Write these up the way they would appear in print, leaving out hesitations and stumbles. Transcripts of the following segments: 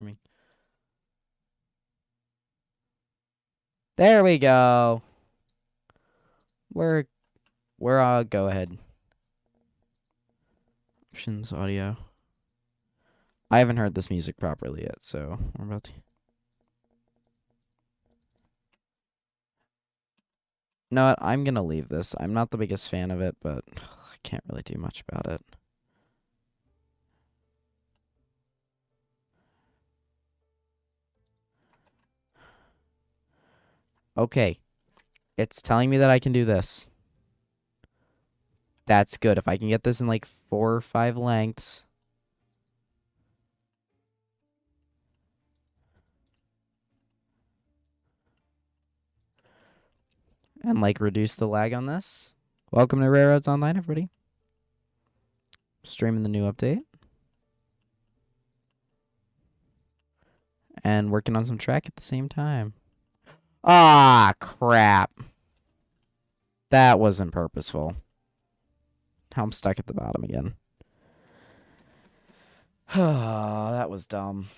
me. There we go. We're go ahead. Options audio. I haven't heard this music properly yet, so we're about to. No, what? I'm gonna leave this. I'm not the biggest fan of it, but I can't really do much about it. Okay. It's telling me that I can do this. That's good. If I can get this in like 4 or 5 lengths. And like reduce the lag on this. Welcome to Railroads Online, everybody. Streaming the new update. And working on some track at the same time. Ah, crap. That wasn't purposeful. Now I'm stuck at the bottom again. Oh, that was dumb.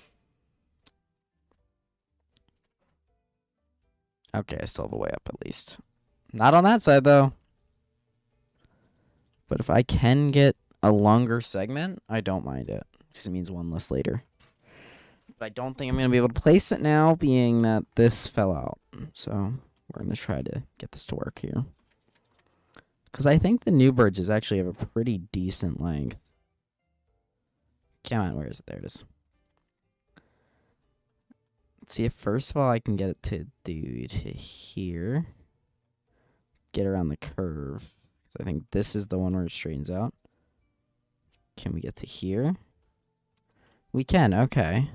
Okay, I still have a way up at least. Not on that side, though. But if I can get a longer segment, I don't mind it. Because it means one less later. But I don't think I'm going to be able to place it now, being that this fell out. So we're going to try to get this to work here. Because I think the new bridges actually have a pretty decent length. Come on, where is it? There it is. Let's see if first of all I can get it to do to here. Get around the curve. So I think this is the one where it straightens out. Can we get to here? We can, okay.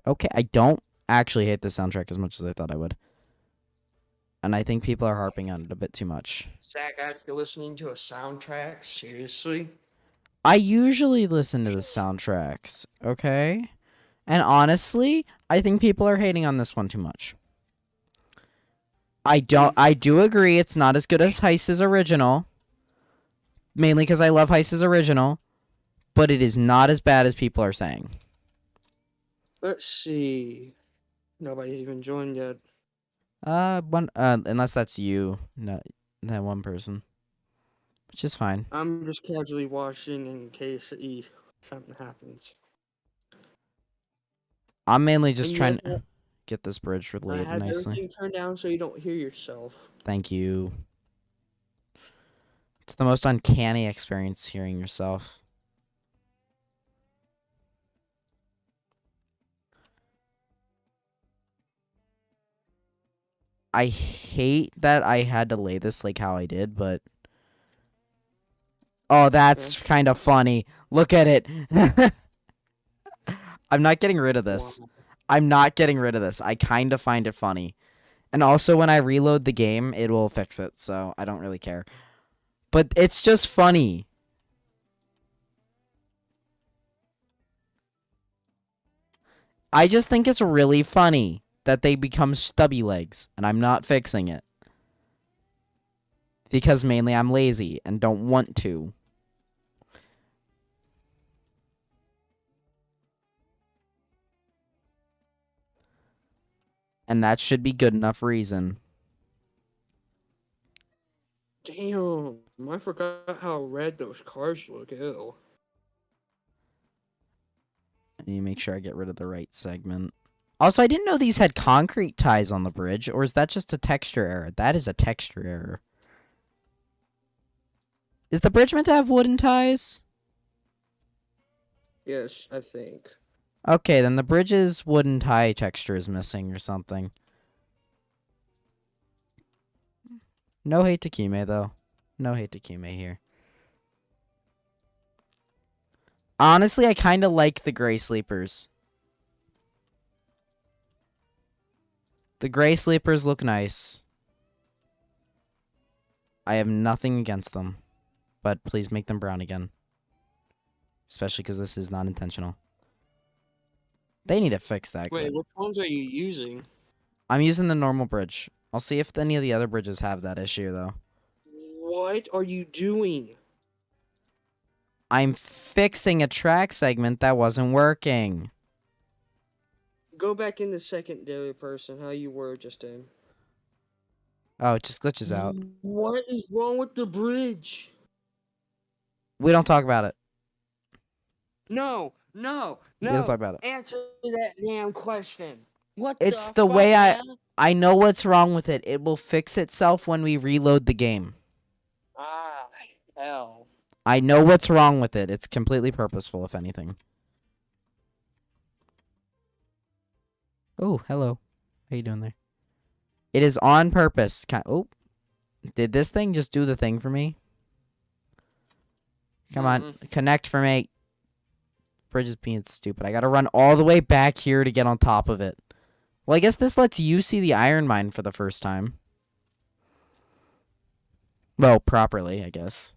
Okay, I don't actually hate the soundtrack as much as I thought I would. And I think people are harping on it a bit too much. Zach, after listening to a soundtrack, seriously? I usually listen to the soundtracks, okay? And honestly, I think people are hating on this one too much. I do agree it's not as good as Heist's original. Mainly because I love Heist's original. But it is not as bad as people are saying. Let's see. Nobody's even joined yet. Unless that's you, not that one person. Which is fine. I'm just casually watching in case something happens. I'm mainly just trying to get this bridge I related have nicely. everything turned down so you don't hear yourself. Thank you. It's the most uncanny experience hearing yourself. I hate that I had to lay this like how I did, but... Oh, that's kind of funny. Look at it. I'm not getting rid of this. Wow. I'm not getting rid of this. I kind of find it funny. And also, when I reload the game, it will fix it, so I don't really care. But it's just funny. I just think it's really funny that they become stubby legs, and I'm not fixing it. Because mainly I'm lazy and don't want to. And that should be good enough reason. Damn, I forgot how red those cars look. Ew. I need to make sure I get rid of the right segment. Also, I didn't know these had concrete ties on the bridge, or is that just a texture error? That is a texture error. Is the bridge meant to have wooden ties? Yes, I think. Okay, then the bridge's wooden tie texture is missing or something. No hate to Kime, though. No hate to Kime here. Honestly, I kind of like the gray sleepers. The gray sleepers look nice. I have nothing against them. But please make them brown again. Especially because this is not intentional. They need to fix that. Wait, what ones are you using? I'm using the normal bridge. I'll see if any of the other bridges have that issue, though. What are you doing? I'm fixing a track segment that wasn't working. Go back in the secondary person, how you were just in. Oh, it just glitches out. What is wrong with the bridge? We don't talk about it. No. We don't talk about it. Answer that damn question. What It's the the fuck, way man? I know what's wrong with it. It will fix itself when we reload the game. Ah, hell. I know what's wrong with it. It's completely purposeful, if anything. Oh, hello. How you doing there? It is on purpose. Oh, did this thing just do the thing for me? Come on, connect for me. Bridge is being stupid. I gotta run all the way back here to get on top of it. Well, I guess this lets you see the iron mine for the first time. Well, properly, I guess.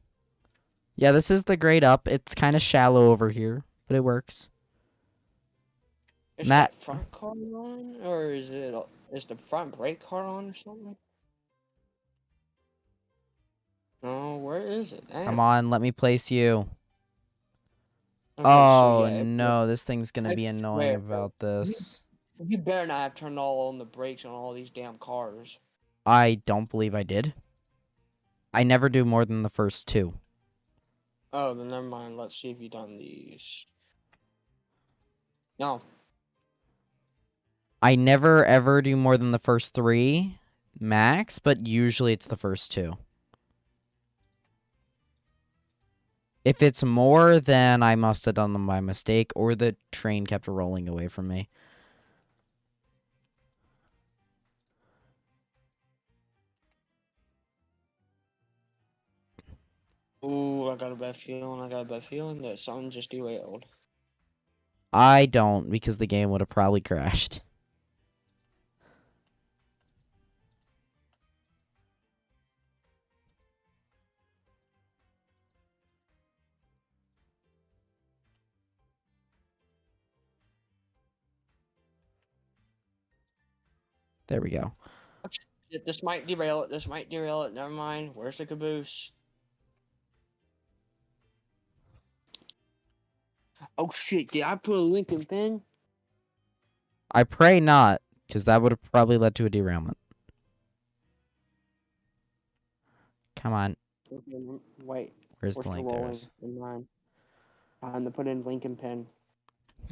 Yeah, this is the grade up. It's kind of shallow over here, but it works. Is the front car on, or is the front brake car on or something? No, where is it? Come on, let me place you. Okay, Oh, so yeah, no, this thing's going to I be annoying swear, about this. you better not have turned all on the brakes on all these damn cars. I don't believe I did. I never do more than the first two. Oh, then never mind. Let's see if you've done these. No. I never ever do more than the first three max, but usually it's the first two. If it's more, then I must have done them by mistake, or the train kept rolling away from me. Ooh, I got a bad feeling that something just derailed. I don't, because the game would have probably crashed. There we go. This might derail it. Never mind. Where's the caboose? Oh shit, did I put a Lincoln pin? I pray not, because that would have probably led to a derailment. Come on. Wait. Where's the link? There it is. Time to put in Lincoln pin.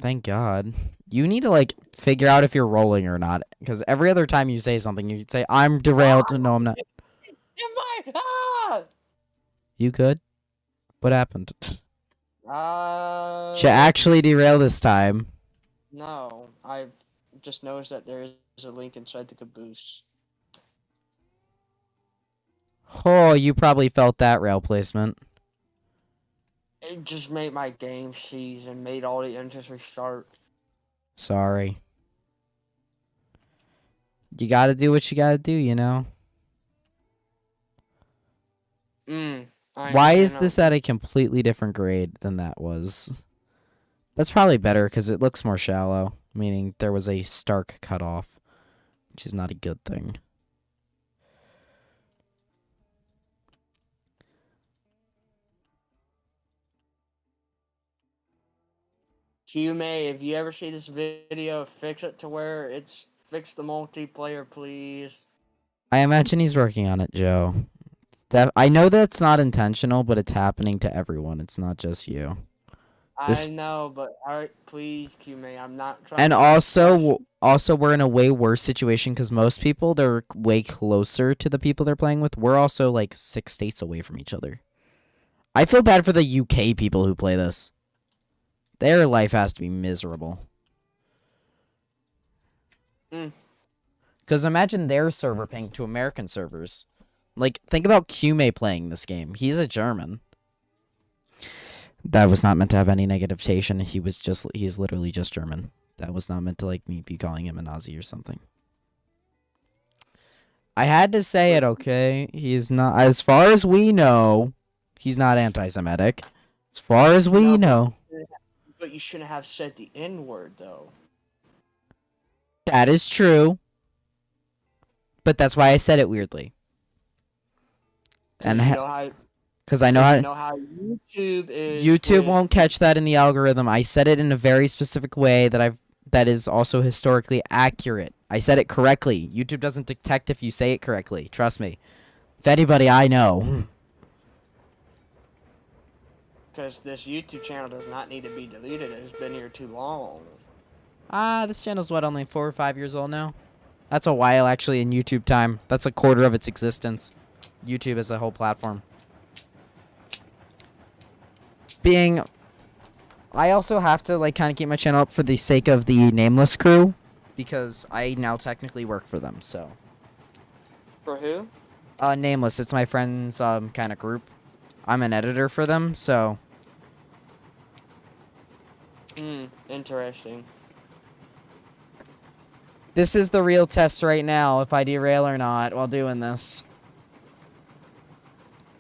Thank God. You need to, like, figure out if you're rolling or not. Because every other time you say something, you say, I'm derailed. No, I'm not. Am I? You good? What happened? Ah! Should actually derail this time. No. I've just noticed that there is a link inside the caboose. Oh, you probably felt that rail placement. It just made my game seize and made all the engines restart. Sorry. You gotta do what you gotta do, you know? Why is this at a completely different grade than that was? That's probably better because it looks more shallow, meaning there was a stark cutoff, which is not a good thing. May, if you ever see this video, fix it to where it's fix the multiplayer, please. I imagine he's working on it, Joe. I know that's not intentional, but it's happening to everyone. It's not just you. I know, but please, May, I'm not trying. And also, we're in a way worse situation because most people, they're way closer to the people they're playing with. We're also like 6 states away from each other. I feel bad for the UK people who play this. Their life has to be miserable. Because imagine their server ping to American servers. Like, think about QMay playing this game. He's a German. That was not meant to have any negativitation. He's literally just German. That was not meant to, like, me be calling him a Nazi or something. I had to say it, okay? He's not, as far as we know, he's not anti-Semitic. As far as we know. But you shouldn't have said the N-word, though. That is true. But that's why I said it weirdly. And Because I know Because how you know how YouTube is. YouTube won't catch that in the algorithm. I said it in a very specific way that is also historically accurate. I said it correctly. YouTube doesn't detect if you say it correctly. Trust me. If anybody I know. Because this YouTube channel does not need to be deleted. It's been here too long. This channel's what, only 4 or 5 years old now? That's a while actually in YouTube time. That's a quarter of its existence. YouTube as a whole platform. I also have to like kind of keep my channel up for the sake of the Nameless crew, because I now technically work for them. So. For who? Nameless. It's my friend's kind of group. I'm an editor for them, so. Interesting. This is the real test right now, if I derail or not while doing this.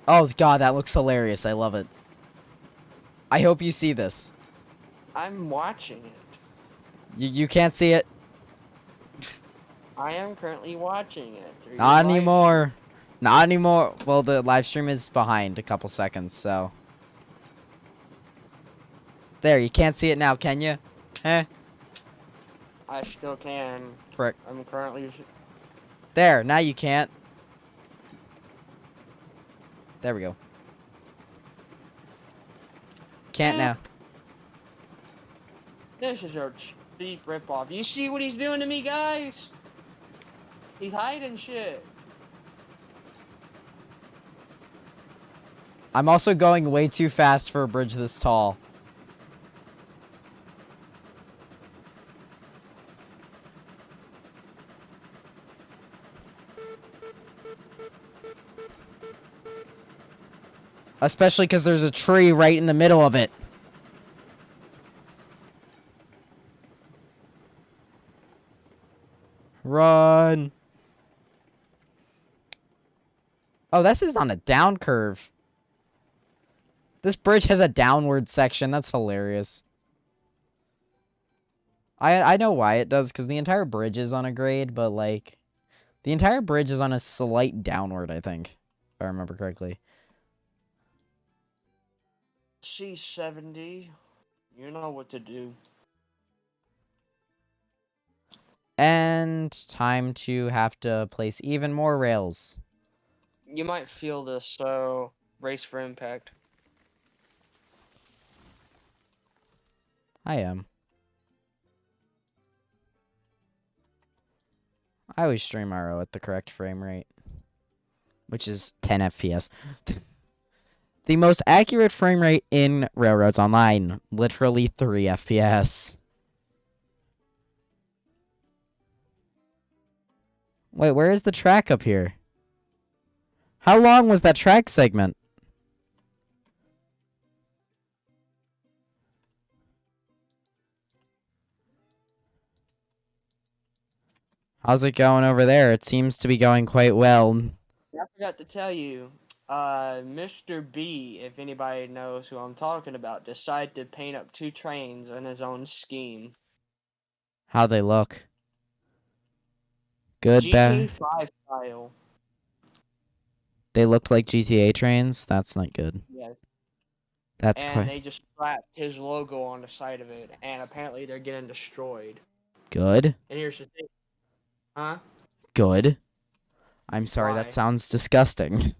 Oh god, that looks hilarious. I love it. I hope you see this. I'm watching it. You can't see it? I am currently watching it. through Not your live anymore. Not anymore. Well, the live stream is behind a couple seconds, so. There, you can't see it now, can you? Eh? stream. I still can. Frick. I'm currently. There, now you can't. There we go. Can't now. This is your cheap ripoff. You see what he's doing to me, guys? He's hiding shit. I'm also going way too fast for a bridge this tall. Especially because there's a tree right in the middle of it. Run. Oh, this is on a down curve. This bridge has a downward section. That's hilarious. I know why it does, because the entire bridge is on a grade, but, like, the entire bridge is on a slight downward, I think, if I remember correctly. C70. You know what to do. And time to have to place even more rails. You might feel this, so race for impact. I am. I always stream RO at the correct frame rate, which is 10 FPS. The most accurate frame rate in Railroads Online, literally 3 FPS. Wait, where is the track up here? How long was that track segment? How's it going over there? It seems to be going quite well. I forgot to tell you, Mr. B, if anybody knows who I'm talking about, decided to paint up 2 trains in his own scheme. How they look? Good, GTA bad. 5 style. They look like GTA trains? That's not good. Yes. That's And quite they just slapped his logo on the side of it, and apparently they're getting destroyed. good. And here's the thing. Huh? Good. I'm sorry, Why? that sounds disgusting.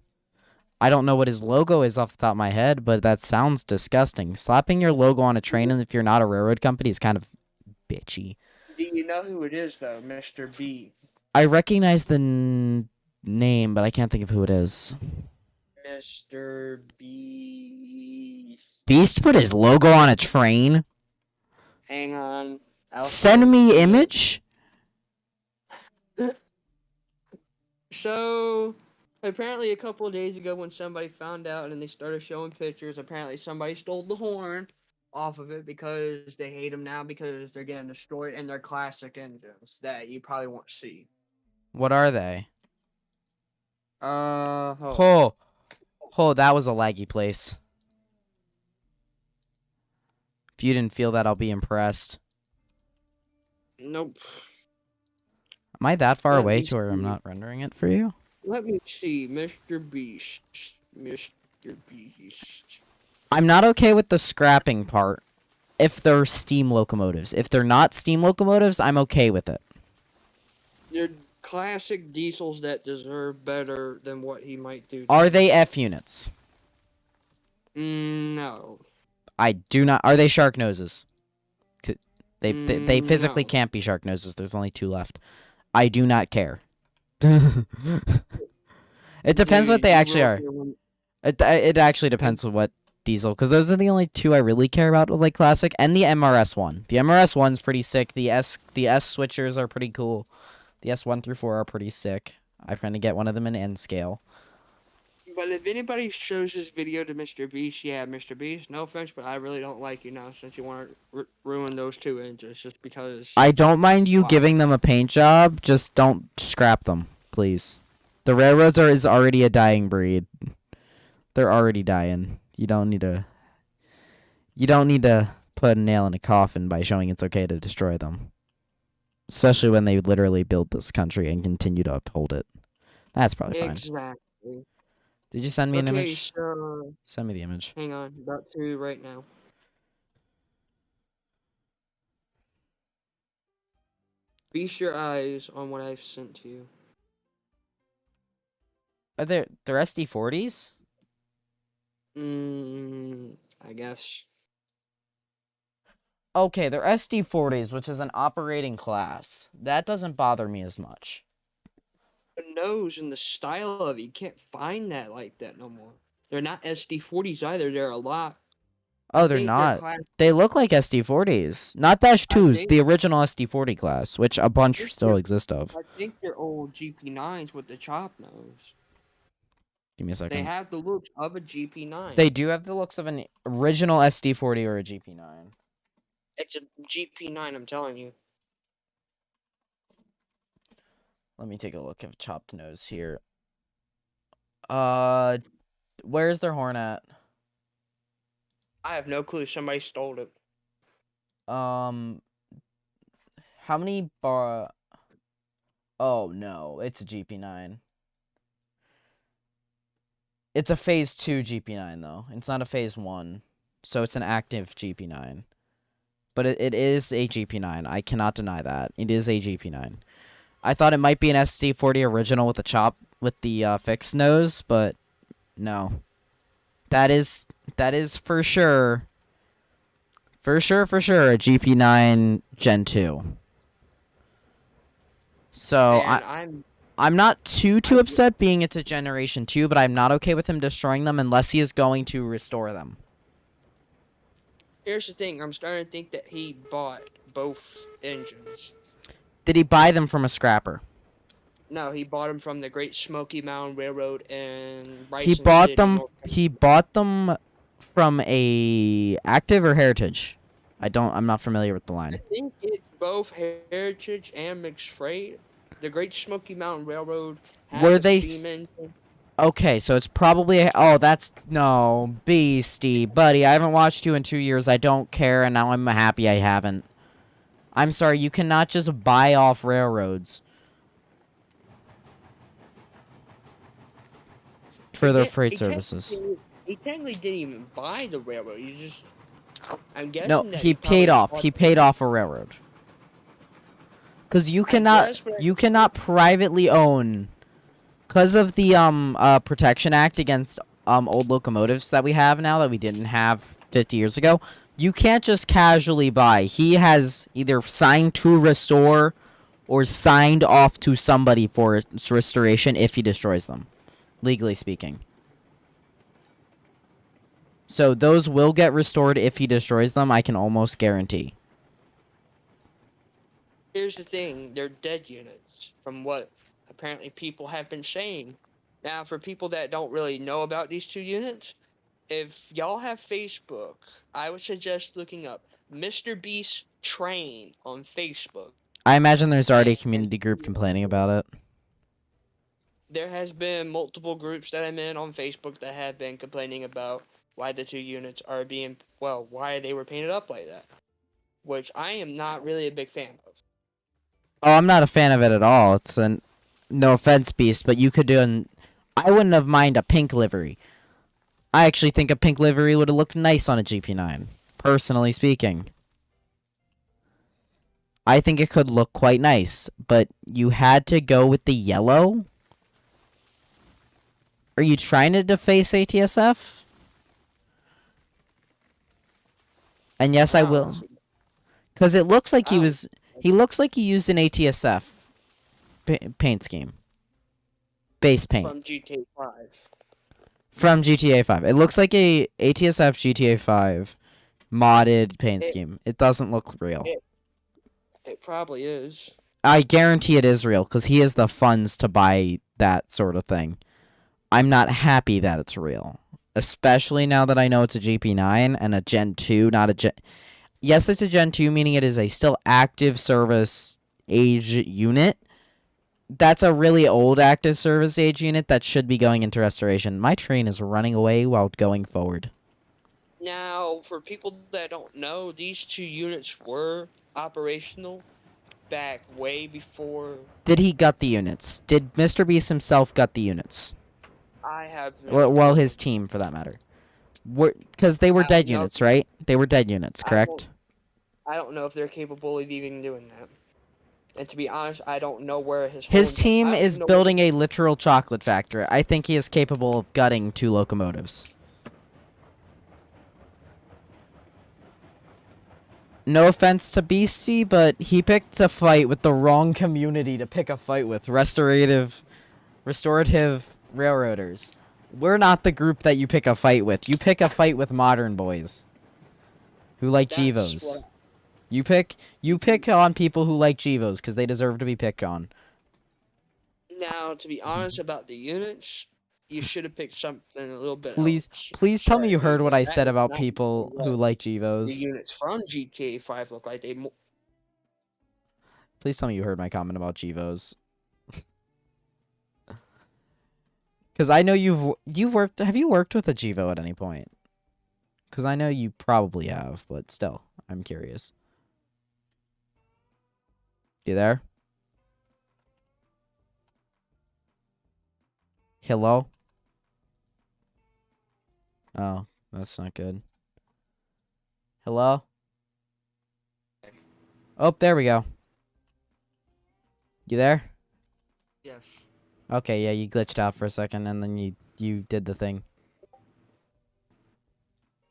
I don't know what his logo is off the top of my head, but that sounds disgusting. Slapping your logo on a train, and if you're not a railroad company, is kind of bitchy. Do you know who it is, though? Mr. B. I recognize the name, but I can't think of who it is. Mr. Beast. Beast put his logo on a train? Hang on. Send me image? So, apparently a couple of days ago when somebody found out and they started showing pictures, apparently somebody stole the horn off of it because they hate them now because they're getting destroyed and they're classic engines that you probably won't see. What are they? Oh. Oh, that was a laggy place. If you didn't feel that, I'll be impressed. Nope. Am I that far Let away me to where I'm see. not rendering it for you? Let me see, Mr. Beast. Mr. Beast. I'm not okay with the scrapping part if they're steam locomotives. If they're not steam locomotives, I'm okay with it. They're classic diesels that deserve better than what he might do. Are they F units? No. I do not. Are they shark noses? They physically No. can't be shark noses. There's only 2 left. I do not care. It depends what they actually are. It actually depends on what diesel, because those are the only 2 I really care about with like classic, and the MRS one. The MRS one's pretty sick. The S switchers are pretty cool. The S1 through 4 are pretty sick. I'm trying to get one of them in N scale. But if anybody shows this video to Mr. Beast, yeah, Mr. Beast, no offense, but I really don't like you now since you want to ruin those 2 engines just because. I don't mind you Wow. giving them a paint job, just don't scrap them, please. The railroads is already a dying breed. They're already dying. You don't need to put a nail in a coffin by showing it's okay to destroy them. Especially when they literally built this country and continue to uphold it. That's probably fine. Exactly. Did you send me an Okay, image? so Send me the image. hang on, about to right now. Feast your eyes on what I've sent to you. Are they're SD40s? I guess. Okay, they're SD40s, which is an operating class. That doesn't bother me as much. The nose and the style of it, you can't find that like that no more. They're not SD40s either. They're a lot. Oh, they're not. They look like SD40s. Not Dash 2s, the original SD40 class, which a bunch still exist of. I think they're old GP9s with the chop nose. Give me a second. They have the looks of a GP9. They do have the looks of an original SD40 or a GP9. It's a GP9, I'm telling you. Let me take a look at chopped nose here. Where's their horn at? I have no clue. Somebody stole it. How many bar? Oh no, it's a GP9. It's a phase 2 GP9 though. It's not a phase 1, so it's an active GP9. But it is a GP9. I cannot deny that. It is a GP9. I thought it might be an SD40 original with the fixed nose, but no. That is for sure. For sure a GP9 Gen 2. So I'm not too upset being it's a Generation 2, but I'm not okay with him destroying them unless he is going to restore them. Here's the thing. I'm starting to think that he bought both engines. Did he buy them from a scrapper? No, he bought them from the Great Smoky Mountain Railroad in Bryson He bought City, them. North Carolina. He bought them from a active or heritage. I'm not familiar with the I line. think it's both heritage and mixed freight. The Great Smoky Mountain Railroad has Were a they steam engine. Okay, so it's probably oh, that's no beastie, buddy. I haven't watched you in 2 years. I don't care, and now I'm happy I haven't. I'm sorry, you cannot just buy off railroads for their freight services. He technically didn't even buy the railroad. I'm guessing No, that he paid off. He paid off a railroad. Because you cannot privately own, because of the Protection Act against old locomotives that we have now that we didn't have 50 years ago. You can't just casually buy. He has either signed to restore or signed off to somebody for restoration if he destroys them, legally speaking. So those will get restored if he destroys them, I can almost guarantee. Here's the thing, they're dead units, from what apparently people have been saying. Now, for people that don't really know about these 2 units, if y'all have Facebook, I would suggest looking up Mr. Beast Train on Facebook. I imagine there's already a community group complaining about it. There has been multiple groups that I'm in on Facebook that have been complaining about why the 2 units are why they were painted up like that, which I am not really a big fan of. Oh, I'm not a fan of it at all. It's no offense, Beast, but you could do I wouldn't have mind a pink livery. I actually think a pink livery would have looked nice on a GP9, personally speaking. I think it could look quite nice, but you had to go with the yellow? Are you trying to deface ATSF? And yes, I will. Because it looks like he looks like he used an ATSF paint scheme. Base paint. From GTA 5. From GTA 5. It looks like a ATSF GTA 5 modded paint scheme. It doesn't look real. It probably is. I guarantee it is real, because he has the funds to buy that sort of thing. I'm not happy that it's real. Especially now that I know it's a GP9 and a Gen 2, not a Gen... Yes, it's a Gen 2, meaning it is a still active service age unit. That's a really old active service age unit that should be going into restoration. My train is running away while going forward. Now, for people that don't know, these two units were operational back way before. Did he gut the units? Did Mr. Beast himself gut the units? I have. Well, his team, for that matter. Because they were dead units, right? They were dead units, correct? I don't know if they're capable of even doing that. And to be honest, I don't know where his team is building a literal chocolate factory. I think he is capable of gutting 2 locomotives. No offense to Beastie, but he picked a fight with the wrong community to pick a fight with. Restorative railroaders. We're not the group that you pick a fight with. You pick a fight with modern boys who like Gevos. You pick on people who like Gevos because they deserve to be picked on. Now, to be honest about the units, you should have picked something a little bit Please tell me you heard what I said about people who like Gevos. The units from GTA 5 look like they... Please tell me you heard my comment about Gevos. Because I know you've worked... Have you worked with a Gevo at any point? Because I know you probably have, but still, I'm curious. You there? Hello? Oh, that's not good. Hello? Oh, there we go. You there? Yes. Okay, yeah, you glitched out for a second, and then you did the thing.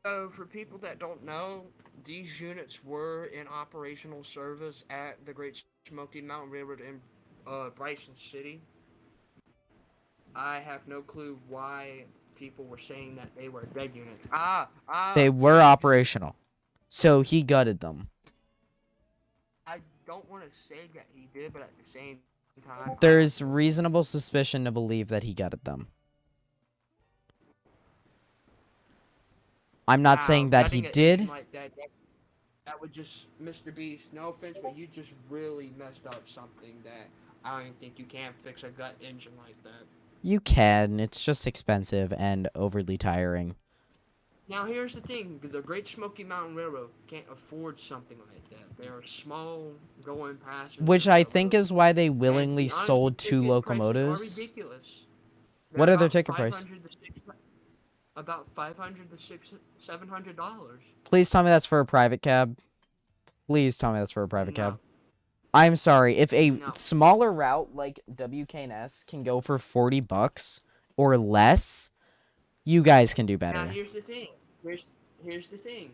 So, for people that don't know, these units were in operational service at the Great Smoky Mountain Railroad in Bryson City. I have no clue why people were saying that they were dead units. They were operational. So he gutted them. I don't want to say that he did, but at the same time... There's reasonable suspicion to believe that he gutted them. I'm not saying that he did. Like that would just... Mr. Beast, no offense, but you just really messed up something that I don't even think you can fix a gut engine like that. You can. It's just expensive and overly tiring. Now, here's the thing. The Great Smoky Mountain Railroad can't afford something like that. They're small, going past... Which I think is why they willingly sold 2 locomotives. Are ridiculous. What are their ticket price? About $500 to $700. Please tell me that's for a private cab. Please tell me that's for a private cab. I'm sorry. If a smaller route like WKNS can go for $40 or less, you guys can do better. Now, here's the thing. Here's the thing.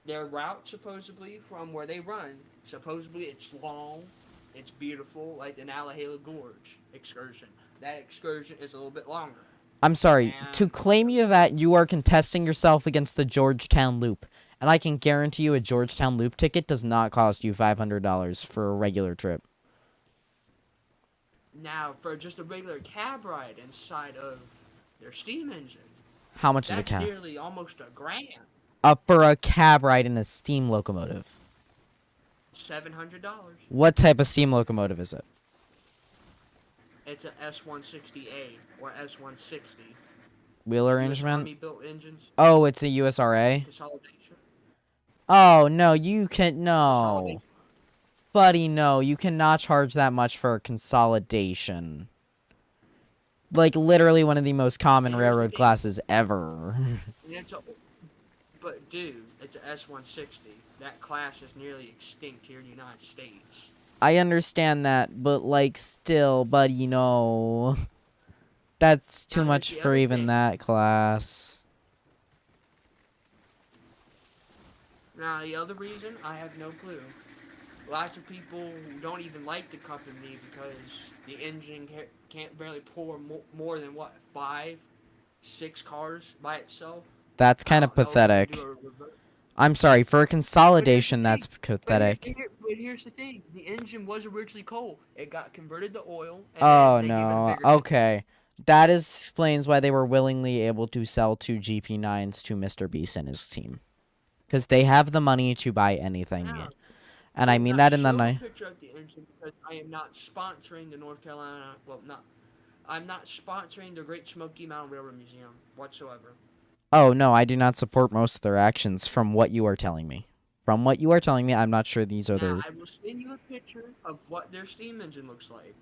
Their route, supposedly, from where they run, supposedly it's long, it's beautiful, like the Allahala Gorge excursion. That excursion is a little bit longer. I'm sorry. To claim you that, you are contesting yourself against the Georgetown Loop. And I can guarantee you a Georgetown Loop ticket does not cost you $500 for a regular trip. Now, for just a regular cab ride inside of their steam engine. How much is a cab? That's nearly almost $1,000. For a cab ride in a steam locomotive. $700. What type of steam locomotive is it? It's an S160A or S160. Wheel arrangement? Army-built engines. Oh, it's a USRA? Consolidation. Oh, no, you can... No. Buddy, no, you cannot charge that much for a consolidation. like literally one of the most common And here's the railroad thing. classes ever. And but dude, it's a S-160. That class is nearly extinct here in the United States. I understand that, but like still, but you know, that's too Now, here's much the for other even thing. that class. Now, the other reason, I have no clue. Lots of people don't even like the company because the engine can't barely pour more than what, 5, 6 cars by itself. That's I kind of don't know if it can do pathetic. a reverse. I'm sorry, for a But here's the consolidation, thing. that's pathetic. But here's the thing. The engine was originally coal. It got converted to oil, and then Oh they gave it a no. bigger engine. Okay. That explains why they were willingly able to sell 2 GP9s to Mr. Beast and his team. Because they have the money to buy anything. Now, And I I will mean not that in the show a night. picture of the engine because I am not sponsoring the North Carolina. Well, not. I'm not sponsoring the Great Smoky Mountain Railroad Museum whatsoever. Oh no, I do not support most of their actions from what you are telling me. From what you are telling me, I'm not sure these are Now, their. I will send you a picture of what their steam engine looks like.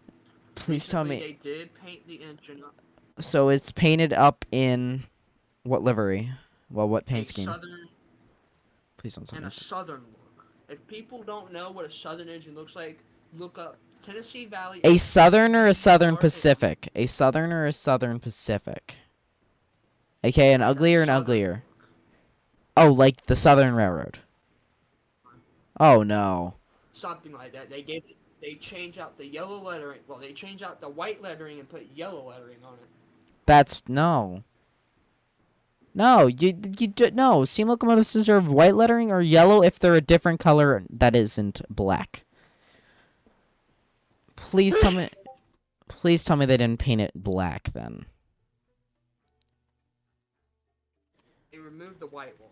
Please tell Recently, me. they did paint the engine up So it's painted up in what livery? Well, what a paint scheme? southern Please don't tell and me a it's southern look. If people don't know what a southern engine looks like, look up Tennessee Valley. a southern or a southern THR. Pacific. A southern or a southern Pacific. Okay, an Like a uglier and southern uglier. look. Oh, like the Southern Railroad. Oh no. Something like that. They change out the yellow lettering. Well, they change out the white lettering and put yellow lettering on it. That's no. No, no. Steam locomotives deserve white lettering or yellow if they're a different color that isn't black. Please tell me. Please tell me they didn't paint it black then. They removed the white walls.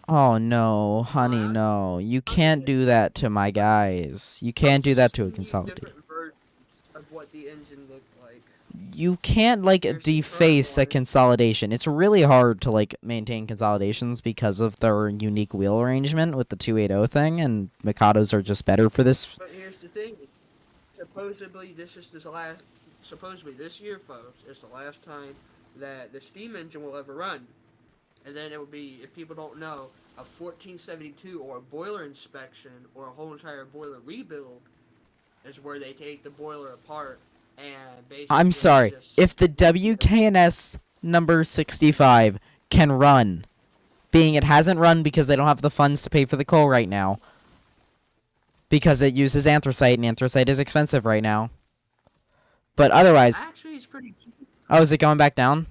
Oh no, honey, Alright? no. You can't do that to my guys. You can't do that to a consolidated. Different versions of what the engine looked like. You can't like Here's the current deface a one. consolidation. It's really hard to like maintain consolidations because of their unique wheel arrangement with the 280 thing, and Mikados are just better for this. But here's the thing. Supposedly this year, folks, is the last time that the steam engine will ever run. And then it will be, if people don't know, a 1472 or a boiler inspection or a whole entire boiler rebuild is where they take the boiler apart and basically I'm sorry. just If the WKNS number 65 can run, being it hasn't run because they don't have the funds to pay for the coal right now, because it uses anthracite, and anthracite is expensive right now. But otherwise, actually it's pretty cheap. oh, is it going back down?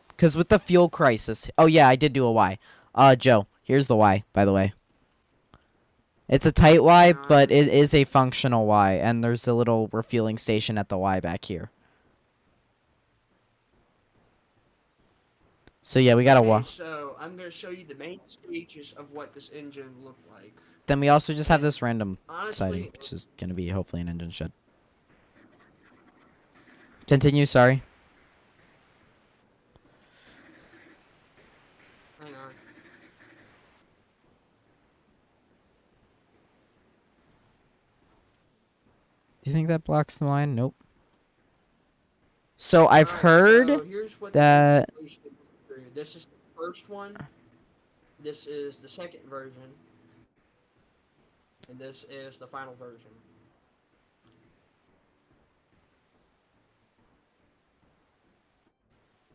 Because with the fuel crisis, oh yeah, I did do a Y. Joe, here's the Y, by the way. It's a tight Y, but it is a functional Y, and there's a little refueling station at the Y back here. So yeah, we got a Y. So I'm going to show you the main stages of what this engine looked like. Then we also just have this random Honestly, siding, which is going to be hopefully an engine shed. Continue, sorry. hang on. Do you think that blocks the line? Nope. So I've Alright, heard so here's what that... This is the first one. This is the second version. And this is the final version.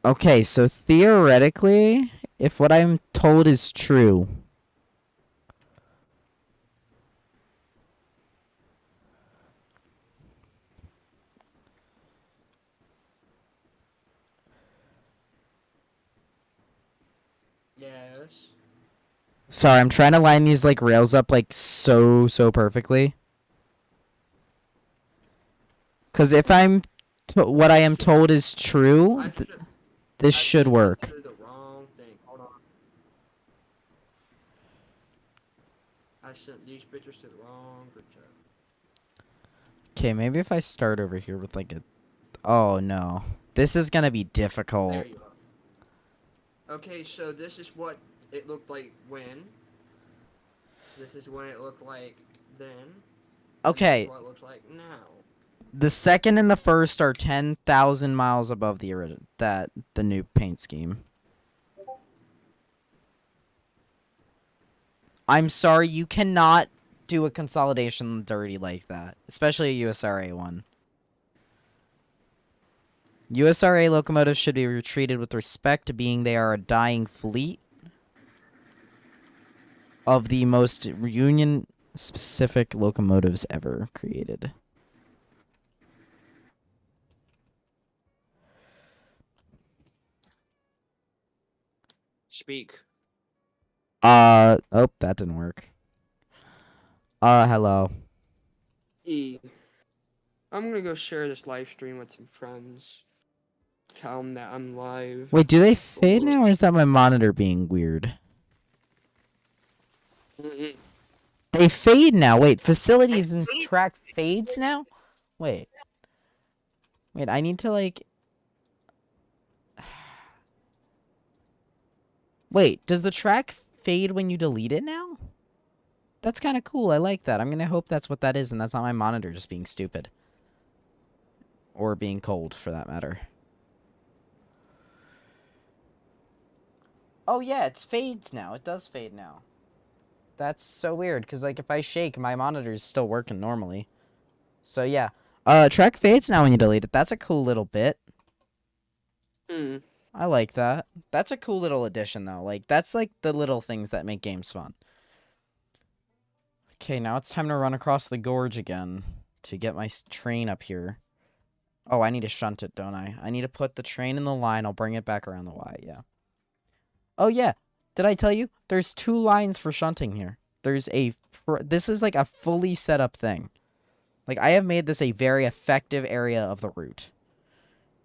Okay, so theoretically, if what I'm told is true... Yes. Sorry, I'm trying to line these like rails up like so perfectly. Cause if what I am told is true, this should work. The wrong thing. Hold on. I sent these pictures to the wrong group chat. Okay, maybe if I start over here with like a... Oh no. This is gonna be difficult. There you are. Okay, so this is what it looked like when. This is when it looked like then. Okay. This is what it looks like now. The second and the first are 10,000 miles above the the new paint scheme. I'm sorry, you cannot do a consolidation dirty like that, especially a USRA one. USRA locomotives should be treated with respect to being they are a dying fleet of the most Union-specific locomotives ever created. Speak. Oh, that didn't work. Hello. I'm gonna go share this live stream with some friends. Tell them that I'm live. Wait, do they fade now, or is that my monitor being weird? They fade now. Wait, facilities and track fades now? Wait, I need to, like... Wait, does the track fade when you delete it now? That's kind of cool. I like that. I'm going to hope that's what that is, and that's not my monitor just being stupid. Or being cold, for that matter. Oh, yeah, it fades now. It does fade now. That's so weird, because, like, if I shake, my monitor's still working normally. So, yeah. Track fades now when you delete it. That's a cool little bit. I like that. That's a cool little addition, though. Like, that's, like, the little things that make games fun. Okay, now it's time to run across the gorge again to get my train up here. Oh, I need to shunt it, don't I? I need to put the train in the line. I'll bring it back around the Y, yeah. Oh, yeah. Did I tell you? There's 2 lines for shunting here. There's a... This is, like, a fully set up thing. Like, I have made this a very effective area of the route.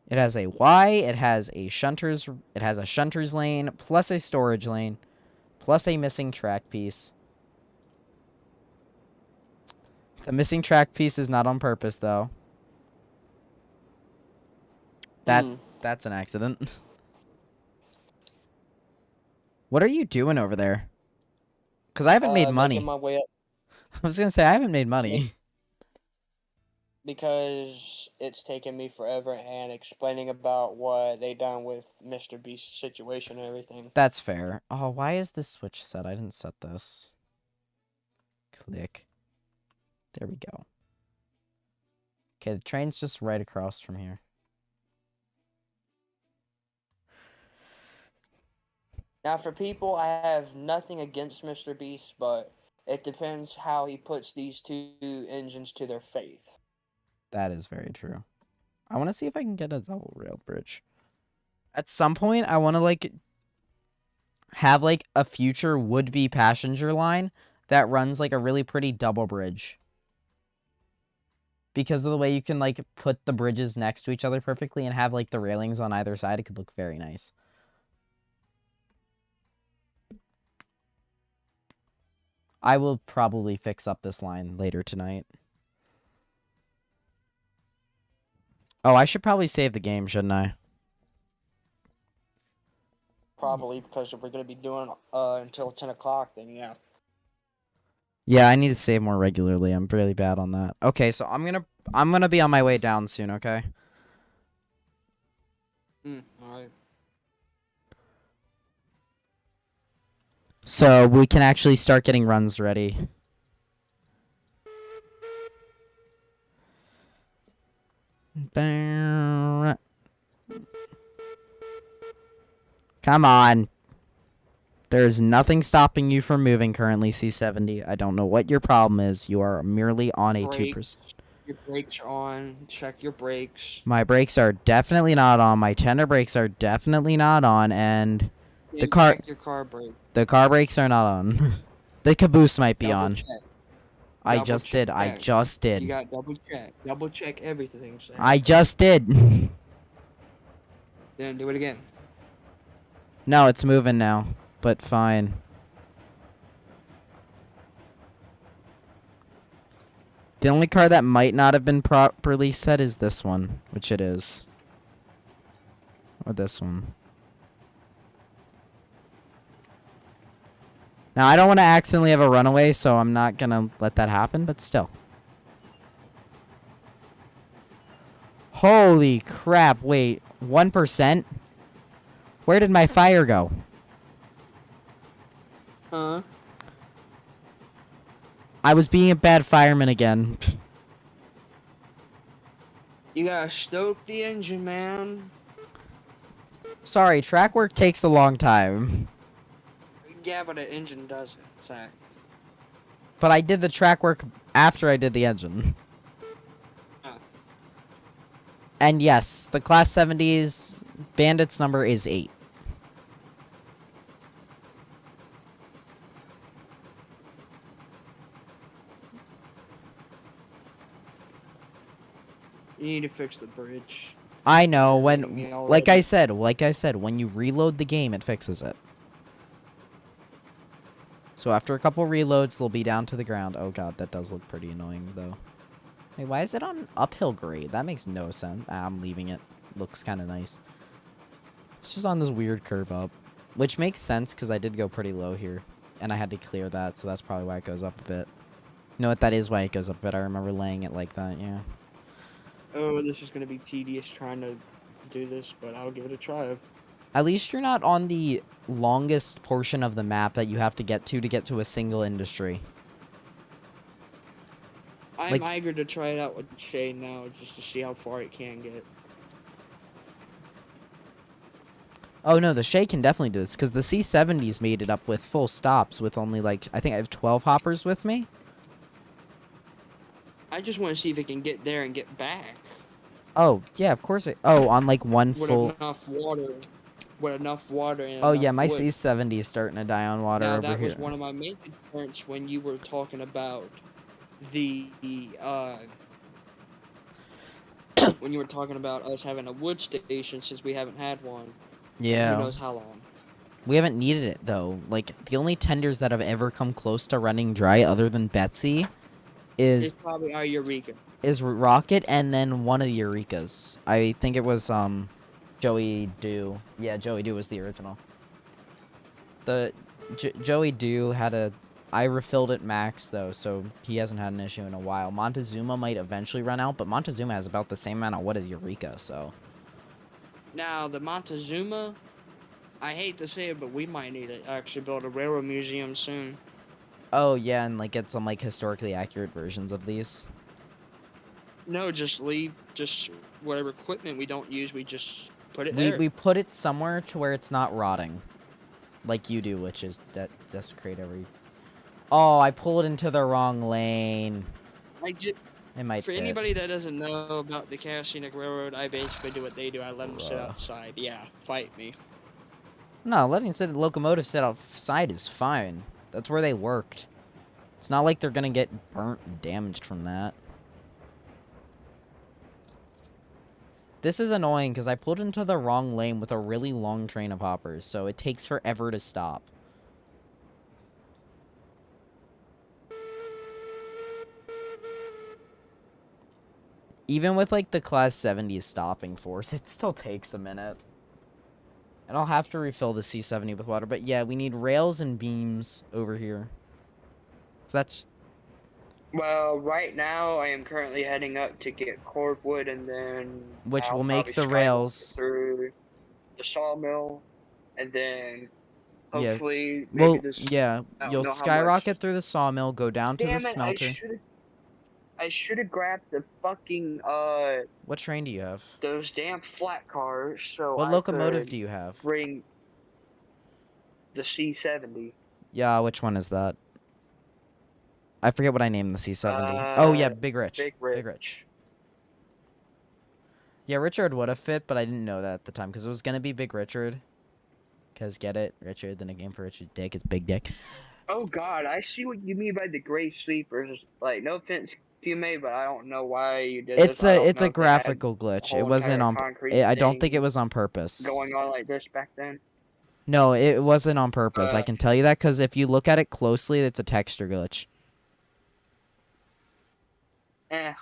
It has a Y, it has a shunters lane, plus a storage lane, plus a missing track piece. The missing track piece is not on purpose, though. That's an accident. What are you doing over there? Because I haven't made money. Making my way up. I was going to say, I haven't made money. Because it's taken me forever and explaining about what they done with Mr. Beast's situation and everything. That's fair. Oh, why is this switch set? I didn't set this. Click. There we go. Okay, the train's just right across from here. Now, for people, I have nothing against Mr. Beast, but it depends how he puts these 2 engines to their faith. That is very true. I want to see if I can get a double rail bridge. At some point, I want to, like, have, like, a future would-be passenger line that runs, like, a really pretty double bridge. Because of the way you can, like, put the bridges next to each other perfectly and have, like, the railings on either side, it could look very nice. I will probably fix up this line later tonight. Oh, I should probably save the game, shouldn't I? Probably, because if we're going to be doing until 10 o'clock, then yeah. Yeah, I need to save more regularly. I'm really bad on that. Okay, so I'm gonna be on my way down soon, okay? Alright. So we can actually start getting runs ready. Come on. There's nothing stopping you from moving currently, C70. I don't know what your problem is. You are merely on a 2%. Your brakes are on. Check your brakes. My brakes are definitely not on. My tender brakes are definitely not on. And check your car brake. The car brakes are not on. The caboose might be on. Check. I just did. I just did. You got double check. Double check everything. So. I just did. Then do it again. No, it's moving now. But fine. The only car that might not have been properly set is this one, which it is. Or this one. Now, I don't want to accidentally have a runaway, so I'm not going to let that happen, but still. Holy crap, wait. 1%? Where did my fire go? Huh? I was being a bad fireman again. You gotta stoke the engine, man. Sorry, track work takes a long time. Yeah, but the engine doesn't, Zach. But I did the track work after I did the engine. Oh. And yes, the Class 70's Bandit's number is 8. You need to fix the bridge. I know, Hurting me when, like already. I said, when you reload the game, it fixes it. So after a couple reloads, they'll be down to the ground. Oh god, that does look pretty annoying, though. Hey, why is it on uphill grade? That makes no sense. I'm leaving it. Looks kind of nice. It's just on this weird curve up. Which makes sense, because I did go pretty low here. And I had to clear that, so that's probably why it goes up a bit. You know what? That is why it goes up a bit. I remember laying it like that, yeah. Oh, this is gonna be tedious trying to do this, but I'll give it a try. At least you're not on the longest portion of the map that you have to get to a single industry. I'm Like- eager to try it out with the shade now, just to see how far it can get. Oh no, the Shay can definitely do this, because the C70's made it up with full stops with only, like, I think I have 12 hoppers with me. I just want to see if it can get there and get back. Oh, yeah, of course it... Oh, on, like, one With full... enough water. With enough water and Oh, enough yeah, my wood. C70's starting to die on water Now, over that here. was one of my main concerns when you were talking about the, when you were talking about us having a wood station since we haven't had one. Yeah. Who knows how long. We haven't needed it, though. Like, the only tenders that have ever come close to running dry other than Betsy It's is probably our Eureka. Rocket and then one of the Eurekas. I think it was, Joey Dew. Yeah, Joey Dew was the original. The Joey Dew had a... I refilled it max, though, so he hasn't had an issue in a while. Montezuma might eventually run out, but Montezuma has about the same amount of wood as Eureka, so... Now, the Montezuma, I hate to say it, but we might need to actually build a railroad museum soon. Oh, yeah, and, like, get some, like, historically accurate versions of these. No, just whatever equipment we don't use, we just put it there. We put it somewhere to where it's not rotting. Like you do, which is desecrate every... Oh, I pulled into the wrong lane. It might For fit. anybody that doesn't know about the Cassianic Railroad, I basically do what they do. I let them sit Bruh. outside. Yeah, fight me. No, letting locomotive sit outside is fine. That's where they worked. It's not like they're gonna get burnt and damaged from that. This is annoying because I pulled into the wrong lane with a really long train of hoppers, so it takes forever to stop. Even with, like, the Class 70 stopping force, it still takes a minute. And I'll have to refill the C70 with water. But yeah, we need rails and beams over here. So that's... Well, right now I am currently heading up to get cordwood, and then Which I'll will make probably the skywalk rails. through the sawmill, and then Yeah. hopefully Well, maybe this. yeah, I don't you'll know how skyrocket much. through the sawmill, go down to the Damn it! smelter. I should have grabbed the fucking What train do you have? those damn flat cars so What I locomotive could do you have? bring the C70. Yeah, which one is that? I forget what I named the C70. Oh, yeah, Big Rich. Big Big Rich. Yeah, Richard would have fit, but I didn't know that at the time, because it was going to be Big Richard. Because, get it? Richard, the nickname for Richard's dick is Big Dick. Oh god, I see what you mean by the gray sleepers. Like, no offense to you, mate, but I don't know why you did It's this. I don't a know if they had graphical glitch. It whole wasn't entire on... concrete I don't think it thing was on purpose. going on like this back then. No, it wasn't on purpose. I can tell you that, because if you look at it closely, it's a texture glitch. Eh.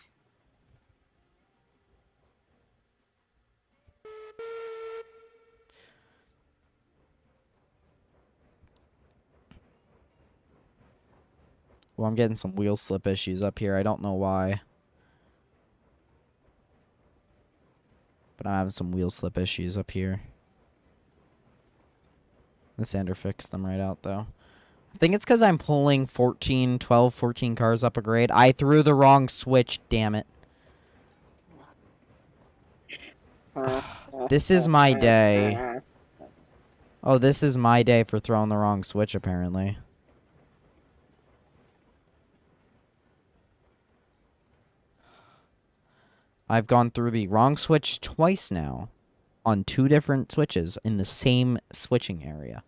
Well, I'm getting some wheel slip issues up here. I don't know why. But I'm having some wheel slip issues up here. The sander fixed them right out, though. I think it's because I'm pulling 14 cars up a grade. I threw the wrong switch, damn it. This is my day. Oh, this is my day for throwing the wrong switch, apparently. I've gone through the wrong switch twice now on 2 different switches in the same switching area.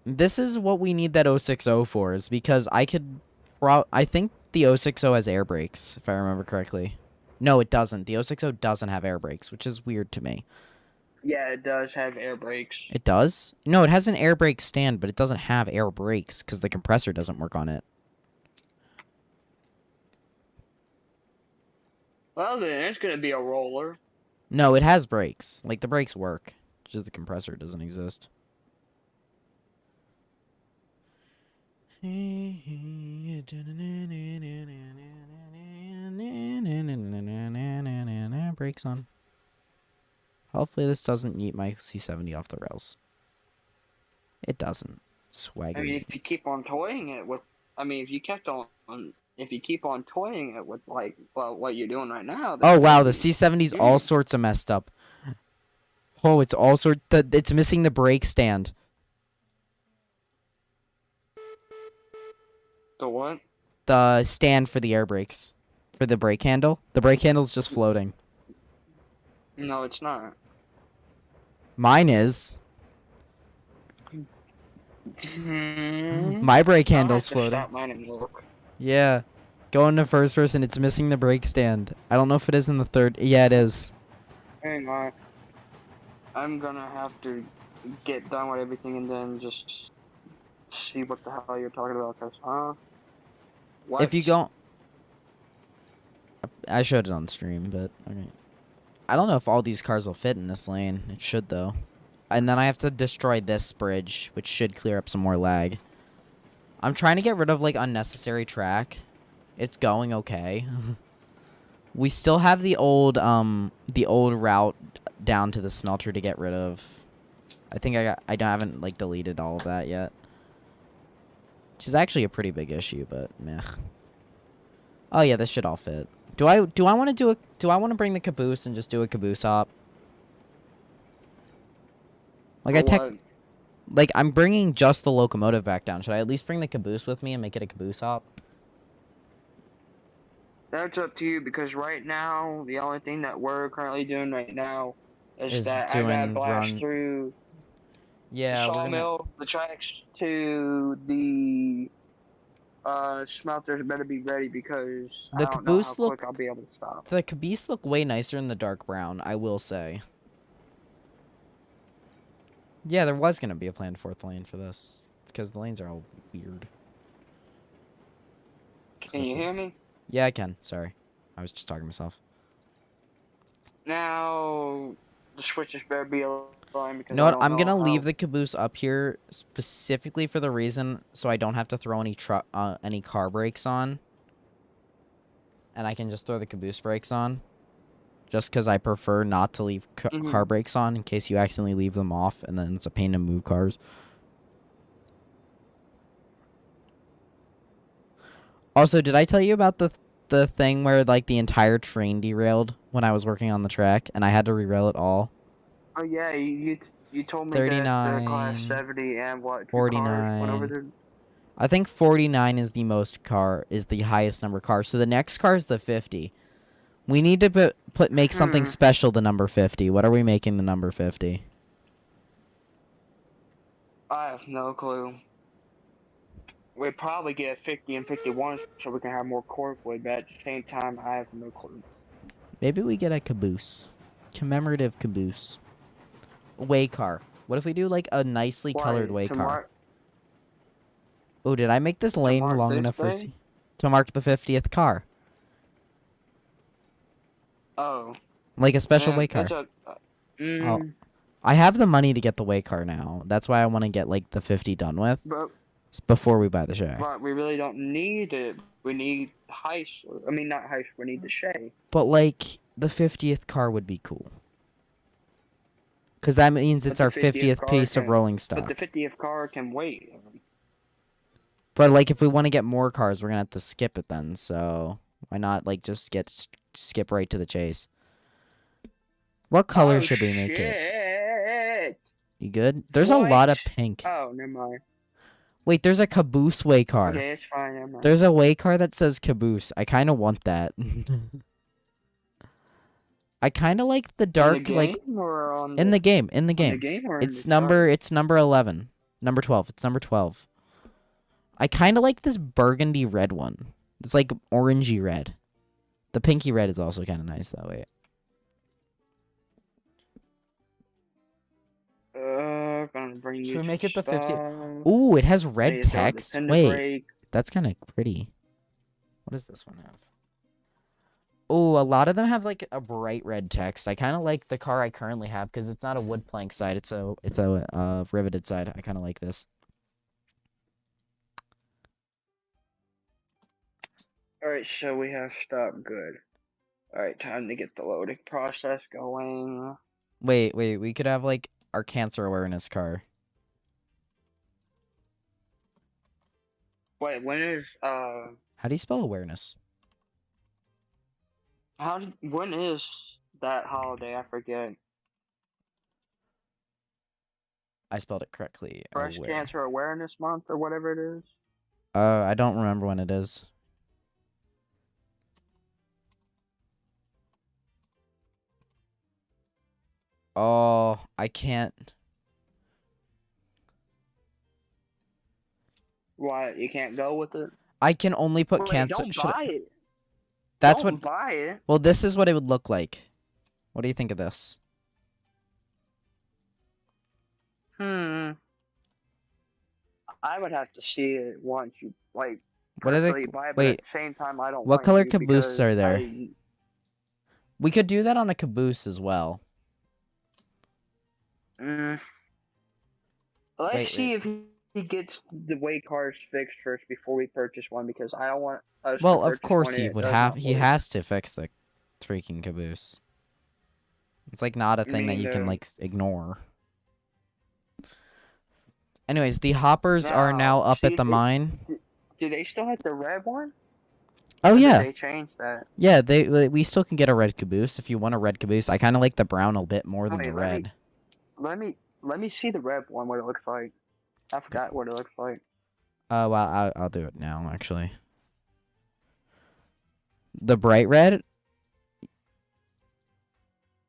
This is what we need that 060 for, is because I think the 060 has air brakes, if I remember correctly. No, it doesn't. The 060 doesn't have air brakes, which is weird to me. Yeah, it does have air brakes. It does? No, it has an air brake stand, but it doesn't have air brakes because the compressor doesn't work on it. Well, then it's gonna be a roller. No, it has brakes. Like, the brakes work. Just the compressor doesn't exist. Brakes on. Hopefully this doesn't yeet my C70 off the rails. It doesn't. Swagger. I mean, if you keep on toying it with, if you keep on toying it with like, well, what you're doing right now. Oh wow, the C70's all sorts of messed up. Oh, it's all it's missing the brake stand. The what? The stand for the air brakes. For the brake handle. The brake handle's just floating. No, it's not. Mine is. My brake handle's floating. Stop mine and look. Yeah. Go into first person, it's missing the brake stand. I don't know if it is in the third. Yeah, it is. Hang on. I'm gonna have to get done with everything and then just see what the hell you're talking about, cause what? If you go, I showed it on stream, but okay. I don't know if all these cars will fit in this lane. It should though. And then I have to destroy this bridge, which should clear up some more lag. I'm trying to get rid of like unnecessary track. It's going okay. We still have the old route down to the smelter to get rid of. I think I haven't like deleted all of that yet. Which is actually a pretty big issue, but meh. Oh yeah, this should all fit. Do I want to bring the caboose and just do a caboose hop? Like I'm bringing just the locomotive back down. Should I at least bring the caboose with me and make it a caboose hop? That's up to you, because right now the only thing that we're currently doing right now is that I gotta blast through the sawmill, the tracks to the smelters better be ready, because I don't know how quick I'll be able to stop. The caboose look way nicer in the dark brown, I will say. Yeah, there was gonna be a planned 4th lane for this because the lanes are all weird. Can you hear me? Yeah, I can. Sorry, I was just talking to myself. Now the switches better be aligned, because you know what? I'm gonna leave the caboose up here specifically for the reason so I don't have to throw any car brakes on, and I can just throw the caboose brakes on. Just because I prefer not to leave car brakes on in case you accidentally leave them off, and then it's a pain to move cars. Also, did I tell you about the thing where like the entire train derailed when I was working on the track, and I had to rerail it all? Oh yeah, you told me 39, that the class 70 and what? 49. Went over there? I think 49 is the highest number car. So the next car is the 50. We need to make something special the number 50. What are we making the number 50? I have no clue. We'd probably get 50 and 51 so we can have more cordwood, but at the same time, I have no clue. Maybe we get a caboose. Commemorative caboose. A way car. What if we do like a nicely colored way car? Oh, did I make this lane long enough to mark the 50th car? Oh. Like a special way car. Oh. I have the money to get the way car now. That's why I want to get like the 50 done with before we buy the shack. But we really don't need it, We need Heisler. I mean, not Heisler. We need the Shay. But like the 50th car would be cool. Because that means it's But our the 50th 50th piece of rolling stock. But the 50th car can wait. But like if we want to get more cars, we're gonna have to skip it then. So why not like just skip right to the chase? What color should we make it? You good? There's a lot of pink. Oh, never mind. Wait, there's a caboose way car. Okay, it's fine. Never mind. There's a way car that says caboose. I kind of want that. I kind of like the dark, in the like game or on in the game. In the in game. the game or in It's the number 11. Number 12. It's number 12. I kind of like this burgundy red one. It's like orangey red. The pinky red is also kind of nice that way. Gonna bring Should you we make it the 50th? stuff. Ooh, it has red Hey, it's got the text. fender Wait, brake. that's kind of pretty. What does this one have? Oh, a lot of them have like a bright red text. I kind of like the car I currently have because it's not a wood plank side. It's a riveted side. I kind of like this. Alright, so we have stop good. Alright, time to get the loading process going. Wait. We could have like our cancer awareness car. Wait, when is How do you spell awareness? when is that holiday? I forget. I spelled it correctly. Breast Cancer Awareness Month or whatever it is. I don't remember when it is. Oh, I can't. Why you can't go with it? I can only put Wait, cancer. Don't buy it. That's Don't what. buy it. Well, this is what it would look like. What do you think of this? I would have to see it once you like. What are they? personally buy it, but Wait. at the same time, I don't. What want color to cabooses because are there? We could do that on a caboose as well. Let's Wait. see if he gets the way cars fixed first before we purchase one because I don't want us Well, to of purchase course one he and it would does have. not He work. has to fix the freaking caboose. It's like not a thing that you can like ignore. Anyways, the hoppers are now up at the mine. Do they still have the red one? Oh Or yeah. Did they changed that? Yeah, we still can get a red caboose if you want a red caboose. I kind of like the brown a bit more than Wait, the red. Let me see the red one. What it looks like. I forgot what it looks like. Well, I'll do it now actually. The bright red.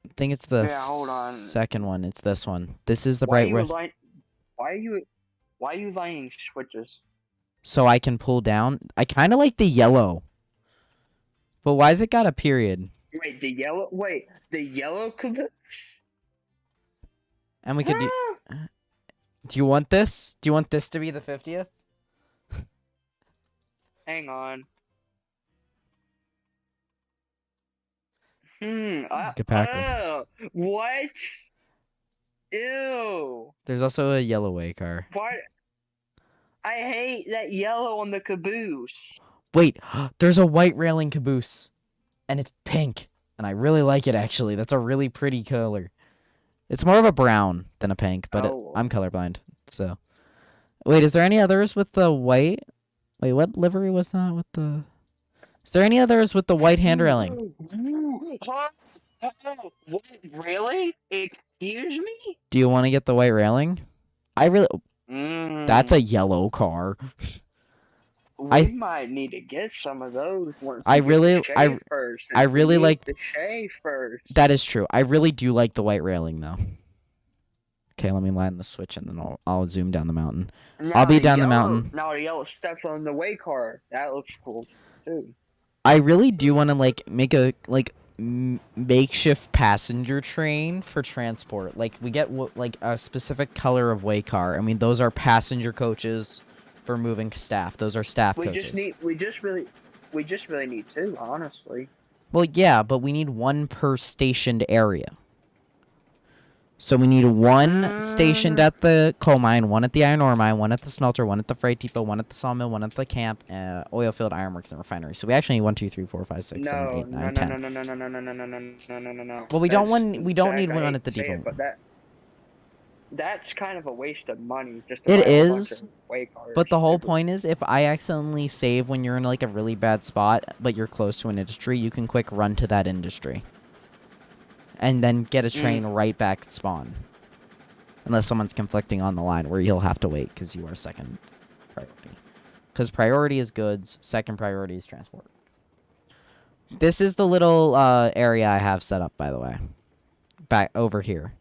I think it's the hold on. second one. It's this one. This is the bright red. Why are you lining switches? So I can pull down. I kind of like the yellow. But why has it got a period? Wait, the yellow. Wait, the yellow caboose. And we could do. Do you want this? Do you want this to be the 50th? Hang on. Get back them. What? Ew. There's also a yellow way car. Why? I hate that yellow on the caboose. Wait, there's a white railing caboose. And it's pink. And I really like it, actually. That's a really pretty color. It's more of a brown than a pink, but I'm colorblind, so. Wait, is there any others with the white? Wait, what livery was that with the... Is there any others with the white hand railing? What? Really? Excuse me? Do you want to get the white railing? I really... That's a yellow car. We might need to get some of those once. I really like the shave first. That is true. I really do like the white railing though. Okay, let me line the switch and then I'll zoom down the mountain. I'll be down the mountain. Now the yellow steps on the way car. That looks cool too. I really do want to like make a makeshift passenger train for transport. Like we get like a specific color of way car. I mean, those are passenger coaches for moving staff. Those are staff coaches. We just really need two, honestly. Well, yeah, but we need one per stationed area. So we need one stationed at the coal mine, one at the iron ore mine, one at the smelter, one at the freight depot, one at the sawmill, one at the camp, oil field, ironworks, and refinery. So we actually need 1, 2, 3, 4, 5, 6, 7, No, 8, no, 9, no, 10. no, no, no, no, no, no, no, no, no, no, no, no. Well, we don't need Zach, I one hate at the to say depot. it, but that's kind of a waste of money just to It buy a whole bunch is, of way cars. but the whole point is if I accidentally save when you're in like a really bad spot, but you're close to an industry, you can quick run to that industry. And then get a train right back spawn. Unless someone's conflicting on the line where you'll have to wait because you are second priority. Because priority is goods, second priority is transport. This is the little area I have set up, by the way. Back over here.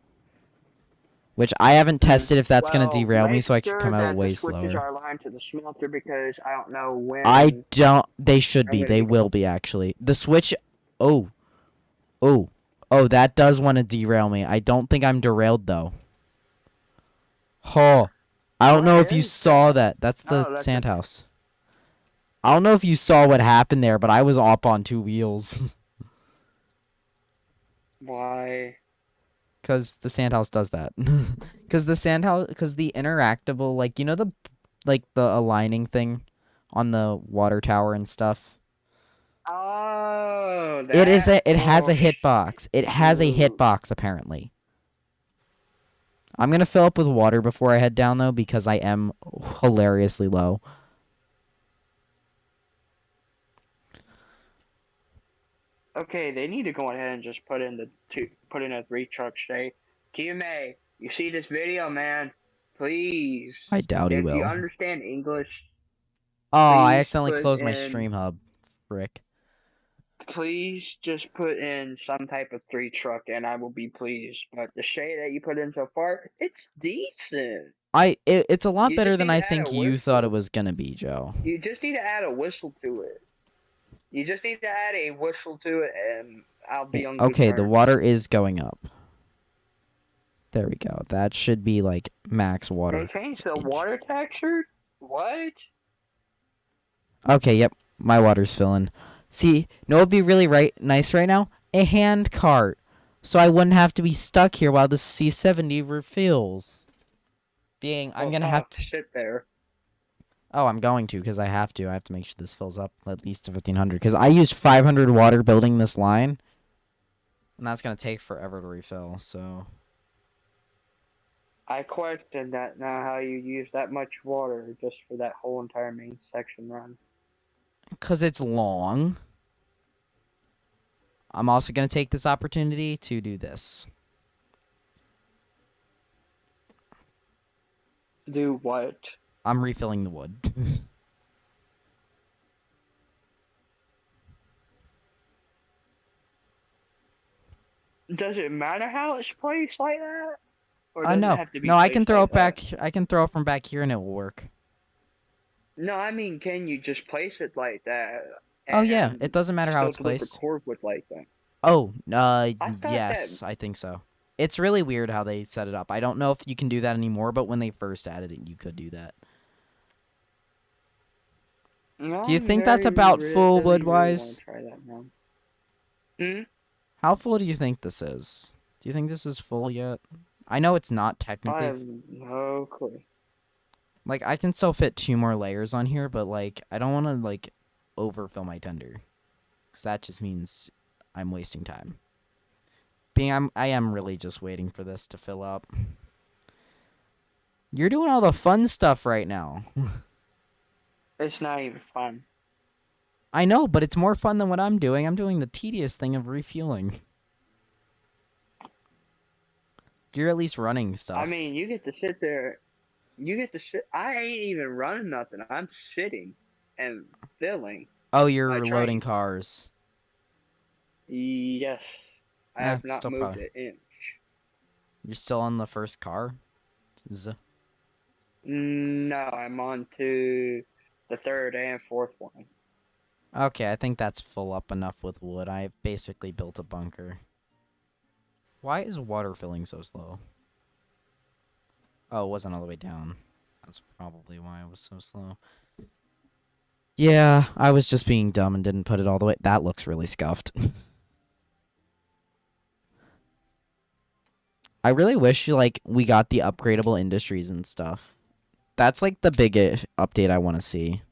Which I haven't tested if that's going to derail me, so I can come out way slower. Switches our line to the smelter because I don't know when. They should be. They will be, actually. The switch... Oh, that does want to derail me. I don't think I'm derailed, though. Oh, I don't know if you saw that. That's the sand house. I don't know if you saw what happened there, but I was up on 2 wheels. Why? Because the sand house does that. Because the interactable, like, you know the aligning thing on the water tower and stuff? Oh, it has a hitbox. It has a hitbox, apparently. I'm going to fill up with water before I head down, though, because I am hilariously low. Okay, they need to go ahead and just put in a 3 truck stay. QMA, you see this video, man? Please. I doubt he will. If you understand English. Oh, I accidentally closed my stream hub. Frick. Please just put in some type of 3 truck and I will be pleased. But the shade that you put in so far, it's decent. It's a lot better than I think you thought it was gonna be, Joe. You just need to add a whistle to it. You just need to add a whistle to it and I'll be on good Okay, terms. the water is going up. There we go. That should be like max water. They changed the water texture? What? Okay, yep. My water's filling. See, no, it'd be really nice right now? A hand cart. So I wouldn't have to be stuck here while the C70 refills. I'm gonna have to sit there. Oh, I'm going to, because I have to. I have to make sure this fills up at least to 1,500. Because I used 500 water building this line. And that's going to take forever to refill, so... I question that now, how you use that much water just for that whole entire main section run. Because it's long. I'm also going to take this opportunity to do this. Do what? I'm refilling the wood. Does it matter how it's placed like that? Or does it have to be I can throw it back. I can throw it from back here and it will work. No, I mean, can you just place it like that? Oh yeah, it doesn't matter how it's placed. Record with like that. Oh, yes, I think so. It's really weird how they set it up. I don't know if you can do that anymore, but when they first added it, you could do that. No, do you think that's about full wood-wise? Really try that now. How full do you think this is? Do you think this is full yet? I know it's not technically. I have no clue. Like, I can still fit 2 more layers on here, but, like, I don't want to, like, overfill my tender. Because that just means I'm wasting time. I am really just waiting for this to fill up. You're doing all the fun stuff right now. It's not even fun. I know, but it's more fun than what I'm doing. I'm doing the tedious thing of refueling. You're at least running stuff. I mean, you get to sit there. I ain't even running nothing. I'm sitting and filling. Oh, you're loading cars. Yes. I have not moved an inch. You're still on the first car? No, I'm on to the 3rd and 4th one. Okay, I think that's full up enough with wood. I've basically built a bunker. Why is water filling so slow? Oh, it wasn't all the way down. That's probably why it was so slow. Yeah, I was just being dumb and didn't put it all the way. That looks really scuffed. I really wish like we got the upgradable industries and stuff. That's like the biggest update I want to see.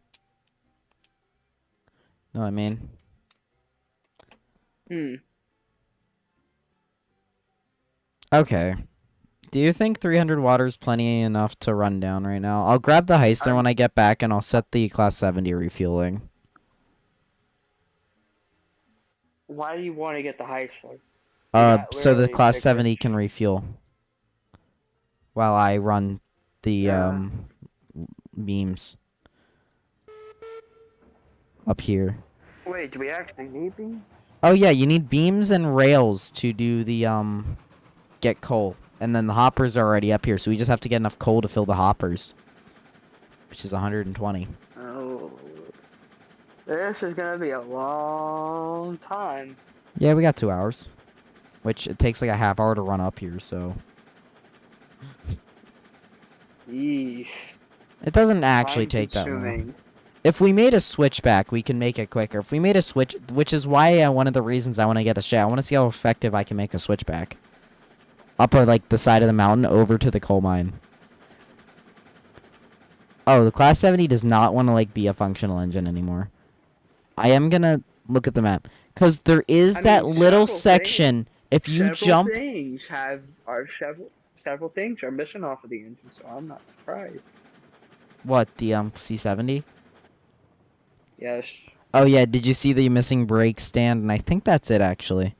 Know what I mean? Okay. Do you think 300 water is plenty enough to run down right now? I'll grab the heister when I get back, and I'll set the class 70 refueling. Why do you want to get the heist for? So the class 70 can refuel while I run the beams up here. Wait, do we actually need beams? Oh yeah, you need beams and rails to do the get coal. And then the hoppers are already up here, so we just have to get enough coal to fill the hoppers, which is 120. Oh, this is gonna be a long time. Yeah, we got 2 hours, which it takes like a half hour to run up here, so. Yeesh. It doesn't actually take that long. If we made a switchback, we can make it quicker. If we made a switch, which is why one of the reasons I want to get a shed. I want to see how effective I can make a switchback. Up like the side of the mountain over to the coal mine. Oh, the class 70 does not want to like be a functional engine anymore. I am gonna look at the map because there is that little section. If you jump, several things are missing off of the engine, so I'm not surprised. What, the C70? Yes. Oh yeah, did you see the missing brake stand? And I think that's it actually.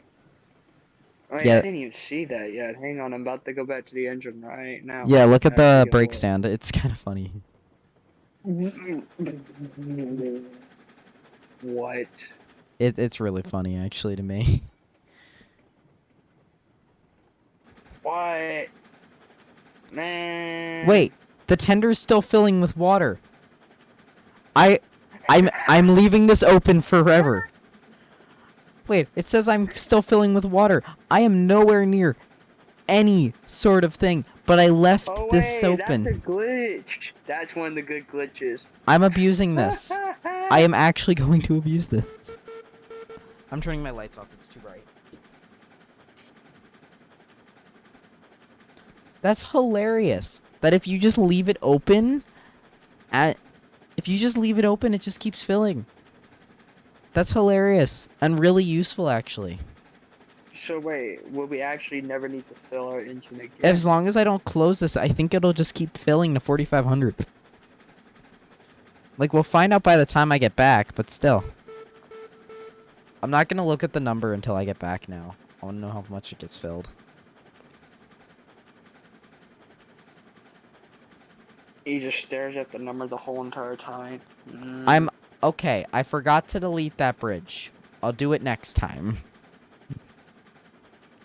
Yeah. I didn't even see that yet. Hang on, I'm about to go back to the engine right now. Yeah, look at the brake stand. It's kind of funny. What? It's really funny actually to me. What? Man. Wait, the tender's still filling with water. I'm leaving this open forever. Wait, it says I'm still filling with water. I am nowhere near any sort of thing, but I left this open. That's a glitch. That's one of the good glitches. I'm abusing this. I am actually going to abuse this. I'm turning my lights off. It's too bright. That's hilarious. That if you just leave it open, it just keeps filling. That's hilarious and really useful, actually. So wait, will we actually never need to fill our engine again? As long as I don't close this, I think it'll just keep filling to 4,500. Like, we'll find out by the time I get back, but still. I'm not gonna look at the number until I get back now. I wanna know how much it gets filled. He just stares at the number the whole entire time. Okay, I forgot to delete that bridge. I'll do it next time.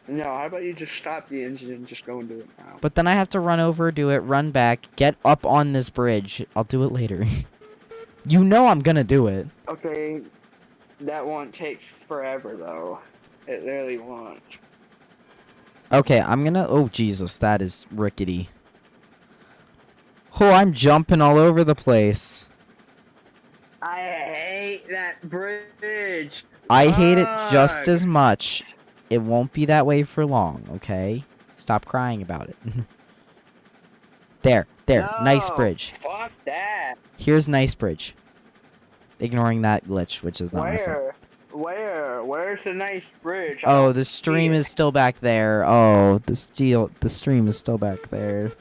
No, how about you just stop the engine and just go and do it now? But then I have to run over, do it, run back, get up on this bridge. I'll do it later. You know I'm gonna do it. Okay, that won't take forever though. It literally won't. Okay, I'm gonna... Oh, Jesus, that is rickety. Oh, I'm jumping all over the place. I hate that bridge. I hate it just as much. It won't be that way for long, okay? Stop crying about it. There, No, nice bridge. Fuck that. Here's nice bridge. Ignoring that glitch, which is not my fault. Where's the nice bridge? Oh, the stream is still back there. Oh, the stream is still back there.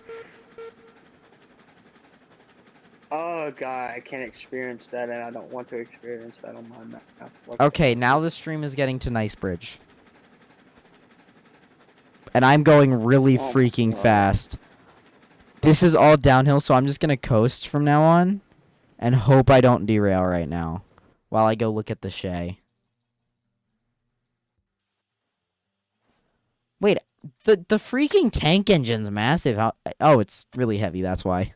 Oh god, I can't experience that, and I don't want to experience that on my map. Okay, now the stream is getting to nice bridge. And I'm going really freaking fast. This is all downhill, so I'm just gonna coast from now on. And hope I don't derail right now. While I go look at the Shay. Wait, the freaking tank engine's massive. Oh, it's really heavy, that's why.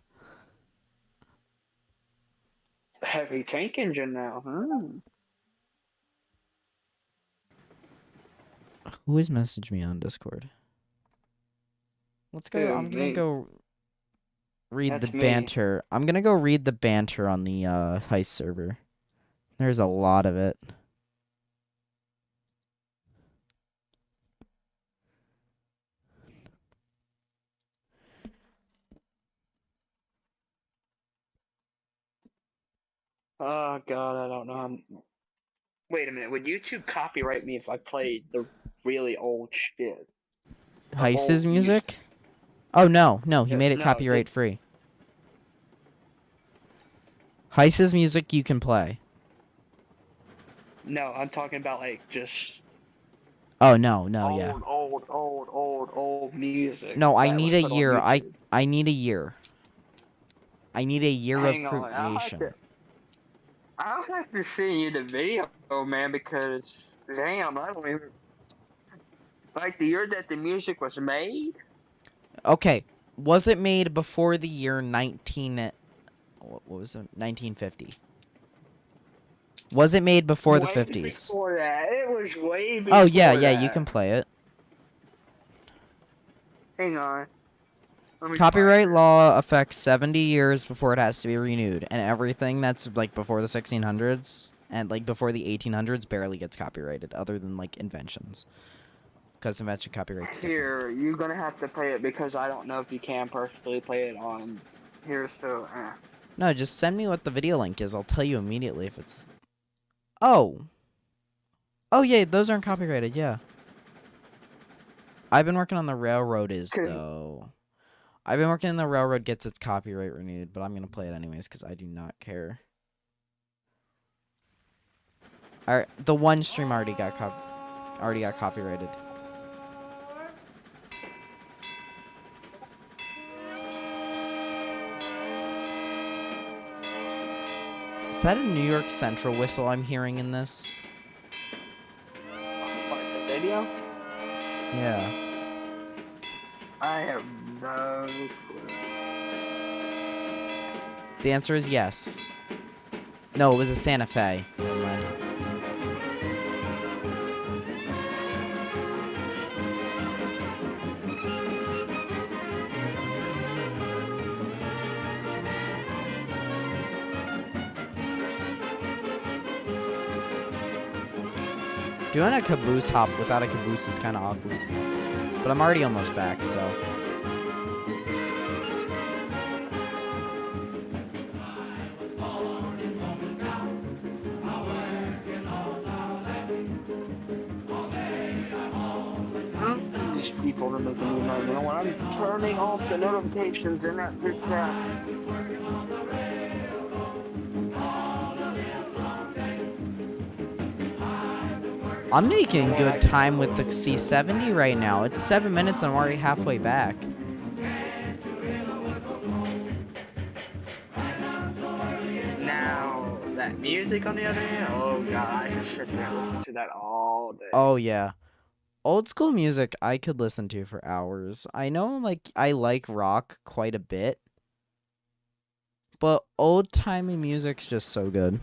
Heavy tank engine now, huh? Who has messaged me on Discord? Let's go. I'm gonna go read the banter. I'm gonna go read the banter on the heist server. There's a lot of it. Oh God, I don't know. Wait a minute. Would YouTube copyright me if I played the really old shit? The Heiss's old music? music? Oh, no. No, he made it No, copyright free. Heiss's music you can play. no, I'm talking about like just Oh, no, yeah. old music No, I that need was a put on year. YouTube. I need a year. I need a year Hang of on, creation. I'll have to send you the video, man, because damn, I don't even like the year that the music was made. Okay, was it made before the year 19... What was it? 1950? Was it made before the Way 50s? before that, it was way before Oh, yeah, that. you can play it. Hang on. Let me Copyright find it. law affects 70 years before it has to be renewed, and everything that's like before the 1600s and like before the 1800s barely gets copyrighted, other than like inventions, because invention copyright's different. Here, you're gonna have to play it because I don't know if you can personally play it on here. So, No, just send me what the video link is. I'll tell you immediately if it's. Oh. Oh yeah, those aren't copyrighted. Yeah. I've been working on the railroad though. I've been working on the railroad gets its copyright renewed, but I'm gonna play it anyways because I do not care. Alright, the one stream already got copyrighted. Is that a New York Central whistle I'm hearing in this? the video? Yeah. I have no clue. The answer is yes. No, it was a Santa Fe. Never mind. Doing a caboose hop without a caboose is kind of awkward. But I'm already almost back, so. These people are making me mad. You know what? I'm turning off the notifications in that group chat. I'm making good time with the C70 right now. It's 7 minutes and I'm already halfway back. Now, that music on the other hand, oh god, I could sit there and listen to that all day. Oh, yeah. Old school music I could listen to for hours. I know like I like rock quite a bit. But old-timey music's just so good.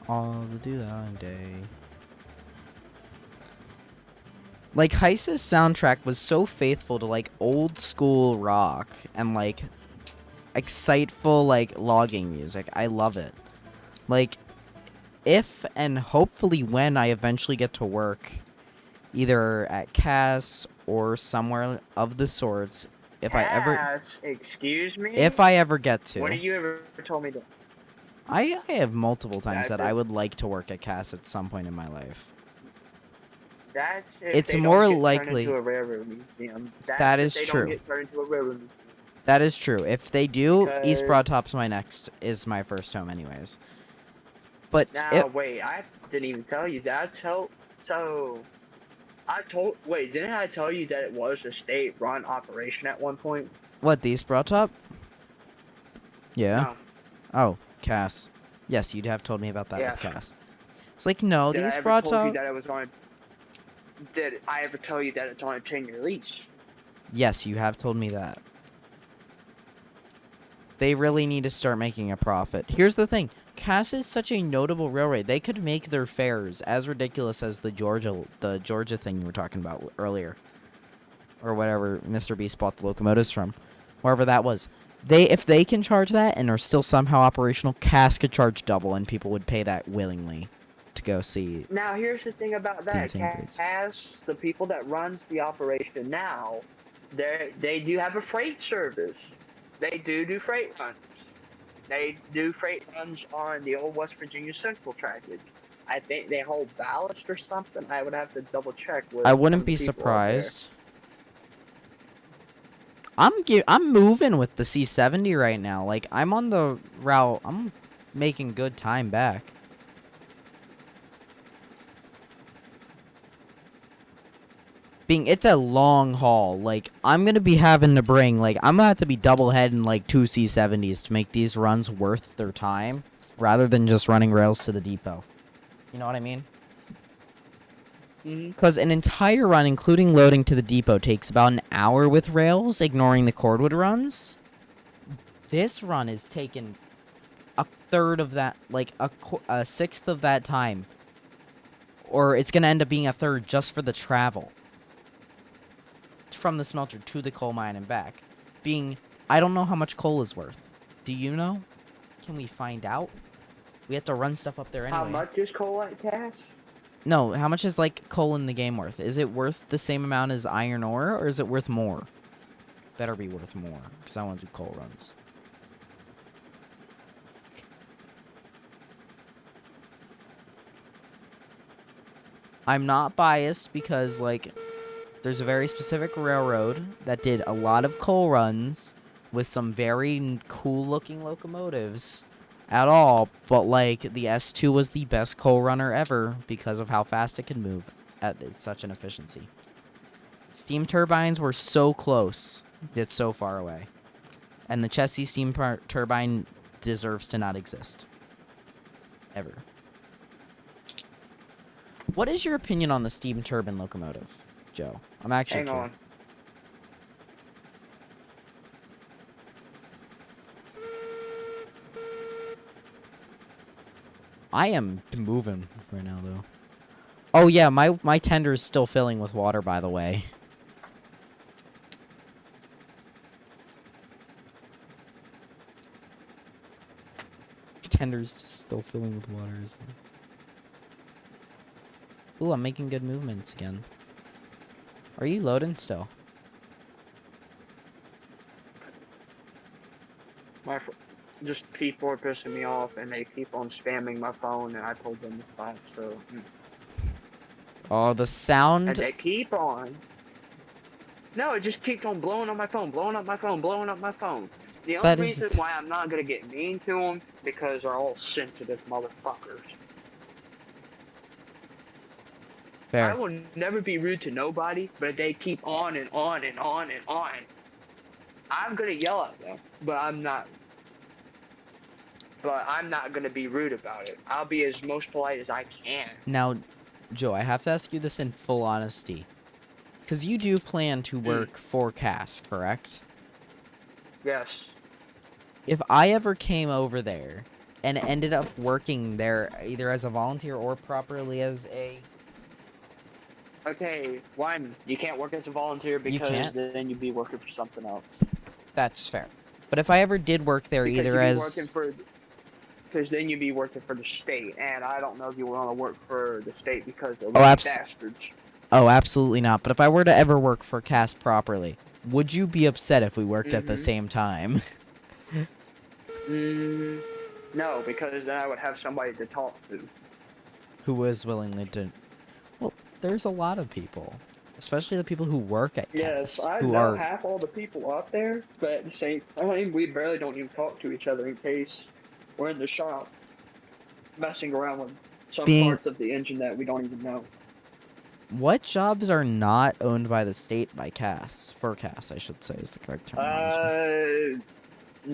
All the do that day. Like Heiss's soundtrack was so faithful to like old school rock and like exciteful like logging music. I love it. Like if and hopefully when I eventually get to work either at Cass or somewhere of the sorts, if I ever get to. When have you ever told me that? I have multiple times that I would like to work at Cass at some point in my life. That's if It's they more don't get likely. turned into a railroad museum. That if is they true. Don't get turned into a railroad museum. That is true. If they do, East Because- Broadtop's is my first home anyways. But Now wait, I didn't even tell you that. Didn't I tell you that it was a state-run operation at one point? what, the East Broadtop? Yeah. No. Oh, Cass. Yes, you'd have told me about that Yeah. with Cass. It's like, no, Did the I East ever told you Broadtop. that it was on? Did I ever tell you that it's on a 10-year lease? Yes, you have told me that. They really need to start making a profit. Here's the thing. Cass is such a notable railway. They could make their fares as ridiculous as the Georgia thing you were talking about earlier. Or whatever Mr. Beast bought the locomotives from. Wherever that was. If they can charge that and are still somehow operational, Cass could charge double and people would pay that willingly to go see Now, here's the thing about the that, insane breeds. Cass. The people that runs the operation now, they do have a freight service. They do freight runs. They do freight runs on the old West Virginia Central trackage. I think they hold ballast or something. I would have to double check with I some wouldn't of the be people out there. surprised. I'm moving with the C70 right now. Like, I'm on the route. I'm making good time back. It's a long haul. Like, I'm gonna be having to bring, like, I'm gonna have to be double heading like 2 C70s to make these runs worth their time, rather than just running rails to the depot. You know what I mean? Because an entire run, including loading to the depot, takes about an hour with rails, ignoring the cordwood runs. This run is taking a third of that, like a sixth of that time. Or it's going to end up being a third just for the travel. From the smelter to the coal mine and back. I don't know how much coal is worth. Do you know? Can we find out? We have to run stuff up there anyway. How much is coal at Cass? No, how much is, like, coal in the game worth? Is it worth the same amount as iron ore, or is it worth more? Better be worth more, because I want to do coal runs. I'm not biased because, like, there's a very specific railroad that did a lot of coal runs with some very cool-looking locomotives at all, but, like, the S2 was the best coal runner ever because of how fast it can move at such an efficiency. Steam turbines were so close, yet so far away. And the Chessie steam turbine deserves to not exist. Ever. What is your opinion on the steam turbine locomotive, Joe? I'm actually Hang on. I am moving right now, though. Oh, yeah, my tender is still filling with water, by the way. Tender's just still filling with water, isn't it? Ooh, I'm making good movements again. Are you loading still? Just people are pissing me off, and they keep on spamming my phone, and I told them to stop. So. Oh, the sound. And they keep on. No, it just keeps on blowing up my phone, blowing up my phone, blowing up my phone. The only reason why I'm not gonna get mean to them because they're all sensitive motherfuckers. Fair. I will never be rude to nobody, but they keep on and on and on and on. I'm gonna yell at them, but I'm not gonna be rude about it. I'll be as most polite as I can. Now, Joe, I have to ask you this in full honesty. Because you do plan to work for Cass, correct? Yes. If I ever came over there and ended up working there either as a volunteer or properly as a... Okay, one, you can't work as a volunteer because then you'd be working for something else. That's fair. But if I ever did work there either as... Because then you'd be working for the state, and I don't know if you want to work for the state because of bastards. Oh, absolutely not. But if I were to ever work for Cass properly, would you be upset if we worked at the same time? No, because then I would have somebody to talk to. Who was willingly to... Well, there's a lot of people. Especially the people who work at Cass. Yes, I know half all the people out there, but at the same time, we barely don't even talk to each other in case we're in the shop messing around with some parts of the engine that we don't even know. What jobs are not owned by the state by Cass? For Cass, I should say, is the correct terminology.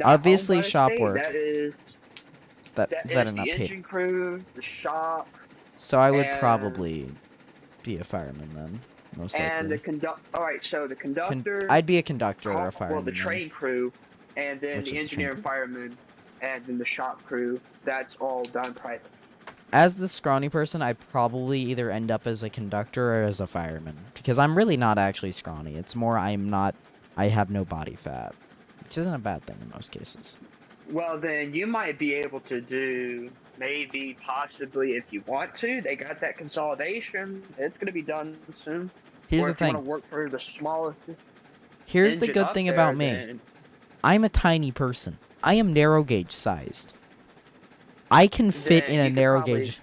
Obviously, shop work. That are not paid. The engine crew, the shop. So I would probably be a fireman then, most likely. And the Alright, so the conductor. I'd be a conductor or a fireman. Well, the train crew, and then the engineer and fireman, and then the shop crew. That's all done private. As the scrawny person, I'd probably either end up as a conductor or as a fireman. Because I'm really not actually scrawny. It's more I have no body fat. Which isn't a bad thing in most cases. Well, then you might be able to do maybe, possibly, if you want to. They got that consolidation. It's going to be done soon. Here's Or the if you want thing. to work for the smallest Here's the engine good up thing there, about me. then I'm a tiny person. I am narrow gauge sized. I can fit in a you could narrow probably gauge.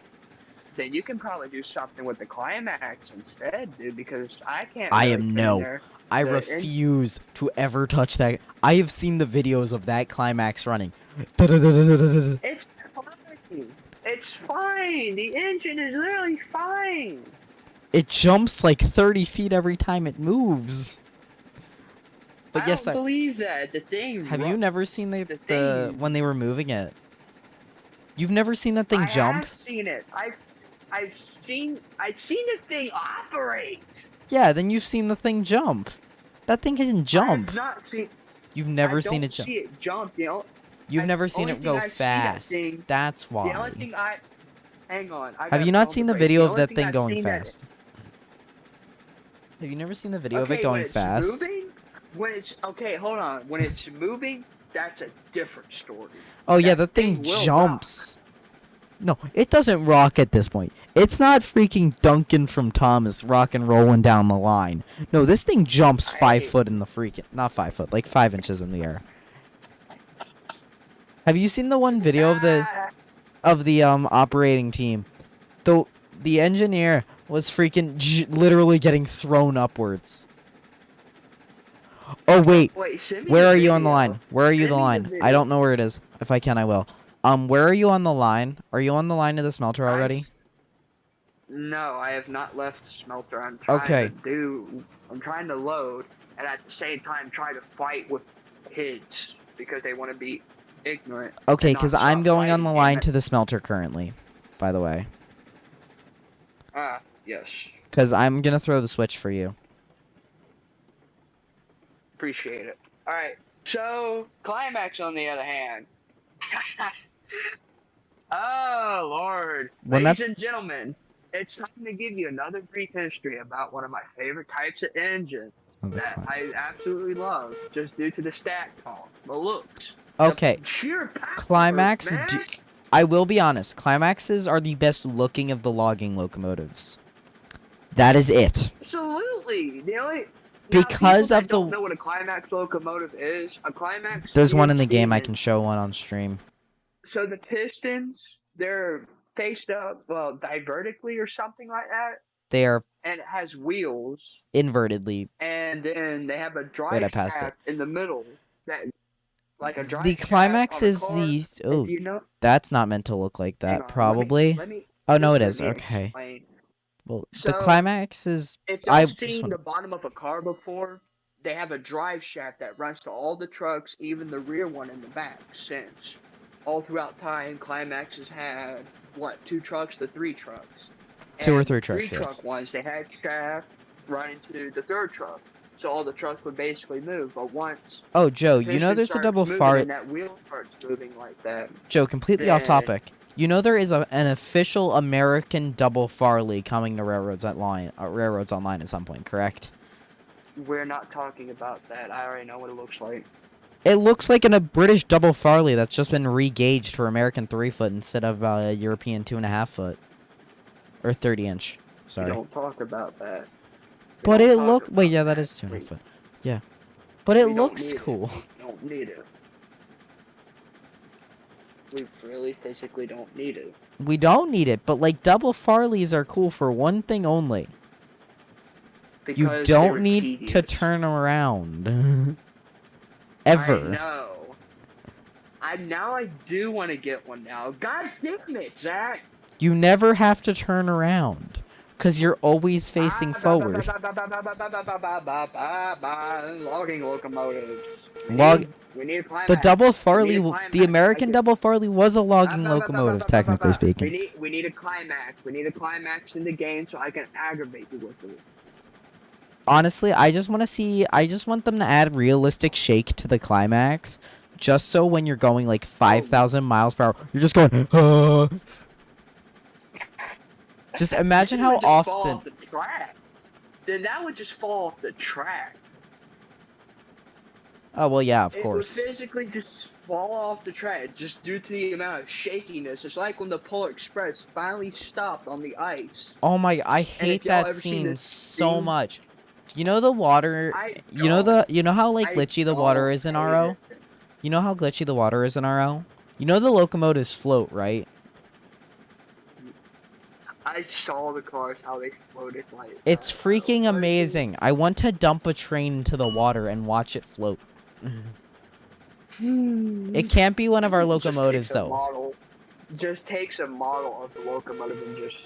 then you can probably do something with the climax instead, dude. Because I can't I really am fit in no. there. I The refuse to ever touch that. I have seen the videos of that climax running. It's fine. It's fine. The engine is literally fine. It jumps like 30 feet every time it moves. But I yes, don't believe that. The thing. have you never seen the thing? when they were moving it? You've never seen that thing I jump? have seen it. I've seen the thing operate. Yeah, then you've seen the thing jump. That thing can jump. I've not seen. You've never I seen don't it jump. see it jump. You know. You've never seen only it thing go I see that fast. thing- That's The only why. thing I. Hang on. I Have gotta you not solve seen the phrase. video of only that thing I've going seen that- fast? Have you never seen the video of Okay, it going when it's fast? moving, when it's okay, hold on. When it's moving, that's a different story. Oh yeah, that thing thing will jumps. No, it doesn't rock at this point. It's not freaking Duncan from Thomas rock and rolling down the line. No, this thing jumps 5 foot in the freaking, not 5 foot, like 5 inches in the air. Have you seen the one video of the operating team? The engineer was freaking literally getting thrown upwards. Oh wait, Send me where the are you on the video. line? Where are you Send the me line? video. I don't know where it is. If I can, I will. Where are you on the line? Are you on the line to the smelter already? No, I have not left the smelter. I'm trying Okay. I'm trying to load, and at the same time try to fight with kids because they want to be ignorant. Okay, and not because I'm stop going on the fighting. line to the smelter currently, by the way. Yes. Because I'm going to throw the switch for you. Appreciate it. Alright, so, Climax on the other hand. Oh, Lord. When Ladies and gentlemen, it's time to give you another brief history about one of my favorite types of engines that I absolutely love, just due to the stack talk, the looks. Okay, The sheer power, Climax, man. I will be honest, Climaxes are the best looking of the logging locomotives. That is it. Absolutely. The only... Because now, of people that the- don't know what a Climax locomotive is. A Climax. There's one in the game, I is- can show one on stream. So the pistons, they're faced up, well, divertically or something like that, They are and it has wheels, invertedly. and then they have a Wait, I drive passed shaft in the middle that, like a drive The shaft Climax on a is car. the... If Oh, you know, that's not meant to look like hang that, on, probably. Let me, Oh, no, it let is. me Okay. explain. Well, the So, Climax is... If I you've just seen want... the bottom of a car before, they have a drive shaft that runs to all the trucks, even the rear one in the back, since all throughout time, Climaxes had, what, 2 trucks to 3 trucks? 2 or And 3 the trucks, 3 yes. truck ones, they had shaft running to the 3rd truck. So all the trucks would basically move, but once Oh, Joe, the you know piston there's a starts double moving far... and that wheel starts moving like that, Joe, completely off then- topic. You know there is an official American double Farley coming to Railroads Online at some point, correct? we're not talking about that. I already know what it looks like. It looks like a British double Farley that's just been re-gauged for American 3-foot instead of European 2.5-foot. Or 30-inch. We Sorry. don't talk about that. We But don't it talk look... Wait, about yeah, that is please. 2.5-foot. Yeah. But it We don't looks need it. cool. We don't need it. We really physically don't need it. We don't need it, but like double Farleys are cool for one thing only. You Because don't they're need to tedious. turn around. Ever. I know. Now I do want to get one now. God damn it, Zach. You never have to turn around. Because you're always facing forward. Logging locomotives. We need a climax. The double We need Farley, a climax. the American double Farley was a logging locomotive, technically speaking. We need a climax. We need a climax in the game so I can aggravate you with it. Honestly, I just want them to add realistic shake to the climax. Just so when you're going like 5,000 miles per hour, you're just going, Just imagine how Fall often... off the track. Then that would just fall off the track. Oh, well, yeah, of It course. would physically just fall off the track just due to the amount of shakiness. It's like when the Polar Express finally stopped on the ice. Oh my, I And if hate y'all that ever seen scene this so scene, much. You know the water, I you know don't. how like I glitchy the water don't is in hate RO? it. You know how glitchy the water is in RO? You know the locomotives float, right? I saw the cars how they floated like It's that. freaking amazing. I want to dump a train into the water and watch it float. It can't be one of our Just takes locomotives a though. model. Just takes a model of the locomotive and just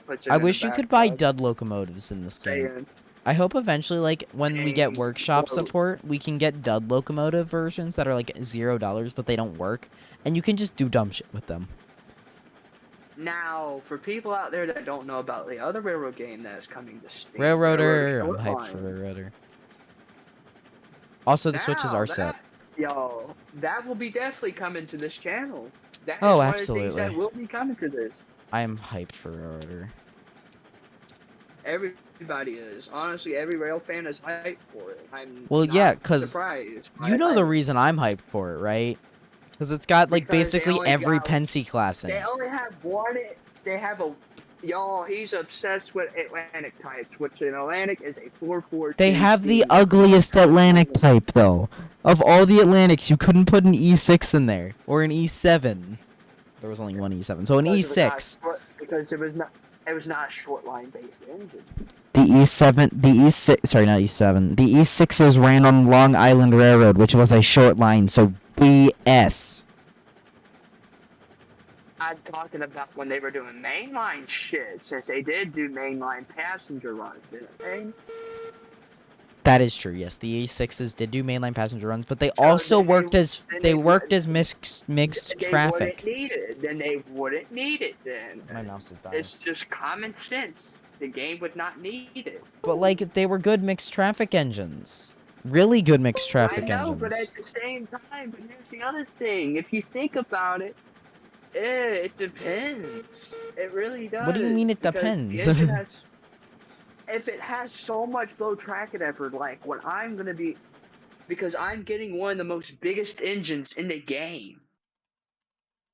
puts it I in a wish you could buy bathtub. dud locomotives in this game. Saying, I hope eventually, like, when we get saying, workshop whoa. support, we can get dud locomotive versions that are like $0, but they don't work, and you can just do dumb shit with them. Now, for people out there that don't know about the other railroad game that is coming to Steam, Railroader, I'm Railroader hyped for Shortline. Railroader. Also, the switches Now are set. that will be definitely coming to this channel. That is Oh, one of the things that absolutely. will be coming to this. I am hyped for Railroader. Everybody is. Honestly, every rail fan is hyped for it. I'm Well, not yeah, 'cause surprised. you know the reason I'm hyped for it, right? Because it's got, like, Because they basically only every got Pensy class in They it. only have one. They have a. Y'all, he's obsessed with Atlantic types, which an Atlantic is a 442. They have the ugliest Atlantic type, though. Of all the Atlantics, you couldn't put an E6 in there. Or an E7. There was only one E7, so an E6. Because it was not. It was not a short line based engine. The E6, sorry, not E7. The E6s ran on Long Island Railroad, which was a short line, so BS. I'm talking about when they were doing mainline shit, since they did do mainline passenger runs, didn't they? That is true, yes. The E6s did do mainline passenger runs, but they So also then worked as then mixed they traffic. wouldn't need it. Then they wouldn't need it. Then My mouse is dying. it's just common sense. The game would not need it. But like they were good mixed traffic engines. Really good mixed traffic I know, engines. but at the same time, but here's the other thing. If you think about it, it depends. It really does. What do you mean it because depends? the engine has, if it has so much low tracking effort, like what I'm gonna be, because I'm getting one of the most biggest engines in the game.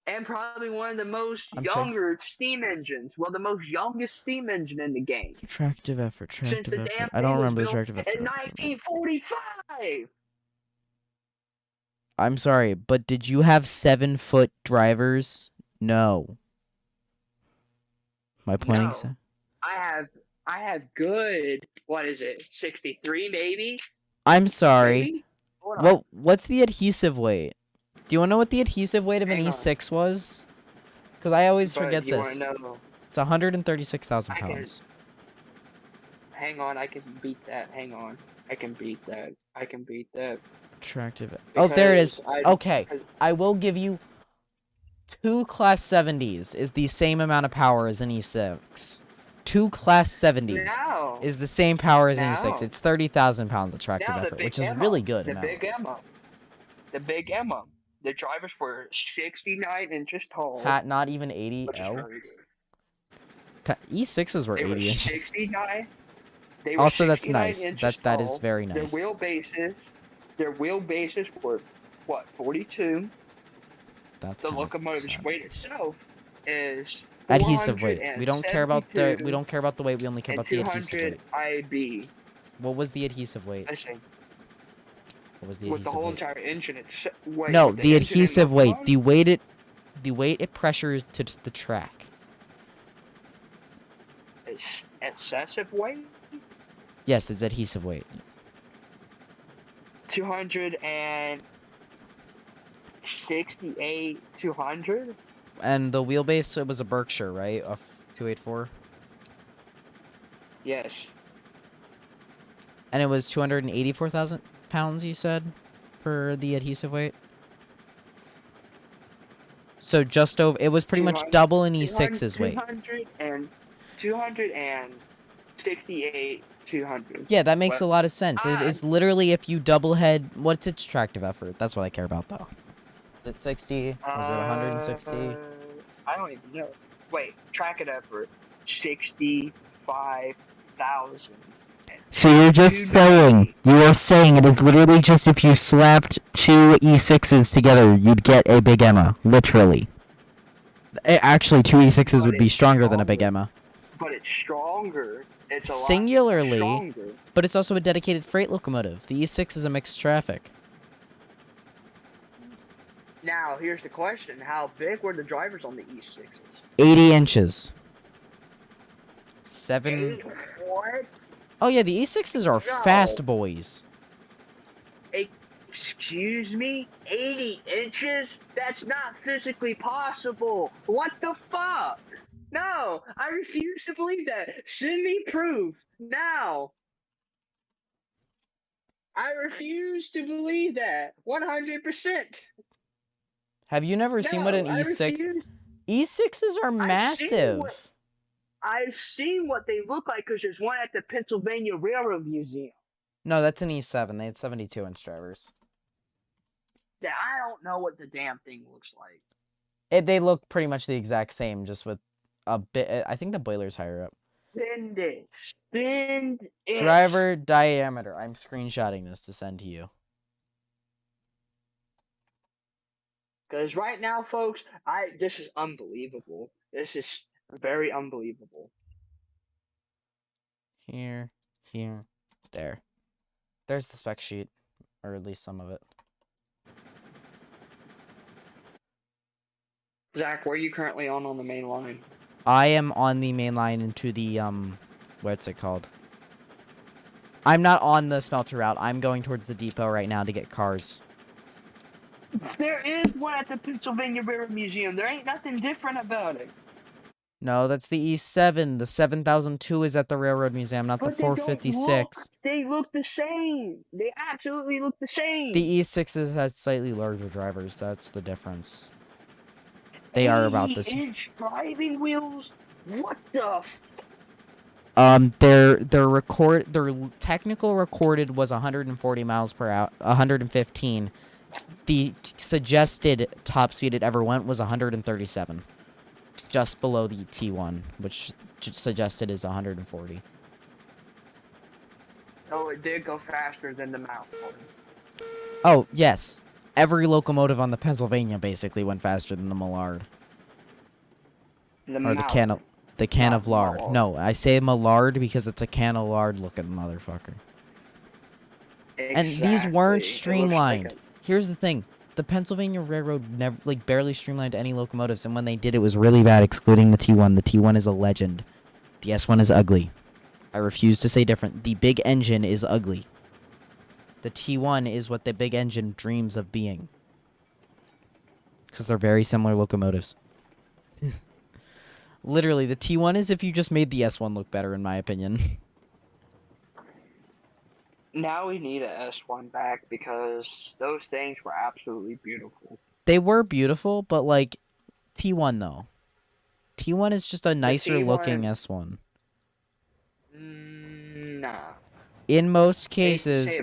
And probably one of the most younger steam engines. Well, the most youngest steam engine in the game. Tractive effort, Since tractive the effort. damn I don't thing was remember the built tractive effort. in 1945. I'm sorry, but did you have 7-foot drivers? No. My planning No, I have good. What is it? 63 maybe. I'm sorry. Maybe. Hold on. What's the adhesive weight? Do you want to know what the adhesive weight of an Hang on. E6 was? Because I always But forget you this. wanna know? It's 136,000 I can- pounds. Hang on, I can beat that. Hang on, I can beat that. I can beat that. Attractive. Oh, there it is. Because Okay, I will give you 2 Class 70s is the same amount of power as an E6. 2 Class 70s Now, is the same power as an E6. Now. It's 30,000 pounds of tractive now the effort, big which is Emma, really good. The amount. big Emma. The big Emma. The drivers were 69 inches tall. Not even 80 which is L. very good. E6s were They 80 were inches. 69. They were Also, that's 69 nice. inches That tall. is very nice. Their wheelbases were what, 42. That's The kinda locomotive's sad. weight itself is Adhesive weight. We don't care about the 472 weight. We only care and about the adhesive 200 weight. IB. What was the adhesive weight? Listen, What was the with the adhesive whole weight? entire engine, it's wait, No, with the engine and adhesive weight. locomotive, The weight it pressures to the track. it's excessive weight. Yes, it's adhesive weight. 268, 200. And the wheelbase, it was a Berkshire, right? A 284. Yes. And it was 284,000 pounds, you said, for the adhesive weight? So just over, it was pretty much double an E6's weight. 268, 200. Yeah, that makes a lot of sense. It is literally if you double head, what's its tractive effort? That's what I care about, though. Is it 60? Is it 160? I don't even know. Wait, track it effort. 65,000. So you're just saying, you are saying it is literally just if you slapped two E6s together, you'd get a Big Emma. Literally. Actually, two E6s But would be it's stronger than a Big Emma. But it's stronger. It's a lot Singularly, stronger. but it's also a dedicated freight locomotive. The E6 is a mixed traffic. Now, here's the question. How big were the drivers on the E6s? 80 inches. 7... What? Oh yeah, the E6s are No. fast boys. Excuse me? 80 inches? That's not physically possible. What the fuck? No, I refuse to believe that. Send me proof. Now. I refuse to believe that. 100%. Have you never seen what an I E6... refuse. E6s are massive. I've seen what they look like because there's one at the Pennsylvania Railroad Museum. No, that's an E7. They had 72-inch drivers. That I don't know what the damn thing looks like. They look pretty much the exact same, just with a bit... I think the boiler's higher up. Send it. Send it. Driver diameter. I'm screenshotting this to send to you. Because right now, folks, this is unbelievable. This is very unbelievable. Here, there. There's the spec sheet, or at least some of it. Zach, where are you currently on the main line? I am on the main line into the, what's it called? I'm not on the smelter route. I'm going towards the depot right now to get cars. There is one at the Pennsylvania Railroad Museum. There ain't nothing different about it. No, that's the E7. The 7002 is at the Railroad Museum, not the 456. They look the same. They absolutely look the same. The E6 has slightly larger drivers. That's the difference. They are about the same. 80-inch driving wheels? What the Their technical recorded was 140 miles per hour, 115. The suggested top speed it ever went was 137. Just below the T1, which suggested is 140. Oh, it did go faster than the Mount one. Oh, yes. Every locomotive on the Pennsylvania basically went faster than the Millard. Or the can of lard. No, I say Millard because it's a can of lard looking motherfucker. Exactly. And these weren't It looks streamlined. like Here's the thing. The Pennsylvania Railroad never, barely streamlined any locomotives, and when they did, it was really bad, excluding the T1. The T1 is a legend. The S1 is ugly. I refuse to say different. The big engine is ugly. The T1 is what the big engine dreams of being. Because they're very similar locomotives. Literally, the T1 is if you just made the S1 look better, in my opinion. Now we need a S1 back because those things were absolutely beautiful. They were beautiful, but, like, T1, though. T1 is just a nicer looking S1. Nah. In most cases,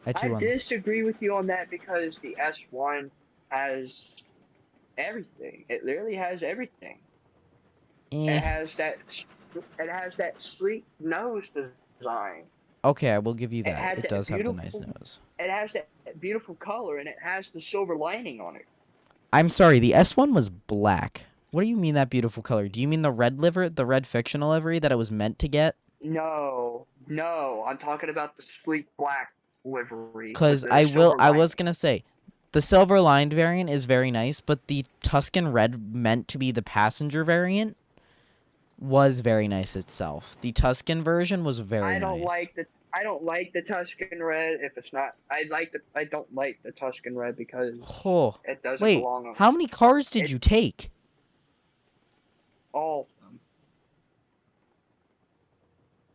I disagree with you on that because the S1 has everything. It literally has everything. It has that sleek nose design. Okay, I will give you that. It does have the nice nose. It has that beautiful color, and it has the silver lining on it. I'm sorry, the S1 was black. What do you mean that beautiful color? Do you mean the red livery, the red fictional livery that it was meant to get? No, I'm talking about the sleek black livery. Because I was gonna say, the silver lined variant is very nice, but the Tuscan red meant to be the passenger variant was very nice itself. The Tuscan version was very nice. I don't like the Tuscan red if it's not. I don't like the Tuscan red because it doesn't belong on. How many cars did you take? All of them.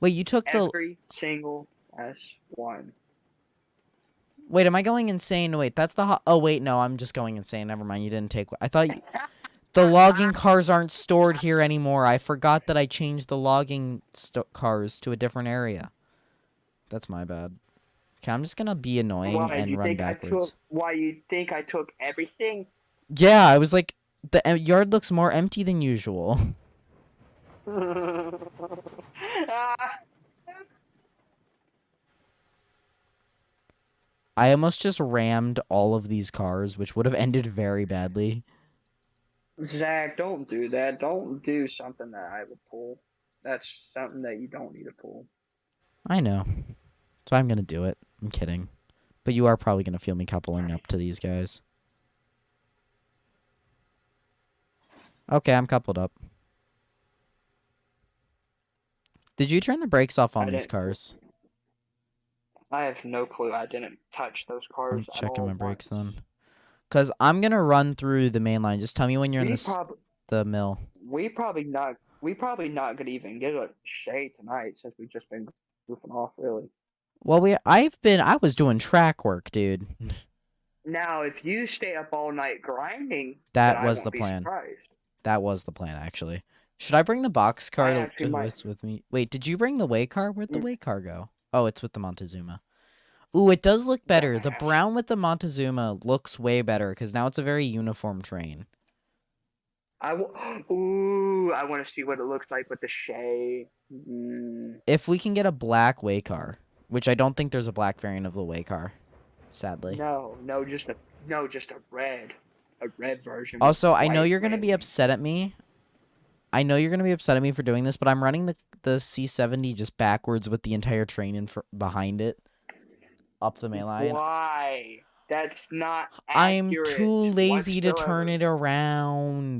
Wait, you took every single S1. Wait, am I going insane? Wait, that's the oh wait, no, I'm just going insane. Never mind, you didn't take. I thought the logging cars aren't stored here anymore. I forgot that I changed the logging cars to a different area. That's my bad. Okay, I'm just gonna be annoying and run backwards. Why you think I took everything? Yeah, I was like, the yard looks more empty than usual. I almost just rammed all of these cars, which would have ended very badly. Zach, don't do that. Don't do something that I would pull. That's something that you don't need to pull. I know. So I'm going to do it. I'm kidding. But you are probably going to feel me coupling up to these guys. Okay, I'm coupled up. Did you turn the brakes off on I these didn't. cars? I have no clue. I didn't touch those cars I'm at checking all my brakes once. then. Because I'm going to run through the main line. Just tell me when you're in the mill. We probably not gonna even get a shade tonight since we've just been goofing off, really. Well, I was doing track work, dude. Now, if you stay up all night grinding, That then I was won't the be plan. surprised. That was the plan, actually. Should I bring the box car I to actually might. list with me? Wait, did you bring the way car? Where'd the Mm. way car go? Oh, it's with the Montezuma. Ooh, it does look better. The Dumbass. brown with the Montezuma looks way better because now it's a very uniform train. Ooh, I want to see what it looks like with the shade. If we can get a black way car, which I don't think there's a black variant of the way car, sadly. No, just a red version. Also, with I know white you're gonna be railing. upset at me. I know you're gonna be upset at me for doing this, but I'm running the C70 just backwards with the entire train behind it, up the main line. Why? That's not I'm accurate too lazy to whatsoever. turn it around.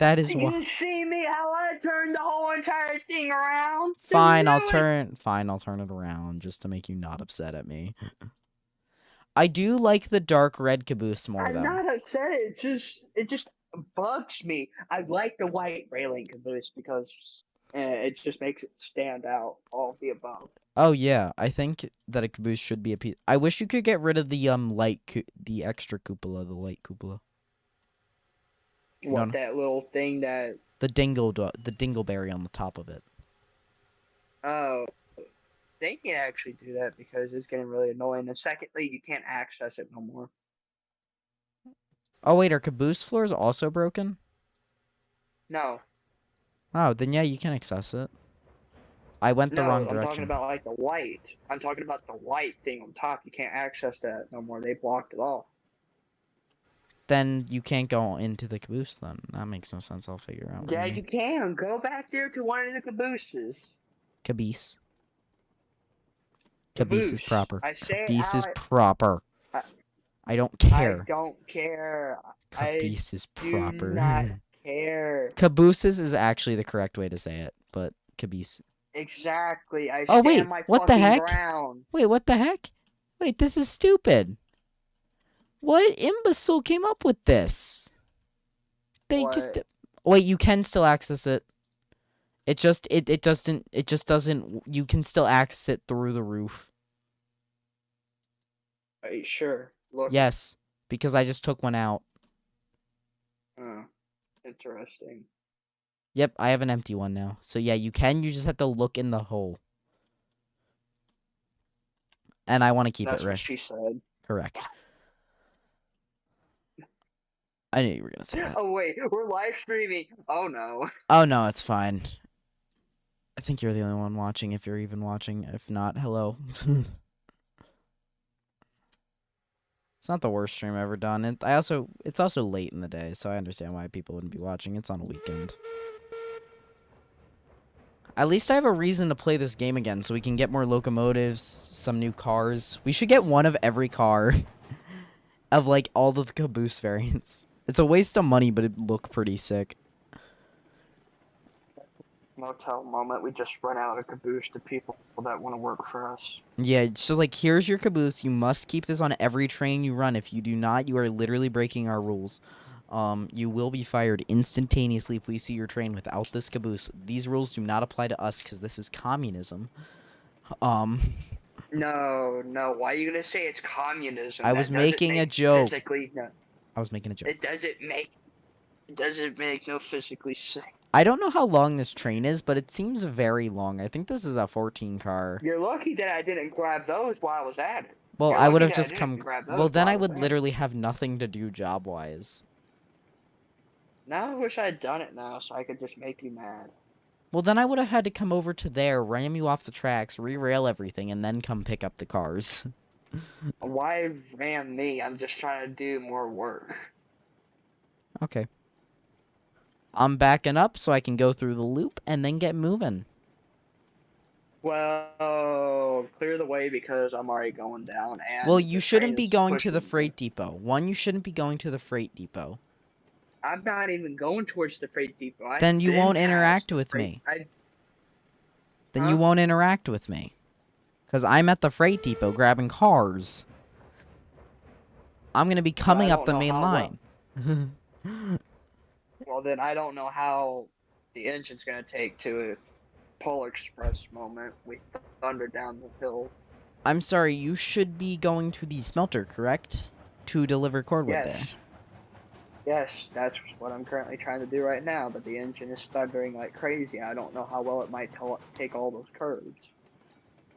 That is why. You see me how I turned the whole entire thing around? Fine, I'll Do it. turn it around just to make you not upset at me. I do like the dark red caboose more I'm though. not upset. It just bugs me. I like the white railing caboose because it just makes it stand out. All of the above. Oh yeah, I think that a caboose should be a piece. I wish you could get rid of the the extra cupola, the light cupola. What No. that little thing that? The dingleberry on the top of it. Oh, they can actually do that because it's getting really annoying. And secondly, you can't access it no more. Oh wait, are caboose floors also broken? No. Oh, then yeah, you can access it. I went the wrong I'm talking direction. about like the white. I'm talking about the white thing on top. You can't access that no more. They blocked it off. Then you can't go into the caboose then. That makes no sense. I'll figure out. Yeah, you can. Go back there to one of the cabooses. Caboose. Caboose is proper. I say Caboose is how proper. I- I don't I care. don't care. Caboose is Do proper. not care. Cabooses is actually the correct way to say it, but caboose. Exactly. I Oh, stand wait, my what the fucking heck? ground. Wait, what the heck? Wait, this is stupid. What imbecile came up with this? They What? just wait. You can still access it. It just doesn't. You can still access it through the roof. Are you sure? Look. Yes, because I just took one out. Oh, interesting. Yep, I have an empty one now. So yeah, you can. You just have to look in the hole. And I want to keep That's it what right. she said. Correct. I knew you were gonna say that. Oh wait, we're live streaming. Oh no. Oh no, it's fine. I think you're the only one watching, if you're even watching. If not, hello. It's not the worst stream I've ever done. It's also late in the day, so I understand why people wouldn't be watching. It's on a weekend. At least I have a reason to play this game again, so we can get more locomotives, some new cars. We should get one of every car of like all the caboose variants. It's a waste of money, but it'd look pretty sick. Motel moment. We just run out of caboose to people that want to work for us. Yeah, it's just like, here's your caboose. You must keep this on every train you run. If you do not, you are literally breaking our rules. You will be fired instantaneously if we see your train without this caboose. These rules do not apply to us because this is communism. No. Why are you gonna say it's communism? I was making a joke. No. I was making a joke. It doesn't make no physically sense. I don't know how long this train is, but it seems very long. I think this is a 14 car. You're lucky that I didn't grab those while I was at it. Well, You're I would lucky have that I just didn't come. grab those Well, then while I was would at it. literally have nothing to do job-wise. Now I wish I had done it now so I could just make you mad. Well, then I would have had to come over to there, ram you off the tracks, re-rail everything, and then come pick up the cars. Why ram me? I'm just trying to do more work. Okay. I'm backing up so I can go through the loop and then get moving. Well, clear the way because I'm already going down. And Well, the you train shouldn't be is going to the pushing me. freight depot. One, you shouldn't be going to the freight depot. I'm not even going towards the freight depot. I've Then you been won't past interact the with freight. me. Then Huh? you won't interact with me. Because I'm at the freight depot grabbing cars. I'm going to be coming up the don't know main how line. Well, then I don't know how the engine's gonna take to a Polar Express moment. We thunder down the hill. I'm sorry, you should be going to the smelter, correct? To deliver cordwood Yes. there. Yes, that's what I'm currently trying to do right now, but the engine is thundering like crazy. I don't know how well it might take all those curves.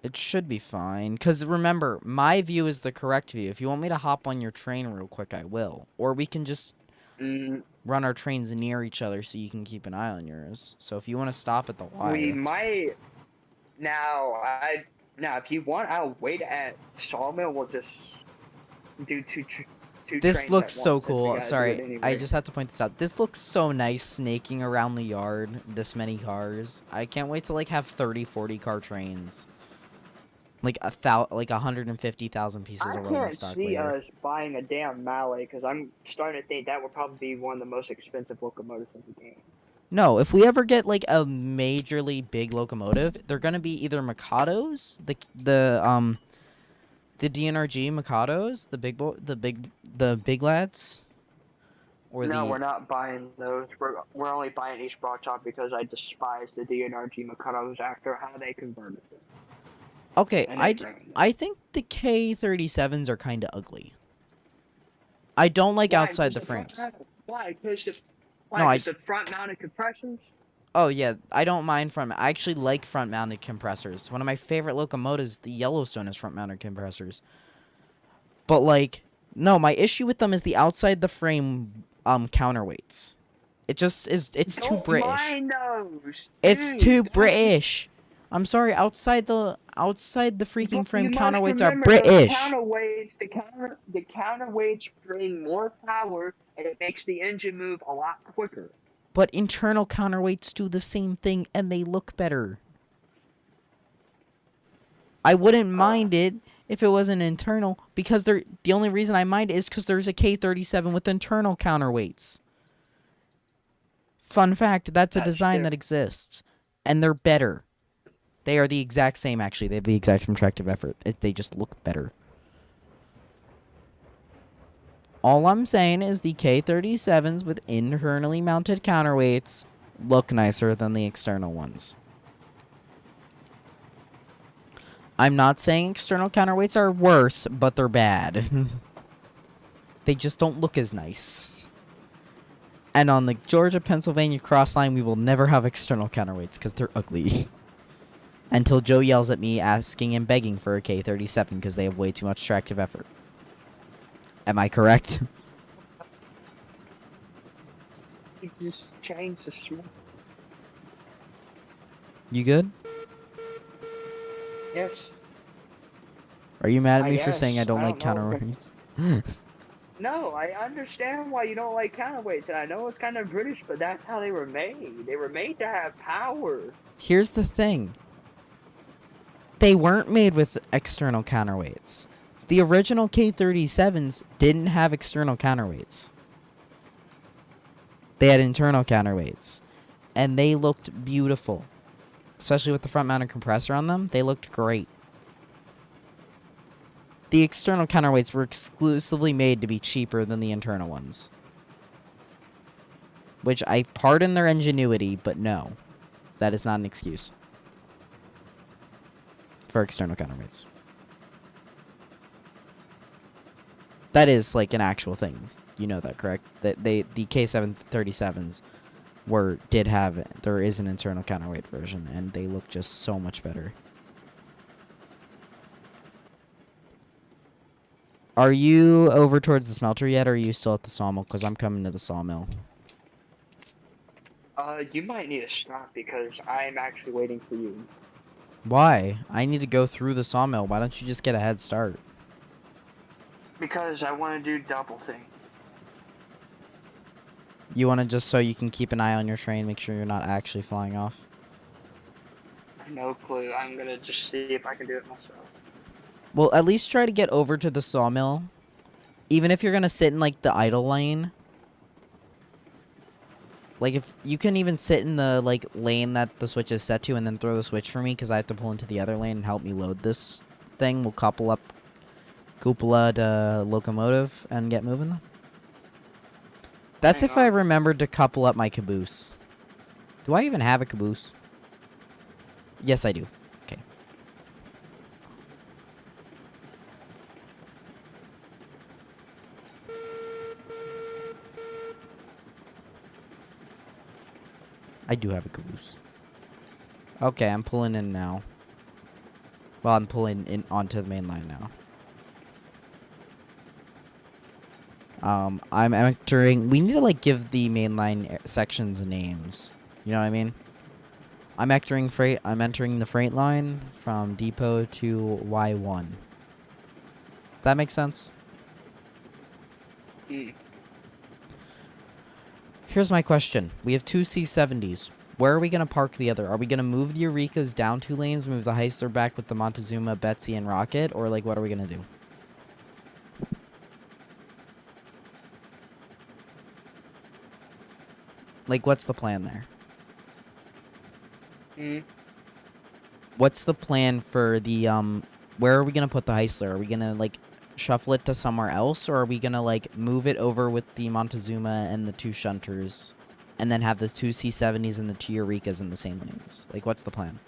It should be fine. Because remember, my view is the correct view. If you want me to hop on your train real quick, I will. Or we can just run our trains near each other so you can keep an eye on yours. So if you want to stop at the Y. We might. Now, if you want, I'll wait at Sawmill. We'll just do two This trains looks at so once, since we cool. gotta do Sorry, it anyway. I just have to point this out. This looks so nice snaking around the yard. This many cars. I can't wait to like have 30, 40 car trains. Like 150,000 pieces of rolling stock I can't see later. us buying a damn Mallet because I'm starting to think that would probably be one of the most expensive locomotives in the game. No, if we ever get like a majorly big locomotive, they're gonna be either Mikados, the DNRG Mikados, the big lads, or No, the we're not buying those. We're only buying East Broad Top because I despise the DNRG Mikados after how they converted it. Okay, And I think the K37s are kind of ugly. I don't like outside the frames. Why? Because No, the front-mounted compressors? Oh yeah, I don't mind I actually like front-mounted compressors. One of my favorite locomotives, the Yellowstone, is front-mounted compressors. But like, no, my issue with them is the outside the frame counterweights. It just is. It's too British. Mind those. It's Dude, too British. I'm sorry. Outside the freaking frame counterweights are British. The counterweights bring more power and it makes the engine move a lot quicker. But internal counterweights do the same thing and they look better. I wouldn't mind it if it wasn't internal because the only reason I mind it is because there's a K37 with internal counterweights. Fun fact, that's a design that exists. And they're better. They are the exact same, actually. They have the exact contractive effort. They just look better. All I'm saying is the K37s with internally mounted counterweights look nicer than the external ones. I'm not saying external counterweights are worse, but they're bad. They just don't look as nice. And on the Georgia-Pennsylvania cross line, we will never have external counterweights because they're ugly. Until Joe yells at me asking and begging for a K37 because they have way too much tractive effort. Am I correct? You just changed the switch. You good? Yes. Are you mad at I me for saying I guess. don't I like don't know. counterweights? No, I understand why you don't like counterweights, and I know it's kind of British, but that's how they were made. They were made to have power. Here's the thing. They weren't made with external counterweights. The original K37s didn't have external counterweights. They had internal counterweights. And they looked beautiful. Especially with the front-mounted compressor on them, they looked great. The external counterweights were exclusively made to be cheaper than the internal ones. Which I pardon their ingenuity, but no. That is not an excuse for external counterweights. That is like an actual thing. You know that, correct? That the K737s there is an internal counterweight version and they look just so much better. Are you over towards the smelter yet, or are you still at the sawmill? Because I'm coming to the sawmill. You might need to stop because I'm actually waiting for you. Why? I need to go through the sawmill. Why don't you just get a head start? Because I want to do double thing. You want to just so you can keep an eye on your train, make sure you're not actually flying off? No clue. I'm gonna just see if I can do it myself. Well, at least try to get over to the sawmill. Even if you're going to sit in, like, the idle lane. Like, if you can even sit in the, like, lane that the switch is set to and then throw the switch for me, because I have to pull into the other lane and help me load this thing. We'll couple up Cupola to Locomotive and get moving. That's Hang if I on. remembered to couple up my caboose. Do I even have a caboose? Yes, I do. Okay. I do have a caboose. Okay, I'm pulling in now. Well, I'm pulling in onto the main line now. I'm entering. We need to like give the mainline sections names. You know what I mean? I'm entering freight. I'm entering the freight line from depot to Y1. That makes sense. Here's my question. We have two C70s. Where are we going to park the other? Are we going to move the Eureka's down 2 lanes, move the Heisler back with the Montezuma, Betsy, and Rocket? Or, like, what are we going to do? Like, what's the plan there? What's the plan for the, where are we going to put the Heisler? Are we going to, like, shuffle it to somewhere else? Or are we going to, like, move it over with the Montezuma and the 2 shunters? And then have the 2 C70s and the 2 Eurekas in the same lanes? Like, what's the plan?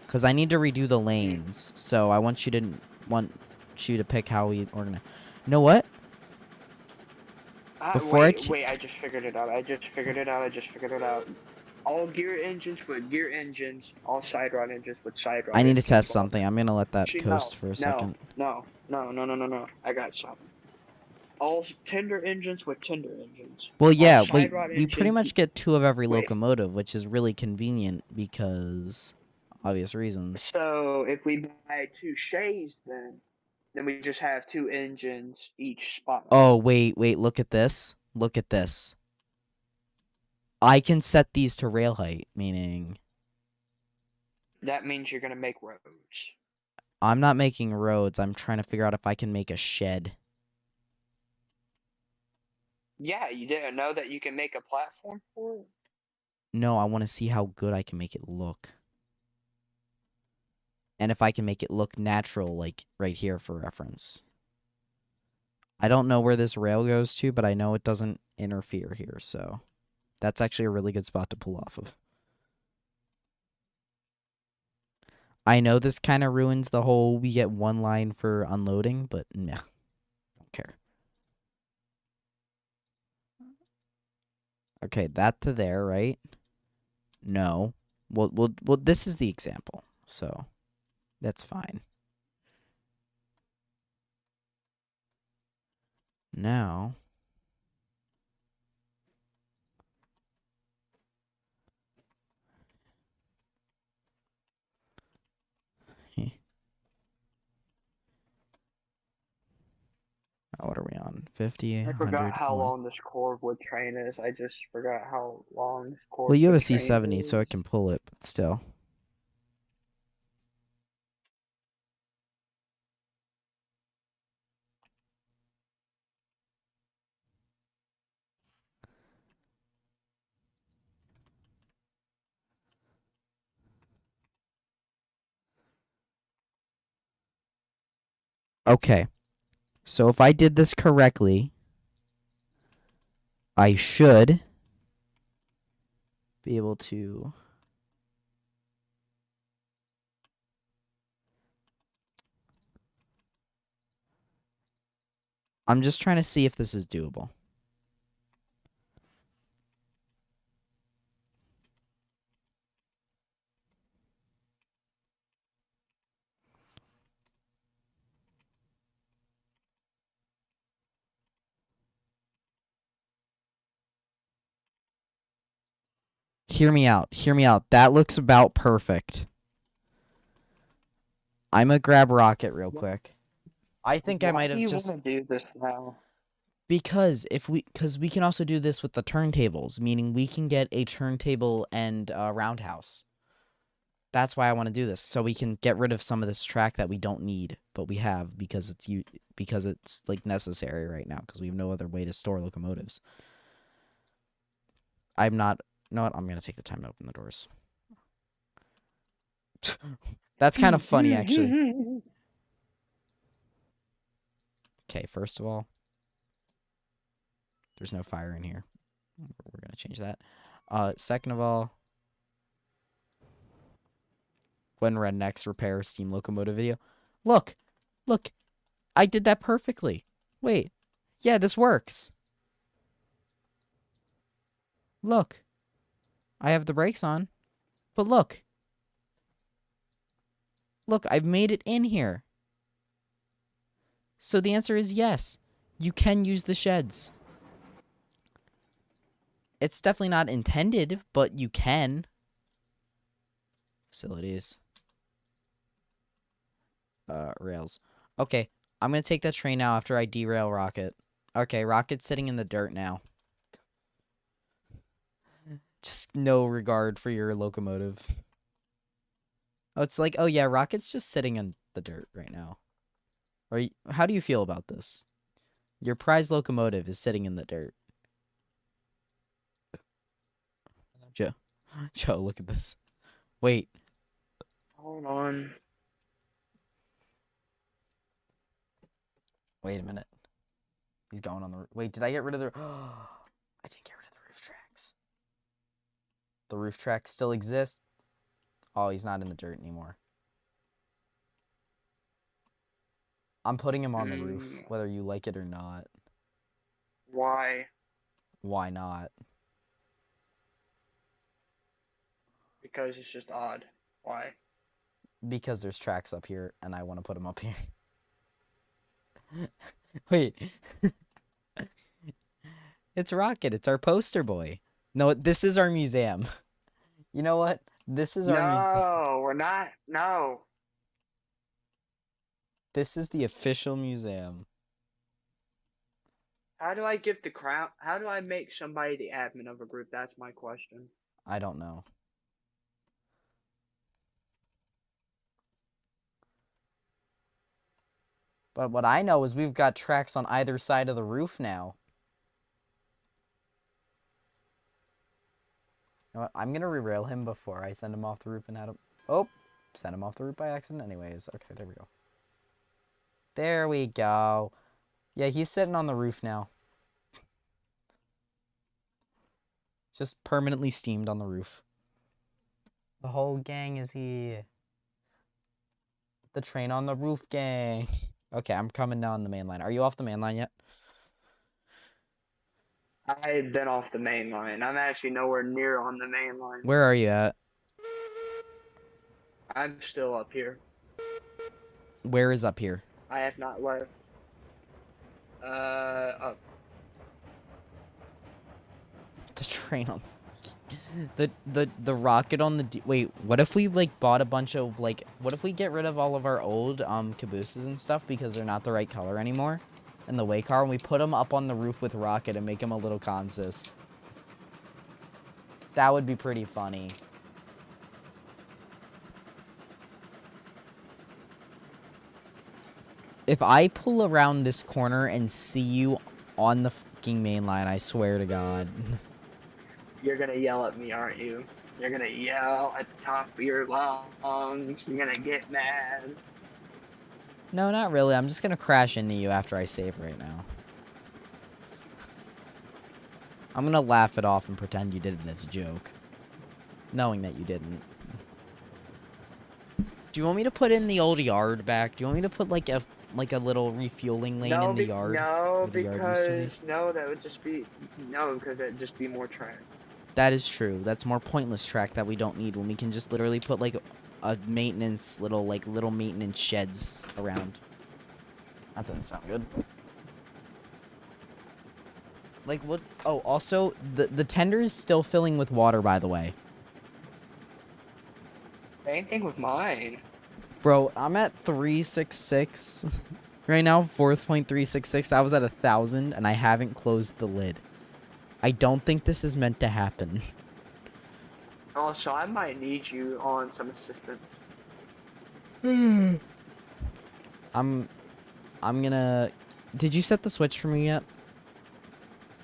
Because I need to redo the lanes. So I want you to pick how we organize. You know what? Wait, I just figured it out. I just figured it out. All gear engines with gear engines. All side rod engines with side rod I need to engines. test something. I'm going to let that Actually, coast for a second. No. I got something. All tender engines with tender engines. Well, yeah, All side rod we pretty engines- much get 2 of every Wait. locomotive, which is really convenient because obvious reasons. So if we buy 2 Shays, then we just have 2 engines each spot. Oh, wait, look at this. Look at this. I can set these to rail height, meaning That means you're gonna make roads. I'm not making roads. I'm trying to figure out if I can make a shed. Yeah, you didn't know that you can make a platform for it? No, I want to see how good I can make it look. And if I can make it look natural, like right here for reference. I don't know where this rail goes to, but I know it doesn't interfere here, so that's actually a really good spot to pull off of. I know this kind of ruins the whole we get 1 line for unloading, but nah, don't care. Okay, that to there, right? No. Well, this is the example, so that's fine. Now, what are we on? 50, I 100, forgot how 1. long this cordwood train is. I just forgot how long this cordwood Well, you have a train C70, so is. it can pull it, but still. Okay. So if I did this correctly, I should be able to... I'm just trying to see if this is doable. Hear me out. Hear me out. That looks about perfect. I'm gonna grab Rocket real quick. I think I Why might do have you just want to do this now? because we can also do this with the turntables, meaning we can get a turntable and a roundhouse. That's why I want to do this, so we can get rid of some of this track that we don't need, but we have because it's like necessary right now because we have no other way to store locomotives. I'm not. You know what? I'm gonna take the time to open the doors. That's kind of funny, actually. Okay, first of all, there's no fire in here. We're gonna change that. Second of all, when rednecks repair steam locomotive video, look, I did that perfectly. Wait, yeah, this works. Look, I have the brakes on, but look, I've made it in here. So the answer is yes, you can use the sheds. It's definitely not intended, but you can. Facilities. Rails. Okay, I'm gonna take that train now after I derail Rocket. Okay, Rocket's sitting in the dirt now. Just no regard for your locomotive. Oh, it's like, oh yeah, Rocket's just sitting in the dirt right now. How do you feel about this? Your prize locomotive is sitting in the dirt. Joe, look at this. Wait. Hold on. Wait a minute. He's going on the... Wait, did I get rid of the... I didn't get rid of the roof tracks. The roof tracks still exist. Oh, he's not in the dirt anymore. I'm putting him on the roof, whether you like it or not. Why? Why not? Because it's just odd. Why? Because there's tracks up here, and I want to put them up here. Wait. It's Rocket. It's our poster boy. No, this is our museum. You know what? This is our museum. No, we're not. No. This is the official museum. How do I give the crown? How do I make somebody the admin of a group? That's my question. I don't know. But what I know is we've got tracks on either side of the roof now. You know what? I'm going to rerail him before I send him off the roof and had him... Oh! Send him off the roof by accident anyways. Okay, there we go. There we go. Yeah, he's sitting on the roof now. Just permanently steamed on the roof. The whole gang is here. The train on the roof gang. Okay, I'm coming down the main line. Are you off the main line yet? I've been off the main line. I'm actually nowhere near on the main line. Where are you at? I'm still up here. Where is up here? I have not left. Up. The train on the rocket on the wait, what if we like bought a bunch of like what if we get rid of all of our old cabooses and stuff because they're not the right color anymore in the way car and we put them up on the roof with Rocket and make them a little consist? That would be pretty funny. If I pull around this corner and see you on the fucking main line, I swear to God. You're gonna yell at me, aren't you? You're gonna yell at the top of your lungs. You're gonna get mad. No, not really. I'm just gonna crash into you after I save right now. I'm gonna laugh it off and pretend you did it as a joke. Knowing that you didn't. Do you want me to put in the old yard back? Do you want me to put like a little refueling lane in the yard? No, the yard used to be? because no, that would just be because that'd just be more trash. That is true. That's more pointless track that we don't need when we can just literally put like a maintenance little maintenance sheds around. That doesn't sound good. Like what? Oh, also the tender is still filling with water, by the way. Same thing with mine. Bro, I'm at 366. Right now, 4.366. I was at 1,000, and I haven't closed the lid. I don't think this is meant to happen. Also, I might need you on some assistance. I'm gonna... Did you set the switch for me yet?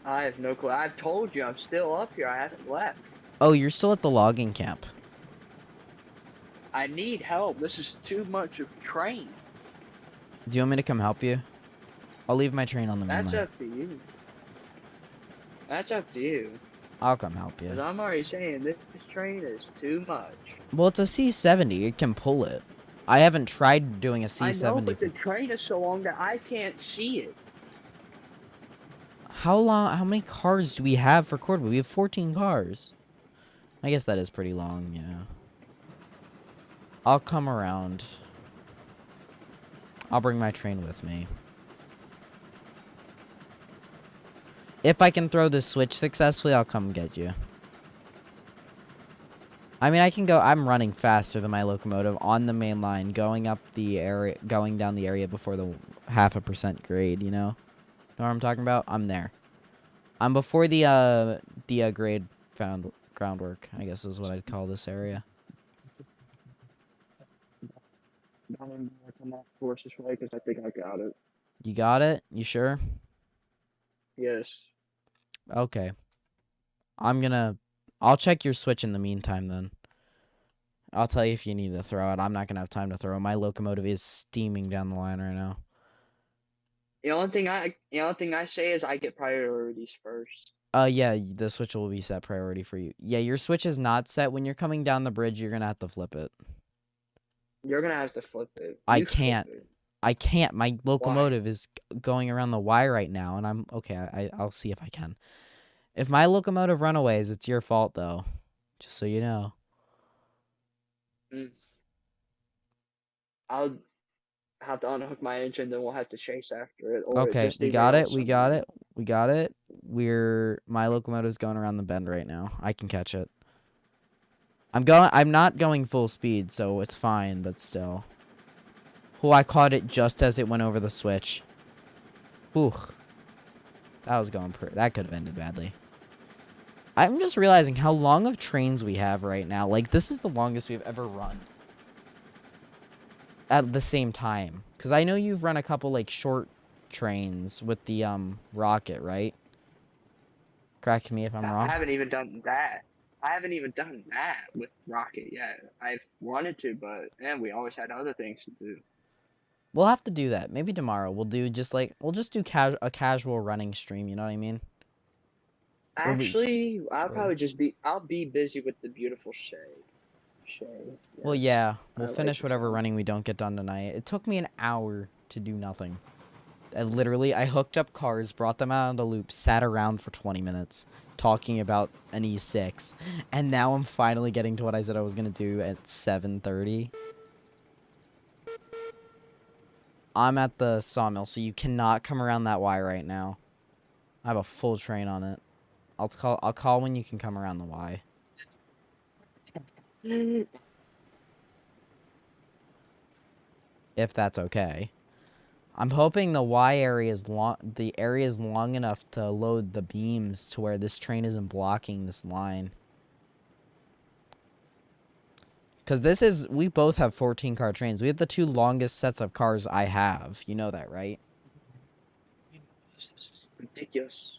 I have no clue. I've told you I'm still up here. I haven't left. Oh, you're still at the logging camp. I need help. This is too much of train. Do you want me to come help you? I'll leave my train on the main That's line. up to you. That's up to you. I'll come help Because you. I'm already saying this train is too much. Well, it's a C70. It can pull it. I haven't tried doing a C70. I know, but the train is so long that I can't see it. How many cars do we have for Cordwood? We have 14 cars. I guess that is pretty long, yeah. I'll come around. I'll bring my train with me. If I can throw this switch successfully, I'll come get you. I mean, I can go... I'm running faster than my locomotive on the main line, going up the area... Going down the area before the 0.5% grade, you know? Know what I'm talking about? I'm there. I'm before the grade groundwork, I guess is what I'd call this area. I'm gonna come off course this way because I think I got it. You got it? You sure? Yes. Okay. I'll check your switch in the meantime then. I'll tell you if you need to throw it. I'm not gonna have time to throw it. My locomotive is steaming down the line right now. The only thing I say is I get priorities first. Yeah, the switch will be set priority for you. Yeah, your switch is not set. When you're coming down the bridge, you're gonna have to flip it. You're gonna have to flip it. I You flip can't. it. I can't. My locomotive is going around the Y right now, and I'm okay. I'll see if I can. If my locomotive runaways, it's your fault though. Just so you know. I'll have to unhook my engine, then we'll have to chase after it. Or Okay, just we got derail it. We got somewhere. it. We got it. My locomotive's going around the bend right now. I can catch it. I'm not going full speed, so it's fine, but still. Oh, I caught it just as it went over the switch. Ooh. That was going that could have ended badly. I'm just realizing how long of trains we have right now. Like, this is the longest we've ever run. At the same time. Because I know you've run a couple, like, short trains with the, rocket, right? Correct me if I'm wrong. I haven't even done that. I haven't even done that with Rocket yet. I've wanted to, but we always had other things to do. We'll have to do that. Maybe tomorrow. We'll just do a casual running stream, you know what I mean? Actually, I'll be busy with the beautiful Shay. Well, yeah. We'll like finish the whatever song. running we don't get done tonight. It took me an hour to do nothing. I hooked up cars, brought them out on the loop, sat around for 20 minutes talking about an E6. And now I'm finally getting to what I said I was going to do at 7:30. I'm at the sawmill, so you cannot come around that Y right now. I have a full train on it. I'll call when you can come around the Y. If that's okay. I'm hoping the Y area is long enough to load the beams to where this train isn't blocking this line. Because we both have 14-car trains. We have the two longest sets of cars I have. You know that, right? This is ridiculous.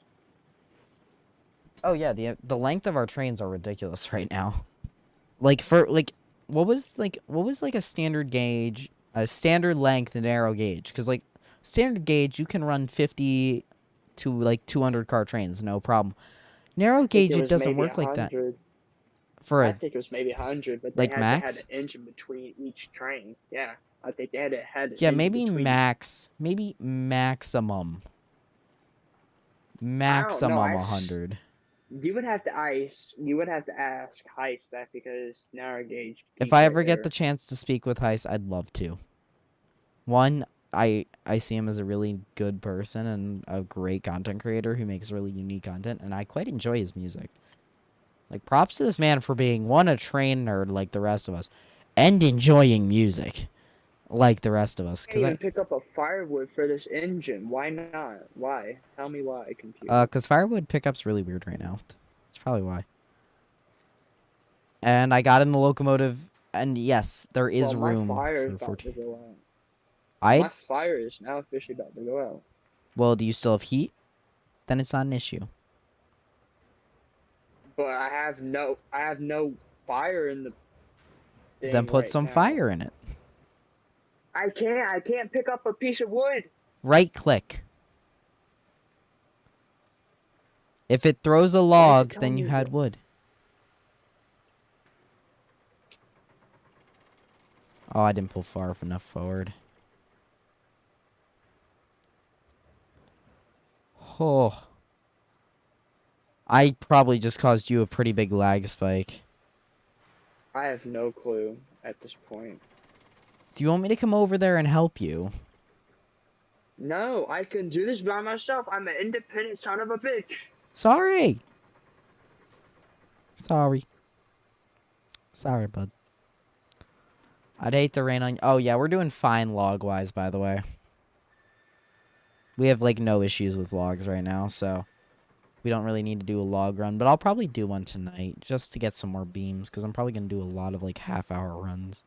Oh yeah, the length of our trains are ridiculous right now. What was a standard gauge, a standard length narrow gauge? Because like standard gauge, you can run 50 to like 200-car trains, no problem. Narrow gauge, it doesn't work like that. I think it was maybe 100, but they like had max? to have an engine between each train. Yeah, I think they had to have an Yeah, engine maybe between. maybe maximum I don't know. 100. You would have to ask Heist that because narrow gauge. If peak I right ever get there. the chance to speak with Heist, I'd love to. One, I see him as a really good person and a great content creator who makes really unique content, and I quite enjoy his music. Like, props to this man for being, one, a train nerd like the rest of us, and enjoying music. like the rest of us. I can't even pick up a firewood for this engine. Why not? Why? Tell me why, computer. Because firewood pickup's really weird right now. That's probably why. And I got in the locomotive, and yes, there is Well, room my fire is for about to 14. go out. I My fire is now officially about to go out. Well, do you still have heat? Then it's not an issue. But I have no fire in the thing Then put right some now. fire in it. I can't pick up a piece of wood. Right click. If it throws a Why does it log, tell then me you had that? wood. Oh, I didn't pull far enough forward. Oh. I probably just caused you a pretty big lag spike. I have no clue at this point. Do you want me to come over there and help you? No, I can do this by myself. I'm an independent son of a bitch. Sorry. Sorry, bud. I'd hate to rain on you. Oh, yeah, we're doing fine log-wise, by the way. We have, like, no issues with logs right now, so we don't really need to do a log run. But I'll probably do one tonight just to get some more beams, because I'm probably going to do a lot of, like, half-hour runs.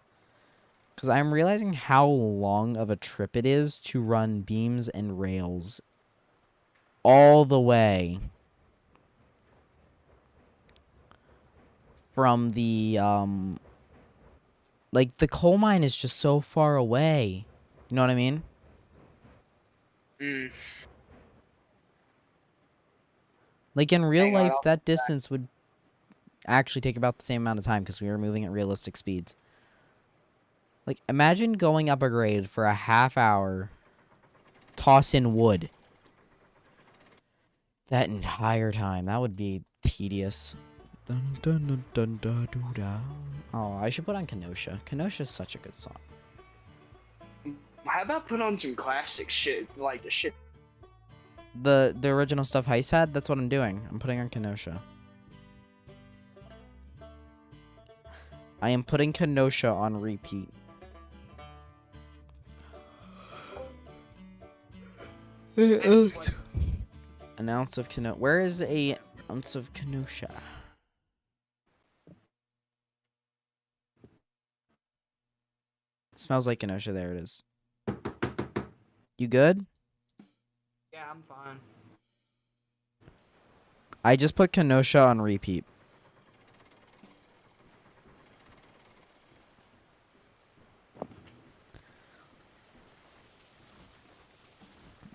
Because I'm realizing how long of a trip it is to run beams and rails all the way from the, like, the coal mine is just so far away. You know what I mean? Mm. Like, in real Hang on, life, I'll that distance would actually take about the same amount of time because we were moving at realistic speeds. Like, imagine going up a grade for a half hour, toss in wood. That entire time. That would be tedious. Dun, dun, dun, dun, dun, dun, dun. Oh, I should put on Kenosha. Kenosha's such a good song. How about put on some classic shit, like the shit? The original stuff Heist had, that's what I'm doing. I'm putting on Kenosha. I am putting Kenosha on repeat. An ounce of Kenosha. Where is a ounce of Kenosha? Smells like Kenosha. There it is. You good? Yeah, I'm fine. I just put Kenosha on repeat.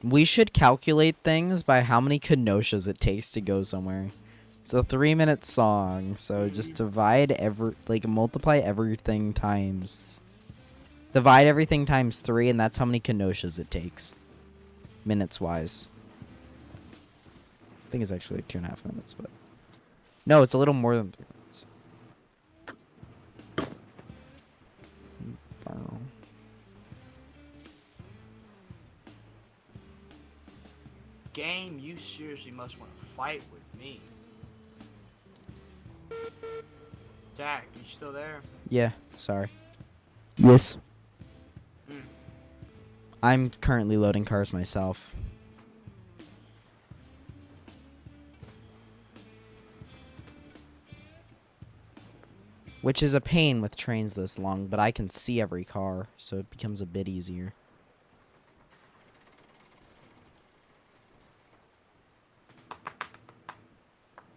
We should calculate things by how many Kenoshas it takes to go somewhere. It's a 3-minute song, so just multiply everything times. Divide everything times 3, and that's how many Kenoshas it takes. Minutes-wise. I think it's actually like 2.5 minutes, but... No, it's a little more than 3 minutes. Game, you seriously must want to fight with me. Jack, you still there? Yeah, sorry. Yes. I'm currently loading cars myself. Which is a pain with trains this long, but I can see every car, so it becomes a bit easier.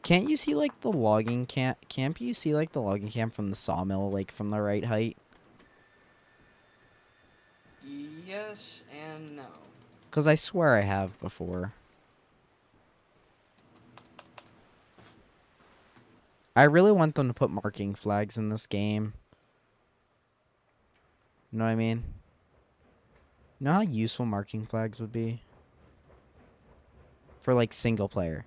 Can't you see, like, the logging camp? Can't you see, like, the logging camp from the sawmill, like, from the right height? Yes and no. Because I swear I have before. I really want them to put marking flags in this game. You know what I mean? You know how useful marking flags would be? For, like, single player.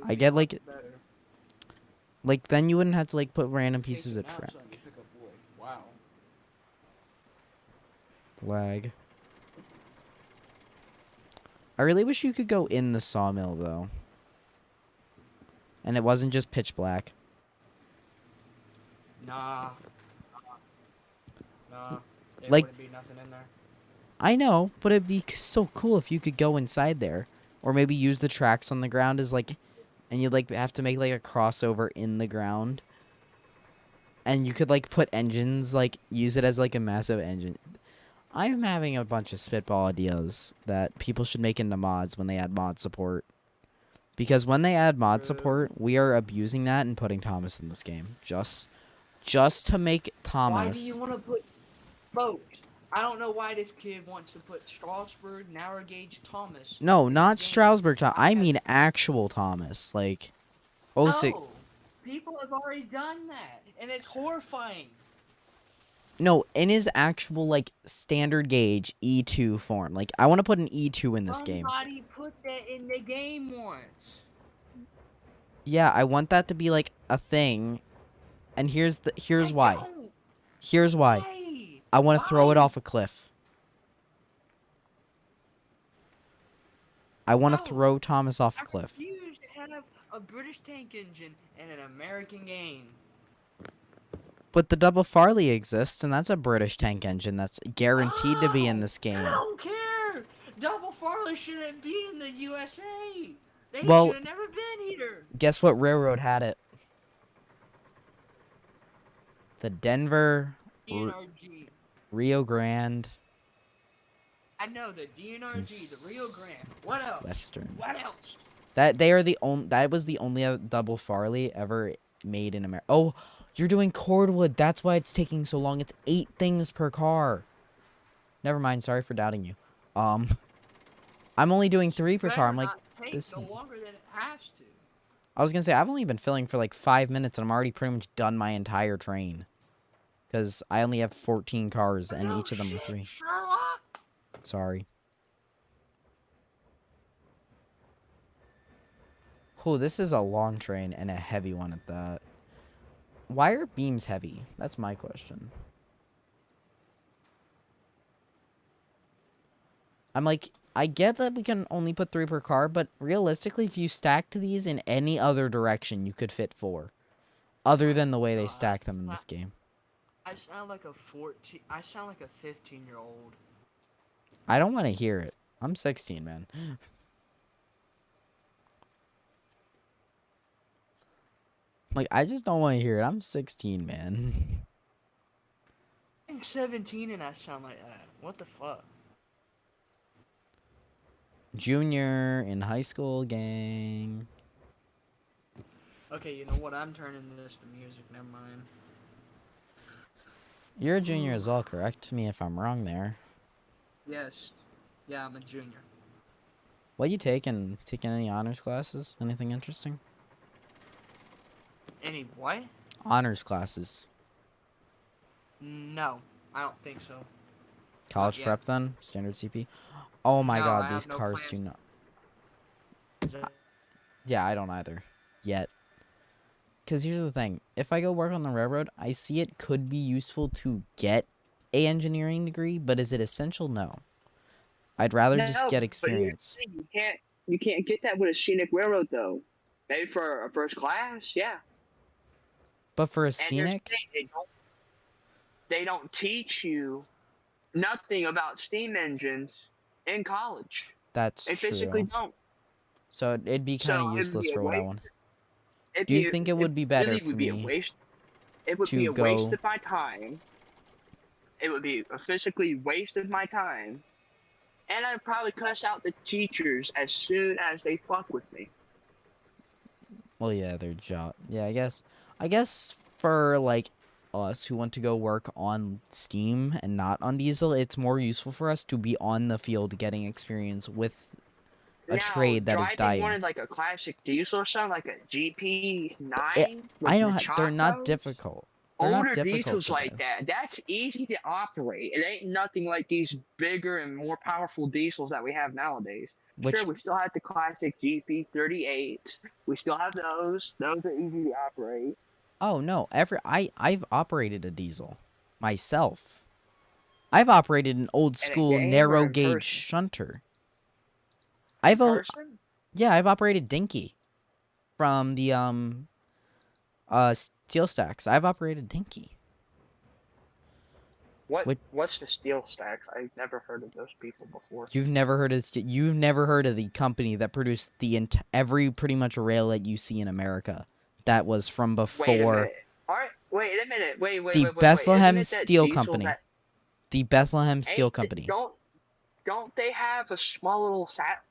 I get, like... Like, then you wouldn't have to, like, put random pieces of track. Wow. Lag. I really wish you could go in the sawmill, though. And it wasn't just pitch black. Nah. Nah. There Like- wouldn't be nothing in there. I know, but it'd be still cool if you could go inside there, or maybe use the tracks on the ground as like, and you'd like have to make like a crossover in the ground, and you could like put engines, like use it as like a massive engine. I'm having a bunch of spitball ideas that people should make into mods when they add mod support. Because when they add mod support, we are abusing that and putting Thomas in this game. Just to make Thomas. Why do you want to put folks? I don't know why this kid wants to put Strasburg, narrow gauge Thomas. No, in not this game. Strasburg Thomas. I have- mean actual Thomas. Like, oh, No, people have already done that, and it's horrifying. no, in his actual like standard gauge E2 form. Like, I want to put an E2 in this game. Somebody put that in the game once. Yeah, I want that to be like a thing. And here's I why. don't. Here's why. Why? I want to throw it Why? off a cliff. I want to No. throw Thomas off a I cliff. refuse to have a British tank engine in an American game. But the double Farley exists, and that's a British tank engine that's guaranteed to be in Oh, this I game. don't care. Double Farley shouldn't be in the USA. They Well- should have never been here. Guess what railroad had it? The Denver, DNRG. Rio Grande, I know the DNRG, the Rio Grande. What else? Western. What else? That was the only double Farley ever made in America. Oh, you're doing cordwood. That's why it's taking so long. It's 8 things per car. Never mind. Sorry for doubting you. I'm only doing 3 per car. I'm like, take this- no longer than it has to. I was gonna say I've only been filling for like 5 minutes, and I'm already pretty much done my entire train. Because I only have 14 cars, and No each of them are shit, 3. Sherlock. Sorry. Oh, this is a long train and a heavy one at that. Why are beams heavy? That's my question. I'm like, I get that we can only put 3 per car, but realistically, if you stacked these in any other direction, you could fit 4. Other than the way they stack them in this game. I sound like a 14. I sound like a 15-year-old. I don't want to hear it. I'm 16, man. Like, I just don't want to hear it. I'm 16, man. I'm 17 and I sound like that. What the fuck? Junior in high school, gang. Okay, you know what? I'm turning this to music. Never mind. You're a junior as well, correct me if I'm wrong there. Yes. Yeah, I'm a junior. What you taking? Taking any honors classes? Anything interesting? Any what? Honors classes. No, I don't think so. College yet. prep then? Standard CP? Oh my No, I god, have these no cars plans. do not. Is that- Yeah, I don't either. Yet. Because here's the thing. If I go work on the railroad, I see it could be useful to get a engineering degree, but is it essential? No. I'd rather just No, get but experience. here's the thing, you can't get that with a scenic railroad though. Maybe for a first class, yeah. But for a And here's the scenic, thing, they don't teach you nothing about steam engines in college. that's They physically true. don't. So it'd be kind So of it'd useless be a for what I waste. want. It'd Do you be- think it would be better really for would be me a waste. It would to be a waste go- of my time. It would be a physically waste of my time. And I'd probably cuss out the teachers as soon as they fuck with me. Well, yeah, their job. Yeah, I guess for like us who want to go work on steam and not on diesel, it's more useful for us to be on the field getting experience with a trade that is driving dying. one of like a classic diesel or something, like a GP9. I know with the they're not chocos, difficult. They're Older not difficult diesels to like buy. that's easy to operate. It ain't nothing like these bigger and more powerful diesels that we have nowadays. Which Sure, we still have the classic GP38s. We still have those. Those are easy to operate. oh no, I've operated a diesel myself. I've operated an old In a school game or narrow in gauge person? shunter. I've Person? Yeah, I've operated Dinky from the Steel stacks. I've operated Dinky. What's the steel stacks? I've never heard of those people before. You've never heard of you've never heard of the company that produced the every pretty much rail that you see in America. That was from Wait a before minute. All right. Wait a minute. Wait. the Wait. Bethlehem Isn't it that Steel diesel Company. that- The Bethlehem Steel ain't- Company. Don't they have a small little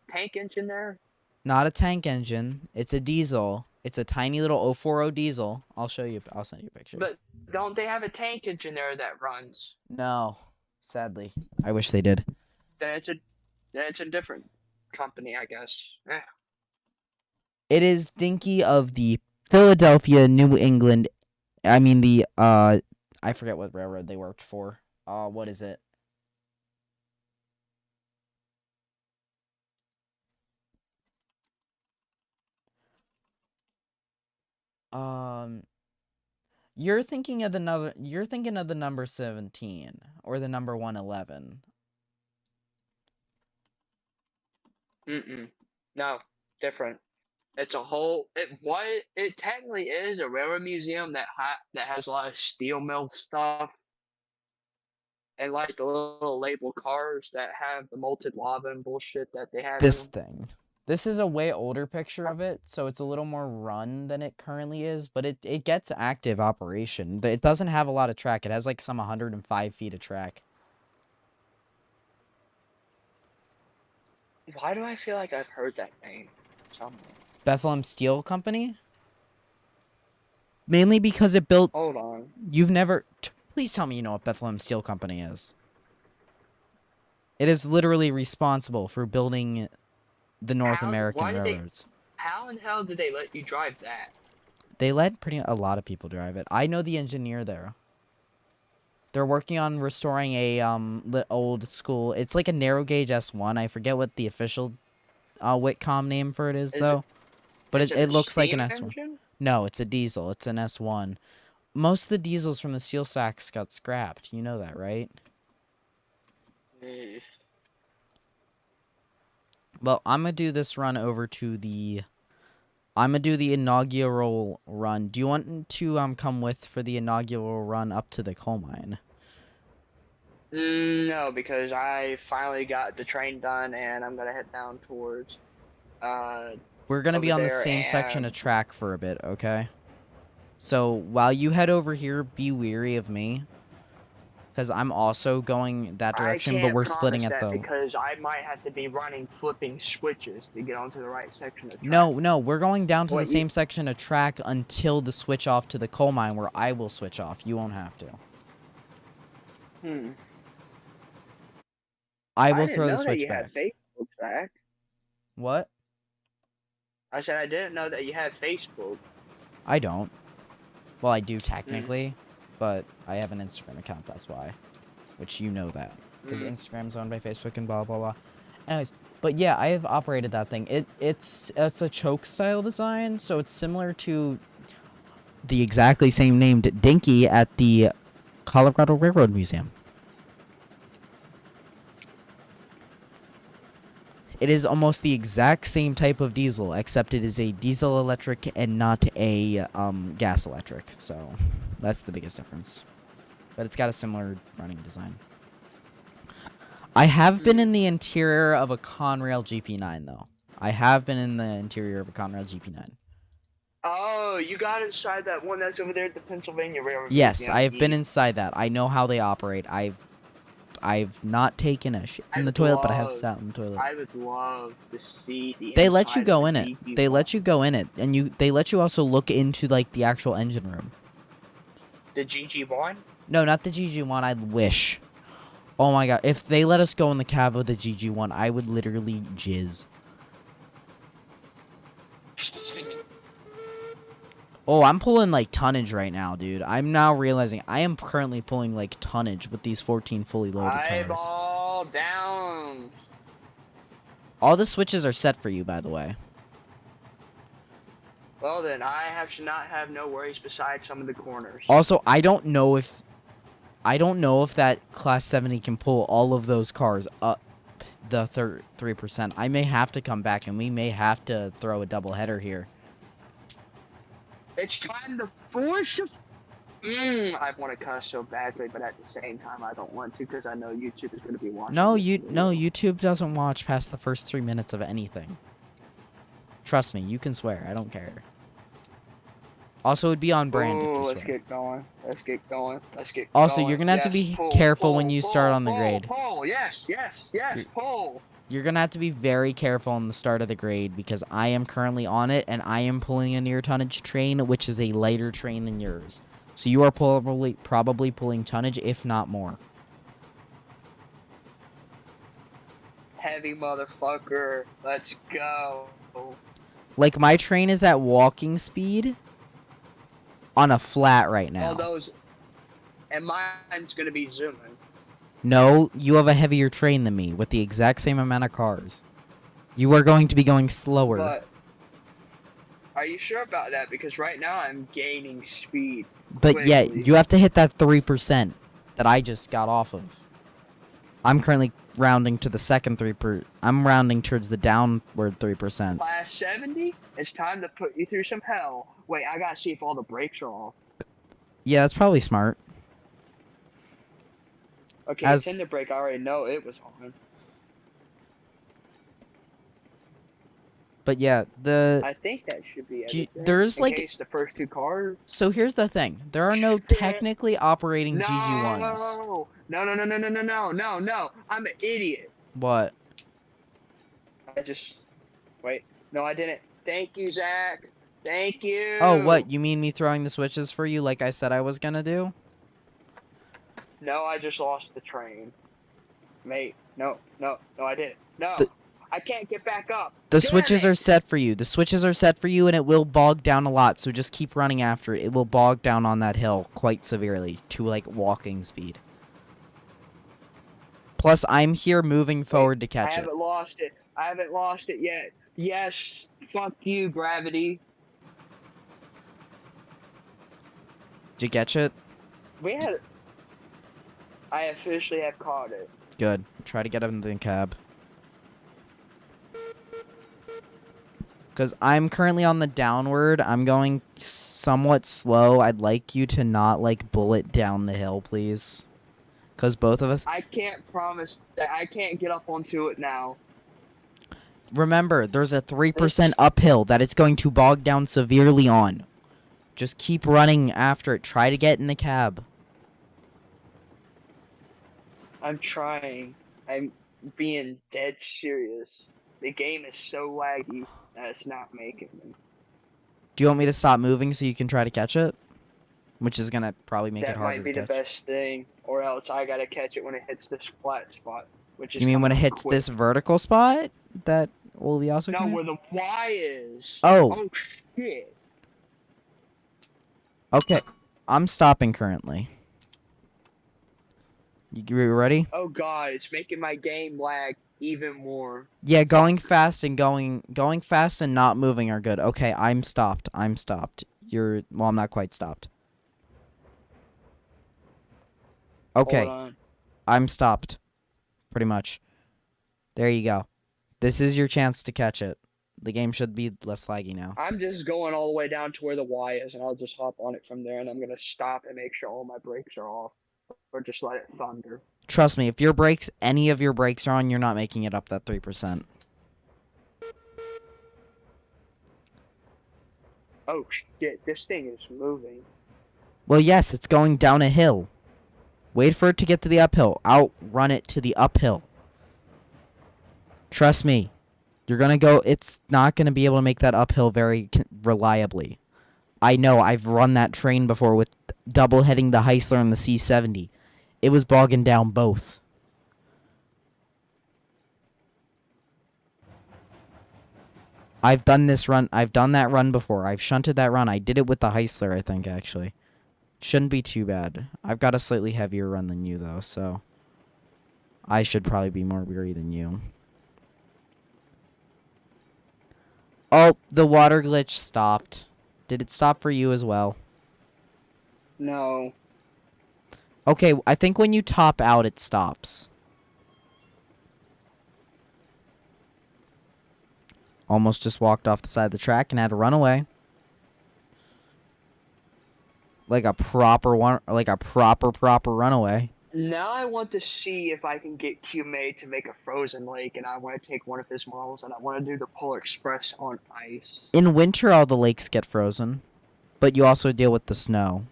tank engine there? Not a tank engine. It's a diesel. It's a tiny little 040 diesel. I'll show you. I'll send you a picture. But don't they have a tank engine there that runs? No, sadly. I wish they did. Then it's a different company, I guess. Eh. It is Dinky of the Philadelphia, New England. I mean the I forget what railroad they worked for. What is it? You're thinking of the number 17 or the number 111. No, different. It's a whole. It technically is a railroad museum that has a lot of steel mill stuff, and like the little label cars that have the molten lava and bullshit that they have. This in them. thing. This is a way older picture of it, so it's a little more run than it currently is, but it gets active operation. It doesn't have a lot of track. It has like some 105 feet of track. Why do I feel like I've heard that name somewhere? Bethlehem Steel Company? Mainly because it built... Hold on. You've never... Please tell me you know what Bethlehem Steel Company is. It is literally responsible for building the North American railroads. How in hell did they let you drive that? They let a lot of people drive it. I know the engineer there. They're working on restoring a old school. It's like a narrow gauge S1. I forget what the official Whitcomb name for it is though. But it looks like an S1. Engine? No, it's a diesel. It's an S1. Most of the diesels from the steel stacks got scrapped. You know that, right? Well, I'm gonna do this run over to the... I'm gonna do the inaugural run. Do you want to come with for the inaugural run up to the coal mine? No, because I finally got the train done, and I'm gonna head down towards. We're gonna be over on the there same section and- of track for a bit, okay? So while you head over here, be weary of me, because I'm also going that direction, I but can't we're splitting promise at that the... because I might have to be flipping switches to get onto the right section of track. No, we're going down to What, the same section of track until the switch off to the coal mine, where I will switch off. You won't have to. I will throw the switch back. I didn't know that you had Facebook, Zach. What? I said I didn't know that you had Facebook. I don't. Well, I do technically, but I have an Instagram account, that's why. Which you know that. Because Instagram's owned by Facebook and blah, blah, blah. Anyways, but yeah, I have operated that thing. It's a choke style design, so it's similar to the exactly same named Dinky at the Colorado Railroad Museum. It is almost the exact same type of diesel, except it is a diesel electric and not a gas electric. So that's the biggest difference. But it's got a similar running design. I have been in the interior of a Conrail GP9, though. I have been in the interior of a Conrail GP9. Oh, you got inside that one that's over there at the Pennsylvania Railroad. Yes, Museum. I have been inside that. I know how they operate. I've not taken a shit in the toilet, but I have sat in the toilet. I would love to see the. They let you inside go of in the it. GP1. They let you go in it, and they let you also look into like the actual engine room. The GG1. No, not the GG1. I wish. Oh my god, if they let us go in the cab of the GG1, I would literally jizz. Oh, I'm pulling like tonnage right now, dude. I'm now realizing I am currently pulling like tonnage with these 14 fully loaded cars. Eyeball down. All the switches are set for you, by the way. Well then, should not have no worries besides some of the corners. Also, I don't know if that Class 70 can pull all of those cars up the 3%. I may have to come back, and we may have to throw a double header here. It's time to force a I want to cuss so badly, but at the same time, I don't want to because I know YouTube is going to be watching. No, this video. YouTube doesn't watch past the first 3 minutes of anything. Trust me, you can swear. I don't care. Also, it'd be on brand if Ooh, you let's swear. get going. Let's get going. Let's get Also, going. you're gonna have to Yes, be pull, careful when pull, you pull, start on the pull, grade. Pull. Yes, yes, yes, pull. You're gonna have to be very careful on the start of the grade because I am currently on it and I am pulling a near tonnage train, which is a lighter train than yours. So you are probably pulling tonnage, if not more. Heavy motherfucker. Let's go. Like my train is at walking speed on a flat right now. All those, and mine's gonna be zooming. No, you have a heavier train than me with the exact same amount of cars. You are going to be going slower. But are you sure about that? Because right now I'm gaining speed. But yet, quickly. you have to hit that 3% that I just got off of. I'm currently rounding to the second 3%. I'm rounding towards the downward 3%. Class 70? It's time to put you through some hell. Wait, I gotta see if all the brakes are off. Yeah, that's probably smart. Okay, As- it's in the brake. I already know it was on. But yeah, I think that should be Do you- everything. there's, in like- case the first two cars. so here's the thing. There are no technically operating No! GG1s. No. I'm an idiot. What? I just. Wait. No, I didn't. Thank you, Zach. Thank you. Oh, what? You mean me throwing the switches for you like I said I was gonna do? No, I just lost the train. Mate. No, I didn't. No. The- I can't get back up. The Damn switches it. are set for you. The switches are set for you, and it will bog down a lot, so just keep running after it. It will bog down on that hill quite severely to, like, walking speed. Plus, I'm here moving forward to I catch it. haven't lost it. I haven't lost it yet. Yes. Fuck you, gravity. Did you catch it? We had. I officially have caught it. Good. Try to get up in the cab. Because I'm currently on the downward. I'm going somewhat slow. I'd like you to not, like, bullet down the hill, please. Because both of us... I can't promise that I can't get up onto it now. Remember, there's a 3% uphill that it's going to bog down severely on. Just keep running after it. Try to get in the cab. I'm trying. I'm being dead serious. The game is so laggy that it's not making me. Do you want me to stop moving so you can try to catch it? Which is going to probably make it That harder might be to the catch. best thing, or else I gotta catch it when it hits this flat spot, which is. You mean when it coming hits quick. this vertical spot? That will be also No, coming? where the Y is. Oh. Oh shit. Okay. I'm stopping currently. You ready? Oh god, it's making my game lag even more. Yeah, going fast and going fast and not moving are good. Okay, I'm stopped. I'm stopped. Well, I'm not quite stopped. Okay, Hold on. I'm stopped. Pretty much. There you go. This is your chance to catch it. The game should be less laggy now. I'm just going all the way down to where the Y is, and I'll just hop on it from there, and I'm gonna stop and make sure all my brakes are off, or just let it thunder. Trust me, if any of your brakes are on, you're not making it up that 3%. Oh shit, this thing is moving. Well, yes, it's going down a hill. Wait for it to get to the uphill. Outrun it to the uphill. Trust me. It's not going to be able to make that uphill very reliably. I know, I've run that train before with double heading the Heisler and the C70. It was bogging down both. I've done that run before. I've shunted that run. I did it with the Heisler, I think, actually. Shouldn't be too bad. I've got a slightly heavier run than you, though, so I should probably be more weary than you. Oh, the water glitch stopped. Did it stop for you as well? No. Okay, I think when you top out, it stops. Almost just walked off the side of the track and had to run away. Like a proper one, like a proper runaway. Now I want to see if I can get Q-Made to make a frozen lake, and I want to take one of his models, and I want to do the Polar Express on ice. In winter, all the lakes get frozen, but you also deal with the snow.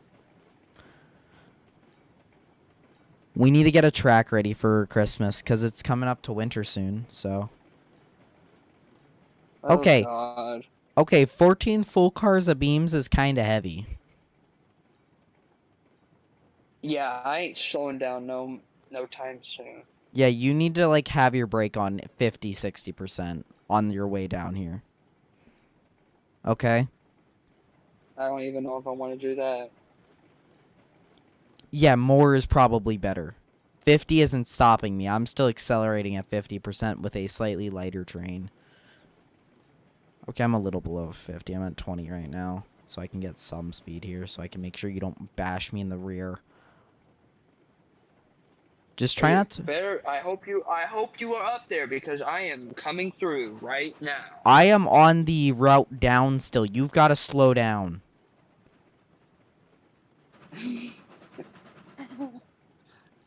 We need to get a track ready for Christmas because it's coming up to winter soon. So Okay. Oh, God. okay, 14 full cars of beams is kind of heavy. Yeah, I ain't slowing down no time soon. Yeah, you need to like have your brake on 50-60% on your way down here. Okay. I don't even know if I want to do that. Yeah, more is probably better. 50 isn't stopping me. I'm still accelerating at 50% with a slightly lighter train. Okay, I'm a little below 50. I'm at 20 right now. So I can get some speed here so I can make sure you don't bash me in the rear. Just try not to... Better. I hope you are up there because I am coming through right now. I am on the route down still. You've got to slow down.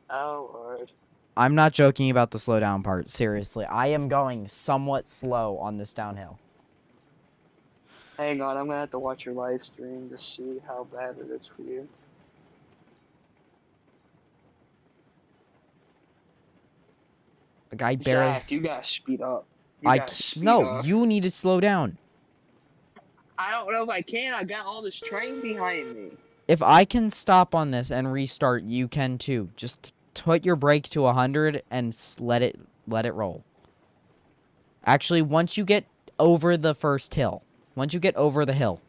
Oh, Lord. I'm not joking about the slow down part. Seriously, I am going somewhat slow on this downhill. Hang on, I'm gonna have to watch your live stream to see how bad it is for you. The guy barely... Zach, you gotta speed up. No, you need to slow down. I don't know if I can. I got all this train behind me. If I can stop on this and restart, you can too. Just put your brake to 100 and let it roll. Actually, once you get over the first hill, once you get over the hill,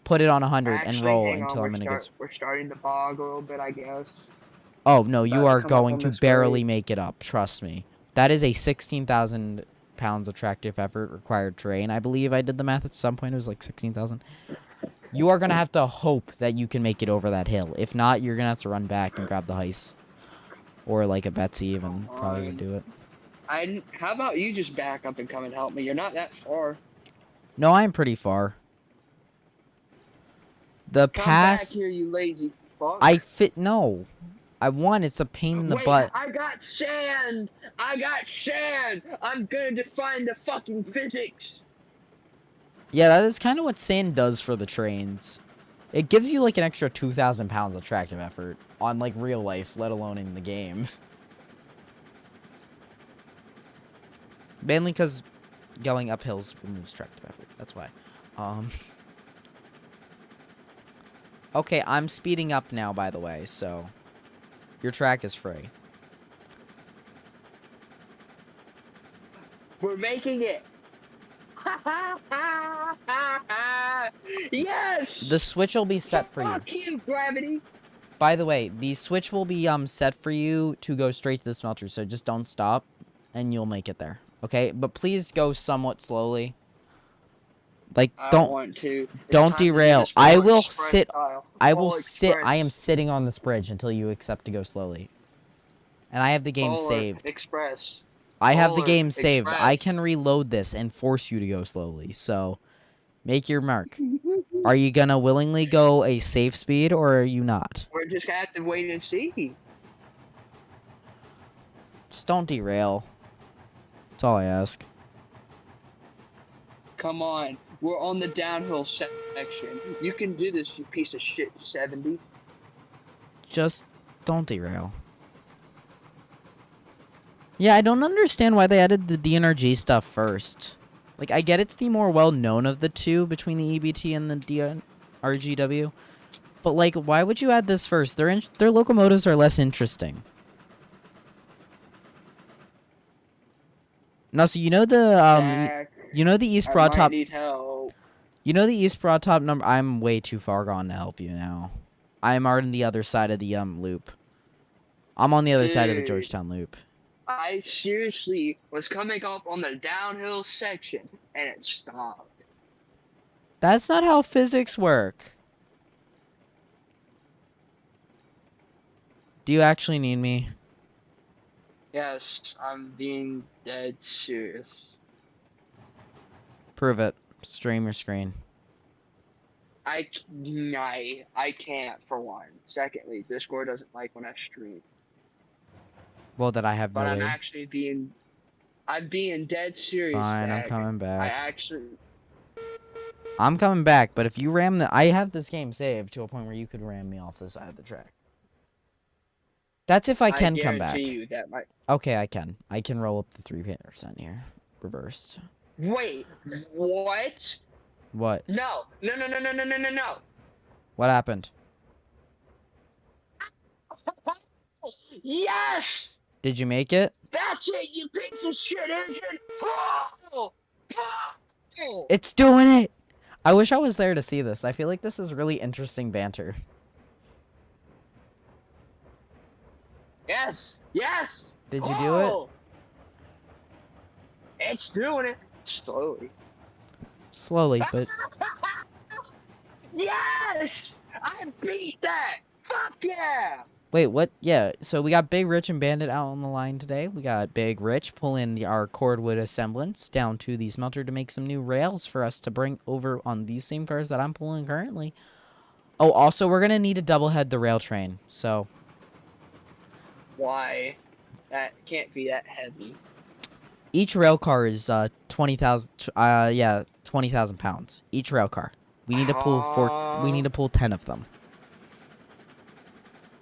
put it on 100 and roll until I'm gonna get... We're starting to bog a little bit, I guess. Oh, no, you About to are come up going on to this barely grade. make it up. Trust me. That is a 16,000 pounds of tractive effort required terrain. I believe I did the math at some point. It was like 16,000. You are going to have to hope that you can make it over that hill. If not, you're going to have to run back and grab the heist. Or like a Betsy even probably would do it. How about you just back up and come and help me? You're not that far. No, I'm pretty far. The Come pass... back here, you lazy fuck. No. It's a pain in the Wait, butt. I got sand! I'm gonna define the fucking physics! Yeah, that is kind of what sand does for the trains. It gives you like an extra 2,000 pounds of tractive effort on like real life, let alone in the game. Mainly because going up hills removes tractive effort. That's why. Okay, I'm speeding up now, by the way, so your track is free. We're making it! Yes! The switch will be set for you. Fuck you, gravity! By the way, the switch will be set for you to go straight to the smelter, so just don't stop, and you'll make it there. Okay, but please go somewhat slowly. Like, don't want to. don't derail. I will sit. I will Polar sit. Express. I am sitting on this bridge until you accept to go slowly. And I have the game Polar saved. Express. I have the Polar game saved. I Express. can reload this and force you to go slowly. So, make your mark. Are you gonna willingly go a safe speed, or are you not? We're just gonna have to wait and see. Just don't derail. That's all I ask. Come on. We're on the downhill section. You can do this, you piece of shit, 70. Just don't derail. Yeah, I don't understand why they added the DNRG stuff first. Like, I get it's the more well-known of the two between the EBT and the DNRGW. But, like, why would you add this first? Their locomotives are less interesting. No, so you know the, Zach, you know the East I Broad might Top... need help. You know the East Broad Top number... I'm way too far gone to help you now. I'm on the other side of the, loop. I'm on the other side of the Dude. Georgetown loop. I seriously was coming up on the downhill section, and it stopped. That's not how physics work. Do you actually need me? Yes, I'm being dead serious. Prove it. Stream your screen. I can't for one. Secondly, Discord doesn't like when I stream. Well, that I have But no I'm way. actually I'm being dead serious, Fine, I'm Dag. coming I back. actually I'm coming back, but if you ram the... I have this game saved to a point where you could ram me off the side of the track. That's if I can come back. guarantee you that my Okay, I can. I can roll up the 3% here. Reversed. Wait, what? What? No. What happened? Yes! Did you make it? That's it, you piece of shit engine! Oh! Oh! It's doing it! I wish I was there to see this. I feel like this is really interesting banter. Yes! Yes! Did you do it? Oh! It's doing it slowly. Slowly, but... Yes! I beat that! Fuck yeah! Wait, what? Yeah, so we got Big Rich and Bandit out on the line today. We got Big Rich pulling our cordwood assemblance down to the smelter to make some new rails for us to bring over on these same cars that I'm pulling currently. Oh, also, we're going to need to double head the rail train, so... Why? That can't be that heavy. Each rail car is 20,000 20,000 pounds. Each rail car. We need to pull 10 of them.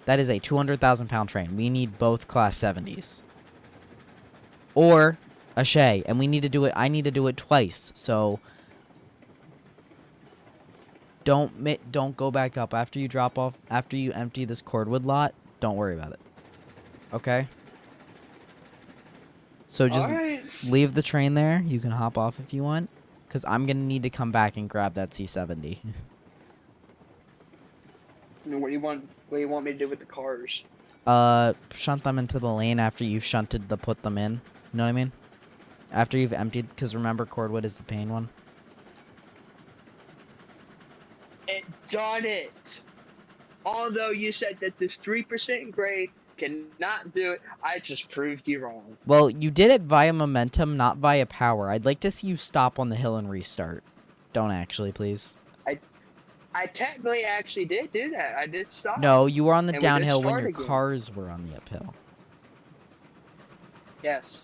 That is a 200,000 pound train. We need both class 70s. Or a Shay, and we need to do it. I need to do it twice. So don't go back up after you drop off. After you empty this cordwood lot, don't worry about it. Okay? So just Alright. leave the train there. You can hop off if you want, because I'm gonna need to come back and grab that C70. What do you want me to do with the cars? Shunt them into the lane after you've shunted the put them in. You know what I mean? After you've emptied, because remember, cordwood is the pain one. It done it! Although you said that this 3% grade cannot do it, I just proved you wrong. Well, you did it via momentum, not via power. I'd like to see you stop on the hill and restart. Don't actually, please. I technically actually did do that. I did stop. No, you were on the And we did downhill when start your again. cars were on the uphill, Yes.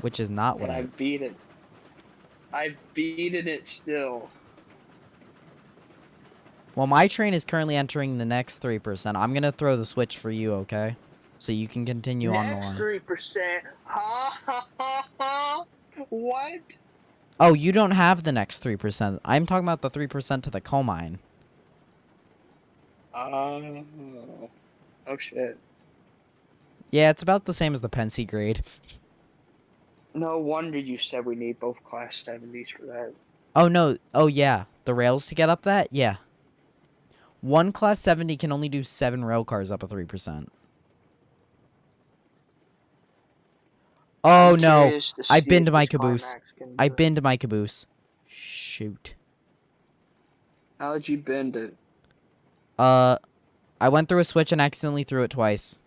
which is not what And I I... beat it. I beat it still. Well, my train is currently entering the next 3%. I'm going to throw the switch for you, okay? So you can continue on the Next line. 3%. Ha ha ha ha. What? Oh, you don't have the next 3%. I'm talking about the 3% to the coal mine. Oh. Oh shit. Yeah, it's about the same as the Pensy grade. No wonder you said we need both class 70s for that. Oh, no. Oh, yeah. The rails to get up that? Yeah. One class 70 can only do 7 rail cars up a 3%. Oh, I'm no. curious to I see binned if my this caboose. Climax can I do it. binned my caboose. Shoot. How'd you bend it? I went through a switch and accidentally threw it twice.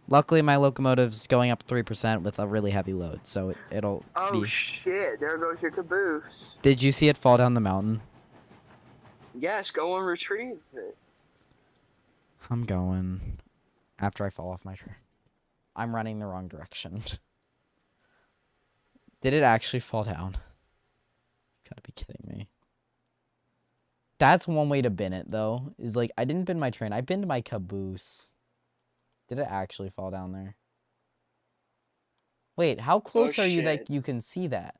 Luckily, my locomotive's going up 3% with a really heavy load, so it'll Oh be... shit, there goes your caboose. Did you see it fall down the mountain? Yes, go and retrieve it. I'm going after I fall off my train. I'm running the wrong direction. Did it actually fall down? You gotta be kidding me. That's one way to bin it, though. Is like, I didn't bin my train. I binned my caboose. Did it actually fall down there? Wait, how close are you that shit. you can see that?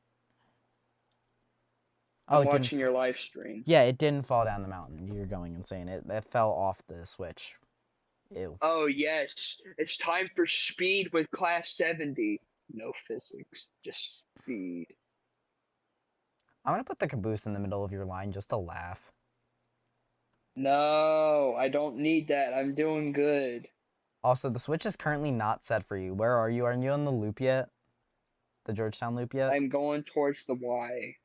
I'm it watching didn't. your live stream. Yeah, it didn't fall down the mountain. You're going insane. It fell off the switch. Ew. Oh yes, it's time for speed with class 70. No physics, just speed. I'm gonna put the caboose in the middle of your line just to laugh. No, I don't need that. I'm doing good. Also, the switch is currently not set for you. Where are you? Are you on the loop yet? The Georgetown loop yet? I'm going towards the Y.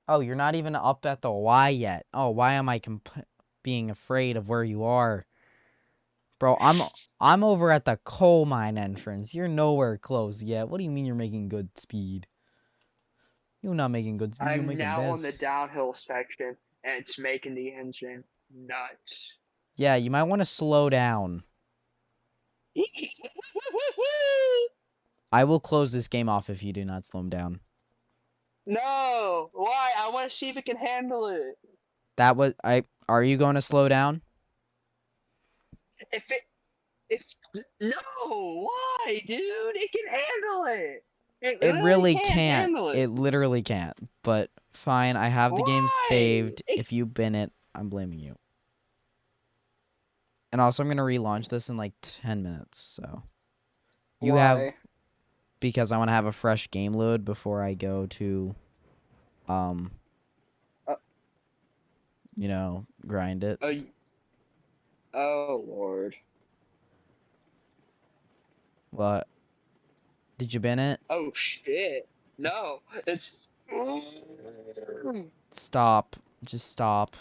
Oh, you're not even up at the Y yet. Oh, why am I being afraid of where you are? Bro, I'm over at the coal mine entrance. You're nowhere close yet. What do you mean you're making good speed? You're not making good speed. You're I'm making now on best. the downhill section, and it's making the engine nuts. Yeah, you might want to slow down. I will close this game off if you do not slow down. No! Why? I want to see if it can handle it. That was Are you going to slow down? No! Why, dude? It can handle it! It It literally really can't can't. handle it. It literally can't. But fine, I have the game Why? saved. If you bin it, I'm blaming you. And also, I'm going to relaunch this in like 10 minutes, so. You have. Why? Because I want to have a fresh game load before I go to. You know, grind it. Oh, Lord. What? Did you bin it? Oh, shit. No. It's... Stop. Just stop.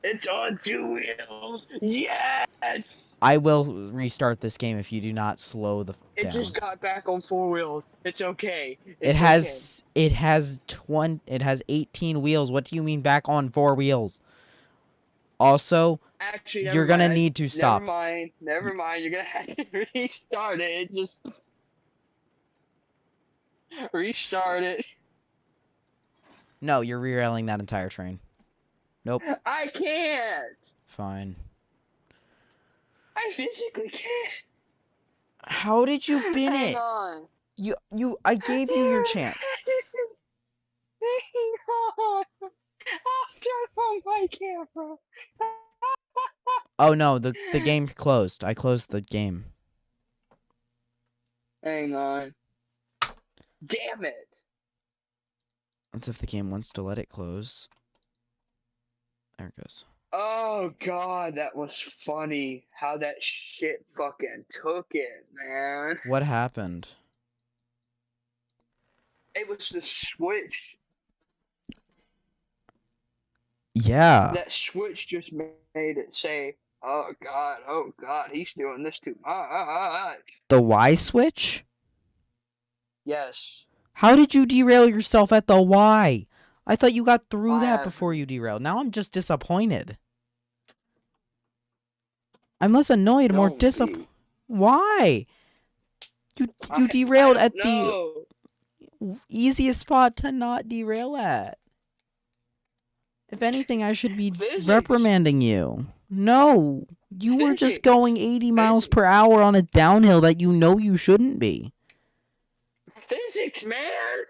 It's on 2 wheels. Yes! I will restart this game if you do not slow the It down. just got back on 4 wheels. It's okay. It has 18 wheels. What do you mean back on 4 wheels? Also, Actually, you're gonna never mind. need to stop. Never mind. You're gonna have to restart it. Restart it. No, you're rerailing that entire train. Nope. I can't. Fine. I physically can't. How did you bin Hang it? on. I gave you your chance. Hang on. I'll turn on my camera. Oh no, the game closed. I closed the game. Hang on. Damn it. Let's see if the game wants to let it close. There it goes. Oh god, that was funny. How that shit fucking took it, man. What happened? It was the switch. Yeah. That switch just made it say, oh god, he's doing this too much. The Y switch? Yes. How did you derail yourself at the Y? I thought you got through I that have- before you derailed. Now I'm just disappointed. I'm less annoyed, more Don't disappointed. be. Why? You derailed at the No. easiest spot to not derail at. If anything, I should be Physics. reprimanding you. No, you were just Physics. going 80 miles per hour on a downhill that you know you shouldn't be. Physics, man.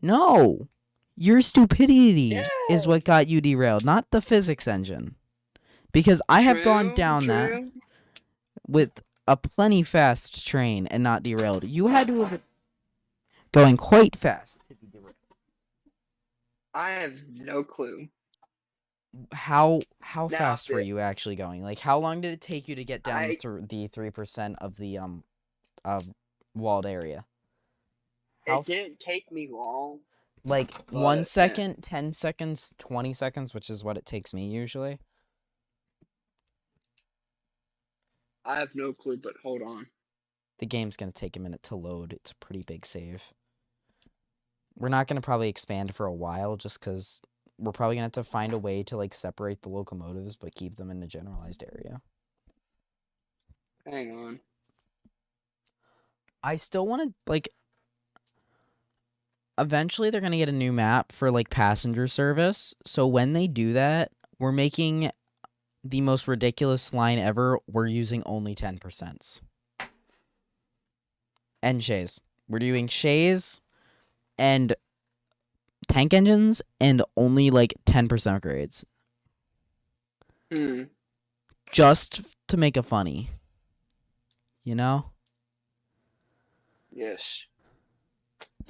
No, your stupidity Yeah. is what got you derailed, not the physics engine. Because I have gone down that True. with a plenty fast train and not derailed. You had to have been going quite fast to be derailed. I have no clue. How Now, fast were you actually going? Like, how long did it take you to get down I- through the 3% of the walled area? How It didn't take me long. like but, 1 yeah. second, 10 seconds, 20 seconds, which is what it takes me usually. I have no clue, but hold on. The game's gonna take a minute to load. It's a pretty big save. We're not gonna probably expand for a while, just because we're probably gonna have to find a way to like separate the locomotives, but keep them in a generalized area. Hang on. I still want to like. Eventually, they're gonna get a new map for like passenger service. So when they do that, we're making the most ridiculous line ever. We're using only 10%. And shays. We're doing shays and tank engines and only like 10% upgrades. Just to make it funny. You know? Yes.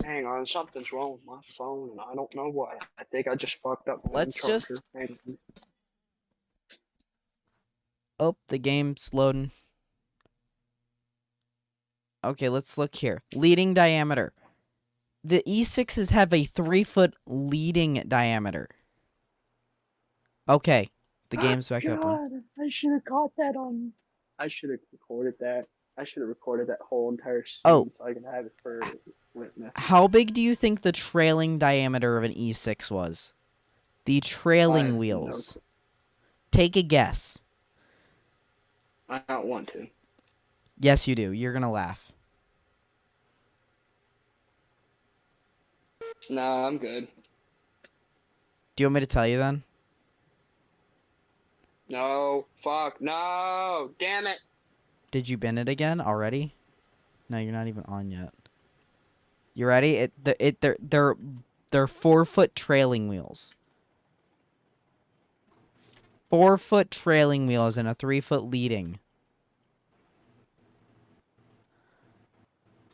Hang on, something's wrong with my phone, and I don't know what. I think I just fucked up my Let's charger. just- Hang on. Oh, the game's loading. Okay, let's look here. Leading diameter. The E6s have a 3-foot leading diameter. Okay, the game's back up. God, I should have caught that on. I should have recorded that. I should have recorded that whole entire scene Oh. so I can have it for witness. How big do you think the trailing diameter of an E6 was? The trailing wheels. Take a guess. I don't want to. Yes, you do. You're gonna laugh. Nah, I'm good. Do you want me to tell you then? No, fuck, no, damn it. Did you bin it again already? No, you're not even on yet. You ready? They're 4-foot trailing wheels. 4-foot trailing wheels and a 3-foot leading.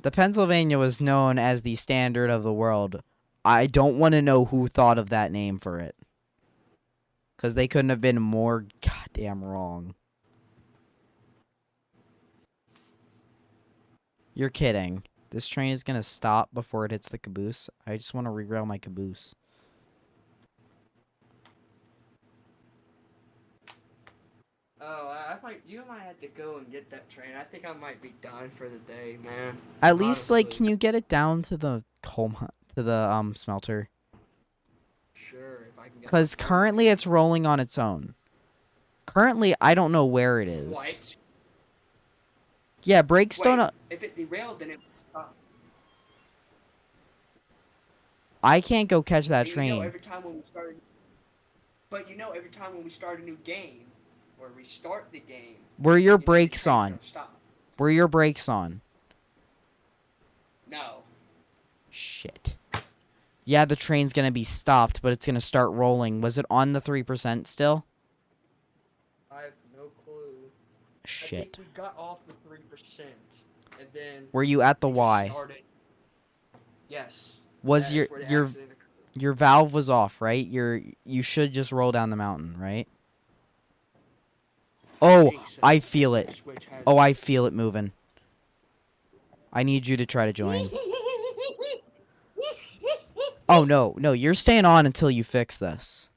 The Pennsylvania was known as the standard of the world. I don't want to know who thought of that name for it. Because they couldn't have been more goddamn wrong. You're kidding. This train is going to stop before it hits the caboose. I just want to regrow my caboose. Oh, you might have to go and get that train. I think I might be done for the day, man. At least, like, Honestly. can you get it down to the smelter? Sure, if I can get. Because currently it's rolling on its own. Currently, I don't know where it is. What? Yeah, brakes don't... Wait, if it derailed, then it would stop. I can't go catch that You know, train. every time when we start, but you know, every time when we start a new game or restart the game, Were your you know, the brakes train's on? gonna stop. Were your brakes on? No. Shit. Yeah, the train's gonna be stopped, but it's gonna start rolling. Was it on the 3% still? I have no clue. I Shit. think we got off the 3%, and then Were you at the we just Y? started. Yes. Was That your is where the your accident occurred. your valve was off, right? You should just roll down the mountain, right? Oh, Jinx, so I feel it. the switch has- Oh, I feel it moving. I need you to try to join. Oh, no, you're staying on until you fix this.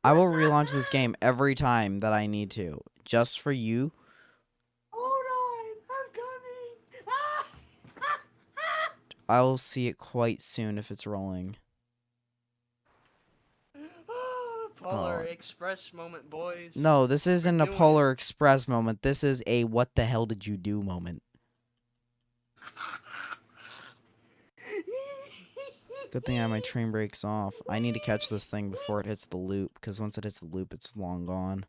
I will relaunch this game every time that I need to, just for you. Hold on, I'm coming. I will see it quite soon if it's rolling. Polar Oh. Express moment, boys. No, this isn't a doing it. Polar Express moment. This is a what the hell did you do moment. Good thing I have my train brakes off. I need to catch this thing before it hits the loop, because once it hits the loop, it's long gone.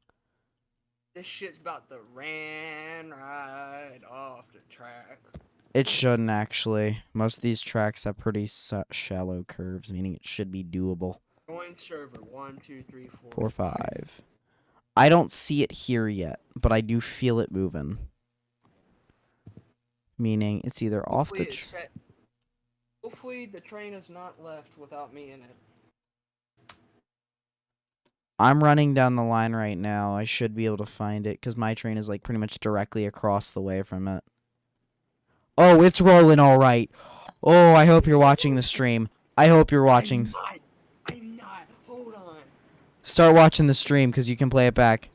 This shit's about to ran right off the track. It shouldn't, actually. Most of these tracks have pretty shallow curves, meaning it should be doable. Join server 1, 2, 3, 4, 4, 5. I don't see it here yet, but I do feel it moving. Meaning it's either off the... Hopefully the train is not left without me in it. I'm running down the line right now. I should be able to find it, because my train is like pretty much directly across the way from it. Oh, it's rolling all right. Oh, I hope you're watching the stream. I hope you're watching. I'm not. Hold on. Start watching the stream, because you can play it back.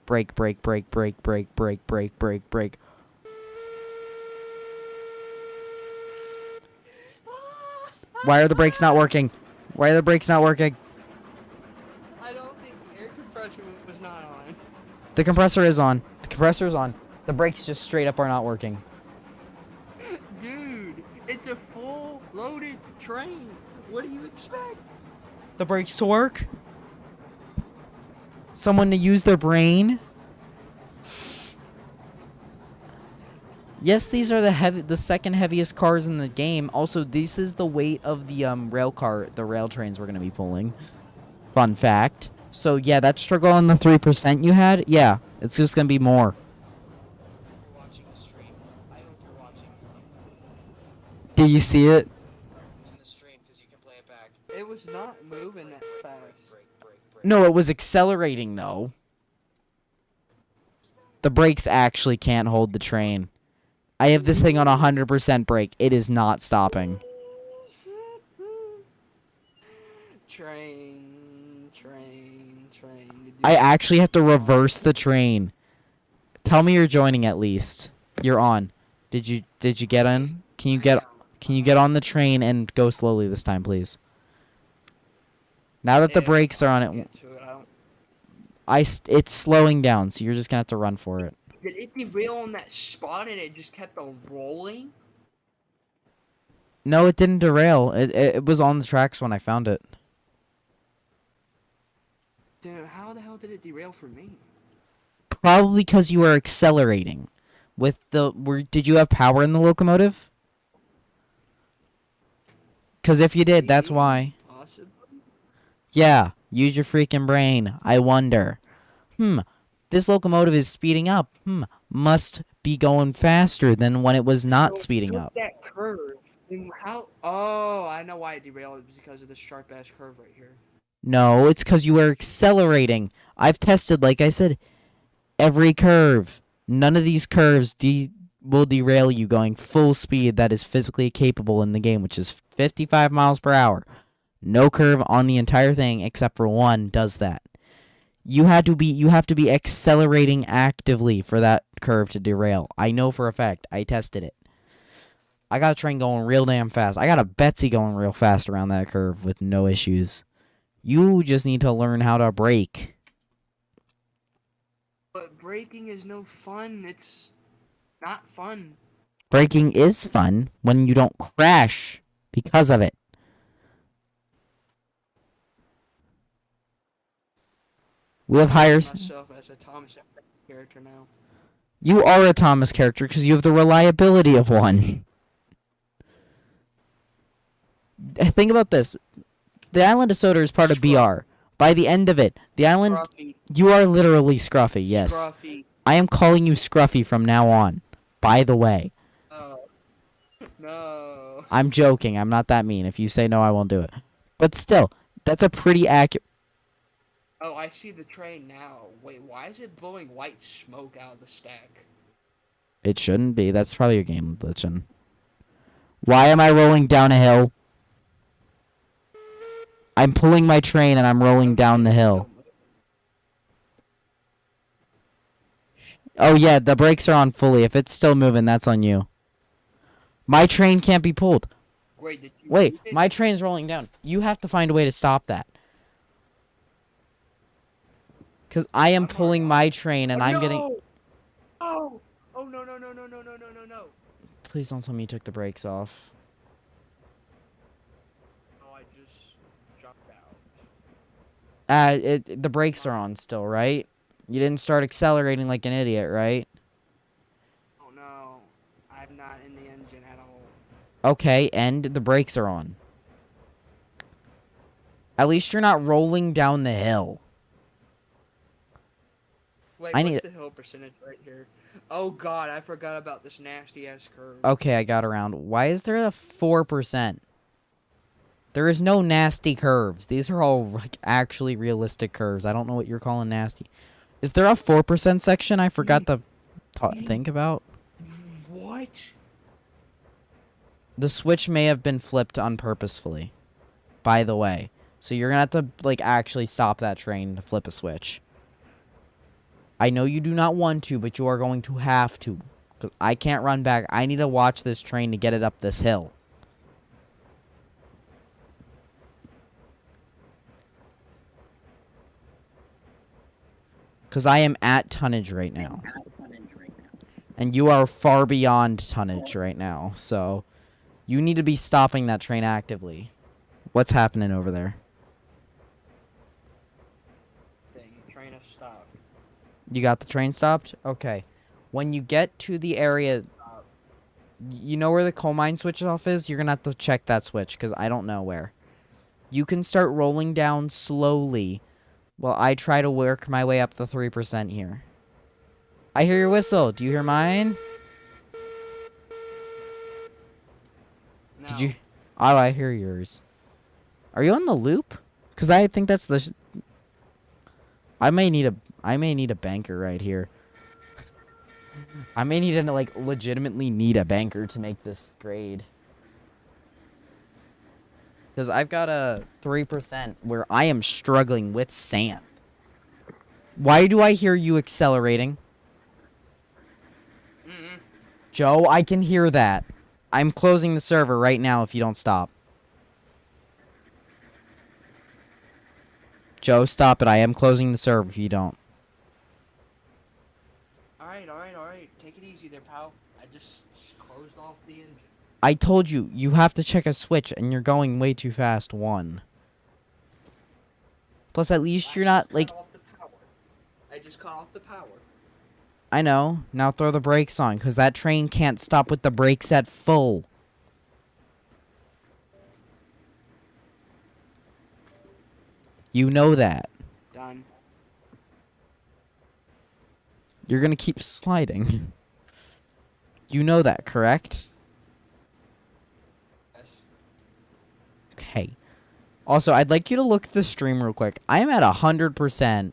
Break, break, break, break, break, break, break, break, break. Why are the brakes not working? Why are the brakes not working? I don't think air compression was not on. The compressor is on. The compressor is on. The brakes just straight up are not working. Dude, it's a full loaded train. What do you expect? The brakes to work? Someone to use their brain? Yes, these are the second heaviest cars in the game. Also, this is the weight of the rail trains we're gonna be pulling. Fun fact. So yeah, that struggle on the 3% you had, yeah, it's just gonna be more. Watching the stream. I hope you're watching Do you see it? in the stream because you can play it back. It was not moving that fast. Break. No, it was accelerating though. The brakes actually can't hold the train. I have this thing on 100% brake. It is not stopping. Train. I actually have to reverse the train. Tell me you're joining at least. You're on. Did you get in? Can you get on the train and go slowly this time, please? Now that the If brakes are I on can it, get to it, I don't. it's slowing down, so you're just gonna have to run for it. Did it derail on that spot and it just kept on rolling? No, it didn't derail. It was on the tracks when I found it. Dude, how the hell did it derail for me? Probably because you were accelerating. Did you have power in the locomotive? Because if you did, that's Maybe, why. Possibly. Yeah, use your freaking brain. I wonder. This locomotive is speeding up. Must be going faster than when it was not So speeding took up. that curve. Then how? Oh, I know why it derailed. It was because of this sharp ass curve right here. No, it's because you were accelerating. I've tested, like I said, every curve. None of these curves will derail you going full speed that is physically capable in the game, which is 55 miles per hour. No curve on the entire thing except for one does that. You have to be accelerating actively for that curve to derail. I know for a fact. I tested it. I got a train going real damn fast. I got a Betsy going real fast around that curve with no issues. You just need to learn how to brake. But braking is no fun. It's not fun. Braking is fun when you don't crash because of it. We have higher. Myself as a Thomas character now. You are a Thomas character because you have the reliability of one. Think about this. The island of Soda is part of BR. By the end of it, the island... Scruffy. You are literally Scruffy, yes. Scruffy. I am calling you Scruffy from now on. By the way. Oh. No. I'm joking. I'm not that mean. If you say no, I won't do it. But still, that's a pretty accurate... Oh, I see the train now. Wait, why is it blowing white smoke out of the stack? It shouldn't be. That's probably your game glitching. Why am I rolling down a hill? I'm pulling my train and I'm rolling down the hill. Oh yeah, the brakes are on fully. If it's still moving, that's on you. My train can't be pulled. Wait, did you Wait, leave it? my train's rolling down. You have to find a way to stop that. Because I am pulling my train and I'm getting... Oh! Oh, no, no, no, no, no, no, no, no, no. Please don't tell me you took the brakes off. Oh, I just jumped out. The brakes are on still, right? You didn't start accelerating like an idiot, right? Oh, no. I'm not in the engine at all. Okay, and the brakes are on. At least you're not rolling down the hill. Wait, I what's need- the hill percentage right here? Oh, God, I forgot about this nasty-ass curve. Okay, I got around. Why is there a 4%? There is no nasty curves. These are all like actually realistic curves. I don't know what you're calling nasty. Is there a 4% section I forgot to think about? What? The switch may have been flipped unpurposefully, by the way. So you're going to have to like actually stop that train to flip a switch. I know you do not want to, but you are going to have to. 'Cause I can't run back. I need to watch this train to get it up this hill. Because I am at tonnage right now. And you are far beyond tonnage right now. So you need to be stopping that train actively. What's happening over there? Dang, train has stopped. You got the train stopped? Okay. When you get to the area... You know where the coal mine switch off is? You're going to have to check that switch because I don't know where. You can start rolling down slowly while I try to work my way up the 3% here. I hear your whistle. Do you hear mine? No. Did you? Oh, I hear yours. Are you on the loop? Because I think that's the... I may need a banker right here. I may need to like legitimately need a banker to make this grade. Because I've got a 3% where I am struggling with sand. Why do I hear you accelerating? Joe, I can hear that. I'm closing the server right now if you don't stop. Joe, stop it. I am closing the server if you don't. Alright, alright, alright. Take it easy there, pal. I just closed off the engine. I told you, you have to check a switch, and you're going way too fast, one. Plus, at least you're not, like... I just cut off the power. I know. Now throw the brakes on, because that train can't stop with the brakes at full. You know that. Done. You're gonna keep sliding. You know that, correct? Yes. Okay. Also, I'd like you to look at the stream real quick. I am at 100%.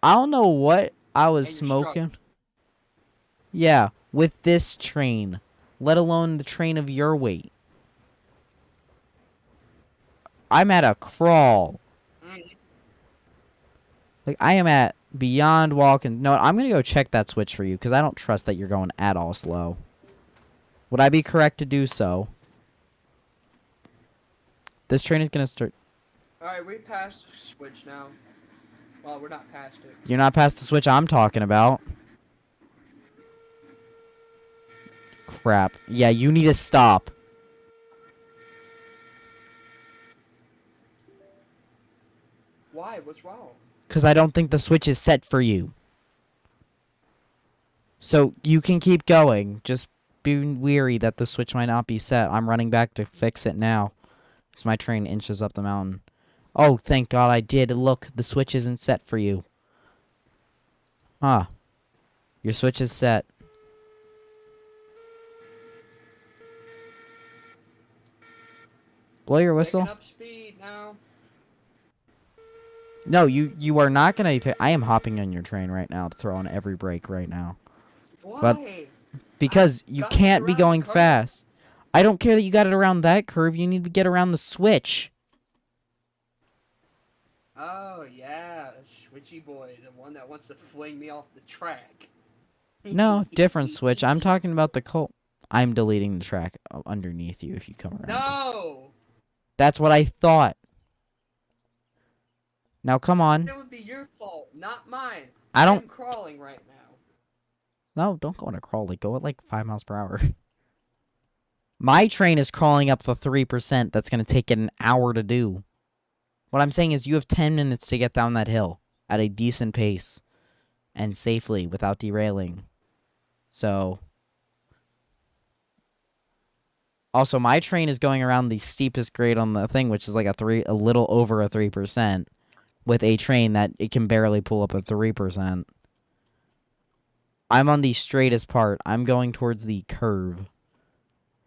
I don't know what I was And you're struck. smoking. Yeah, with this train. Let alone the train of your weight. I'm at a crawl. Like, I am at beyond walking. No, I'm going to go check that switch for you, because I don't trust that you're going at all slow. Would I be correct to do so? This train is going to start... Alright, we passed the switch now. Well, we're not past it. You're not past the switch I'm talking about. Crap. Yeah, you need to stop. Why? What's wrong? Because I don't think the switch is set for you. So, you can keep going. Just be weary that the switch might not be set. I'm running back to fix it now. Because my train inches up the mountain. Oh, thank God I did. Look, the switch isn't set for you. Huh. Your switch is set. Blow your whistle. Picking up speed now. No, you are not going to... I am hopping on your train right now to throw on every brake right now. Why? Because you got it can't be around the going curve. fast. I don't care that you got it around that curve. You need to get around the switch. Oh, yeah. Switchy boy. The one that wants to fling me off the track. No, different switch. I'm talking about the Colt. I'm deleting the track underneath you if you come around. No! That's what I thought. Now, come on. It would be your fault, not mine. I don't... I'm crawling right now. No, don't go on a crawl. Like, go at like 5 miles per hour. My train is crawling up the 3%. That's going to take it an hour to do. What I'm saying is you have 10 minutes to get down that hill at a decent pace and safely without derailing. So... Also, my train is going around the steepest grade on the thing, which is like a little over a 3%, with a train that it can barely pull up a 3%. I'm on the straightest part. I'm going towards the curve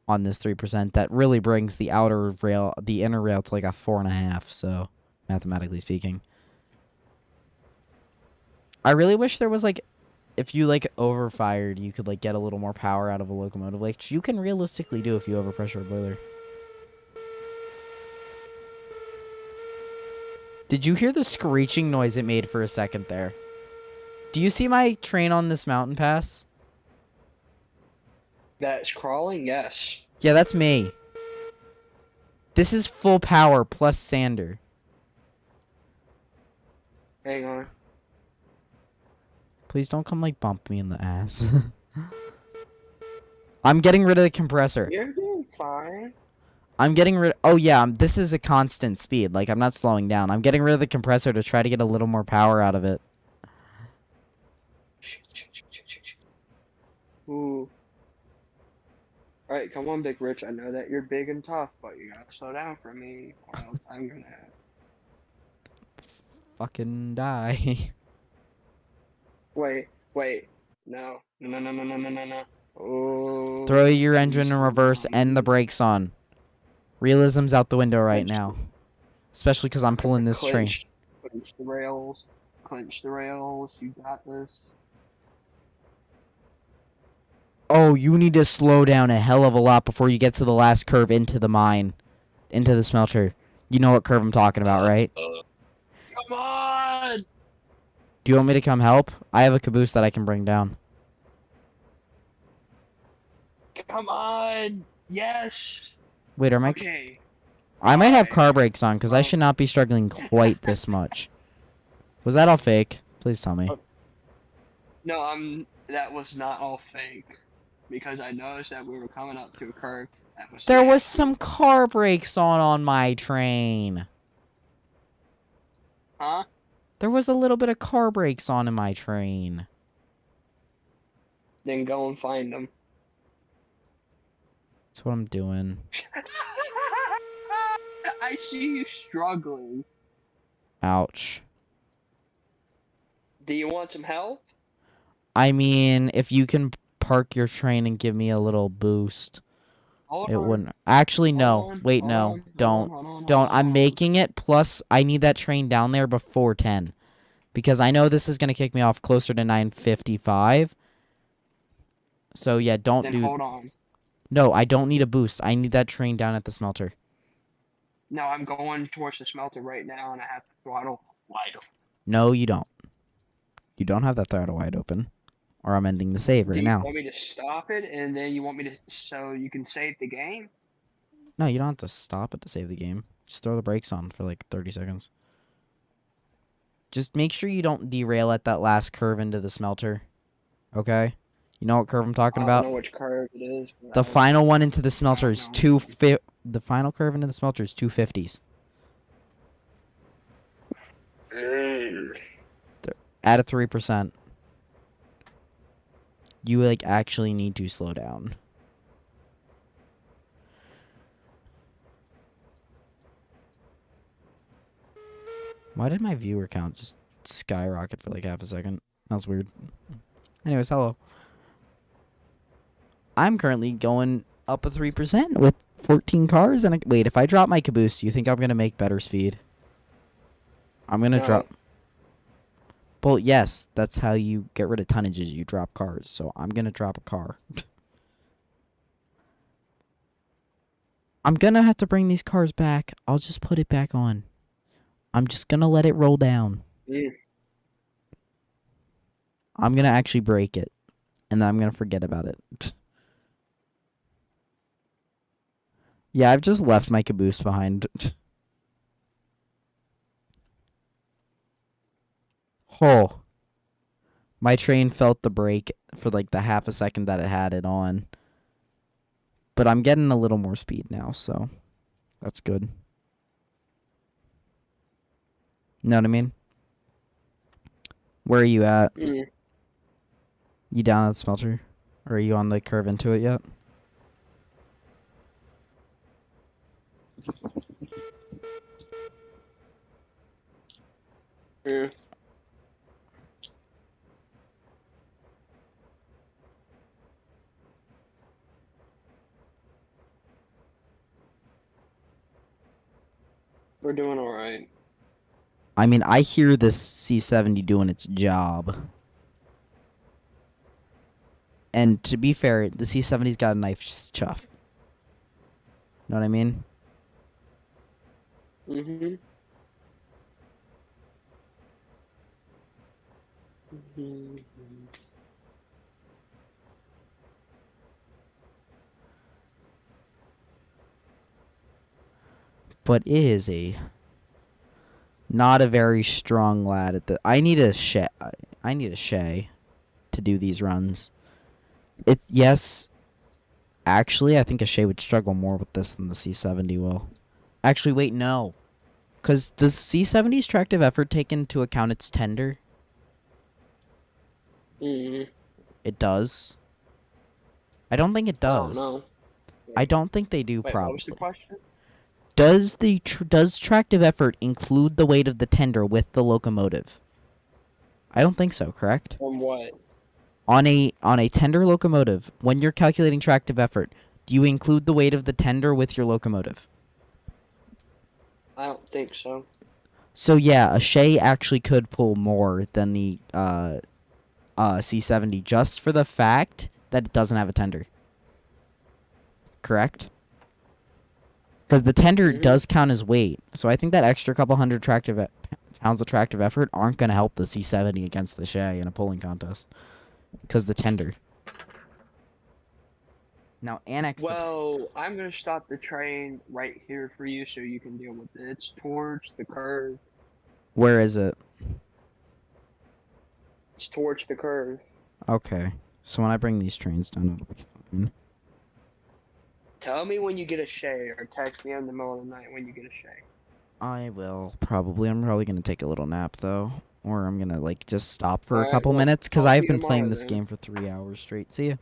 on this 3%. That really brings the outer rail, the inner rail, to like a 4.5. So, mathematically speaking, I really wish there was like, if you like overfired, you could like get a little more power out of a locomotive, like you can realistically do if you overpressure a boiler. Did you hear the screeching noise it made for a second there? Do you see my train on this mountain pass? That's crawling? Yes. Yeah, that's me. This is full power plus sander. Hang on. Please don't come like bump me in the ass. I'm getting rid of the compressor. You're doing fine. I'm getting rid... Oh, yeah, this is a constant speed. Like, I'm not slowing down. I'm getting rid of the compressor to try to get a little more power out of it. Ooh. Alright, come on, Big Rich. I know that you're big and tough, but you gotta slow down for me, or else I'm gonna... Fucking die. Wait. No. No. Oh. Throw your engine in reverse and the brakes on. Realism's out the window right now. Especially because I'm pulling this train. Clench the rails. Clench the rails. You got this. Oh, you need to slow down a hell of a lot before you get to the last curve into the mine. Into the smelter. You know what curve I'm talking about, right? Come on! Do you want me to come help? I have a caboose that I can bring down. Come on. Yes. Wait, are my... Okay. I might have Alright. car brakes on, because I should not be struggling quite this much. Was that all fake? Please tell me. No, that was not all fake. Because I noticed that we were coming up to a curve that was There was nasty. some car brakes on my train. Huh? There was a little bit of car brakes on in my train. Then go and find them. That's what I'm doing. I see you struggling. Ouch. Do you want some help? I mean, if you can park your train and give me a little boost, Hold it on. wouldn't. Actually, no. Hold on, Wait, hold no. on, Don't. hold on, Don't. hold on, I'm hold on. making it. Plus, I need that train down there before 10. Because I know this is going to kick me off closer to 9:55. So, yeah, don't Then do... hold on. No, I don't need a boost. I need that train down at the smelter. No, I'm going towards the smelter right now, and I have the throttle wide open. No, you don't. You don't have that throttle wide open. Or I'm ending the save Do right you now. want me to stop it, and then you want me to, so you can save the game? No, you don't have to stop it to save the game. Just throw the brakes on for like 30 seconds. Just make sure you don't derail at that last curve into the smelter. Okay? You know what curve I'm talking I about? don't know which curve it is. The final one into the smelter is know. the final curve into the smelter is 250s. At a 3%. You like actually need to slow down. Why did my viewer count just skyrocket for like half a second? That was weird. Anyways, hello. I'm currently going up a 3% with 14 cars and wait, if I drop my caboose, do you think I'm going to make better speed? I'm going to No. drop... Well, yes, that's how you get rid of tonnages. You drop cars, so I'm going to drop a car. I'm going to have to bring these cars back. I'll just put it back on. I'm just going to let it roll down. I'm going to actually break it, and then I'm going to forget about it. Yeah, I've just left my caboose behind. Oh. My train felt the brake for like the half a second that it had it on. But I'm getting a little more speed now, so that's good. Know what I mean? Where are you at? You down at the smelter? Or are you on the curve into it yet? Yeah. We're doing all right. I mean, I hear this C70 doing its job. And to be fair, the C70's got a nice chuff. Know what I mean? Mm-hmm. But it is not a very strong lad at the... I need a Shay to do these runs. Yes, actually, I think a Shay would struggle more with this than the C70 will. Actually, wait, no. Because does C70's tractive effort take into account its tender? It does. I don't think it does. No. I don't think they do. Wait, probably. what was the question? Does tractive effort include the weight of the tender with the locomotive? I don't think so, correct? On what? On a tender locomotive, when you're calculating tractive effort, do you include the weight of the tender with your locomotive? I don't think so. So yeah, a Shay actually could pull more than the C70 just for the fact that it doesn't have a tender. Correct? Because the tender does count as weight, so I think that extra couple hundred pounds of tractive effort aren't going to help the C70 against the Shay in a pulling contest. Because the tender. Now annex the Well, I'm gonna stop the train right here for you so you can deal with it. It's towards the curve. Where is it? It's towards the curve. Okay. So when I bring these trains down, it'll be fine. Tell me when you get a shay, or text me in the middle of the night when you get a shay. I will probably. I'm probably gonna take a little nap though, or I'm gonna like just stop for a Alright, couple well, minutes because talk to I've you been playing tomorrow this then. game for 3 hours straight. See ya.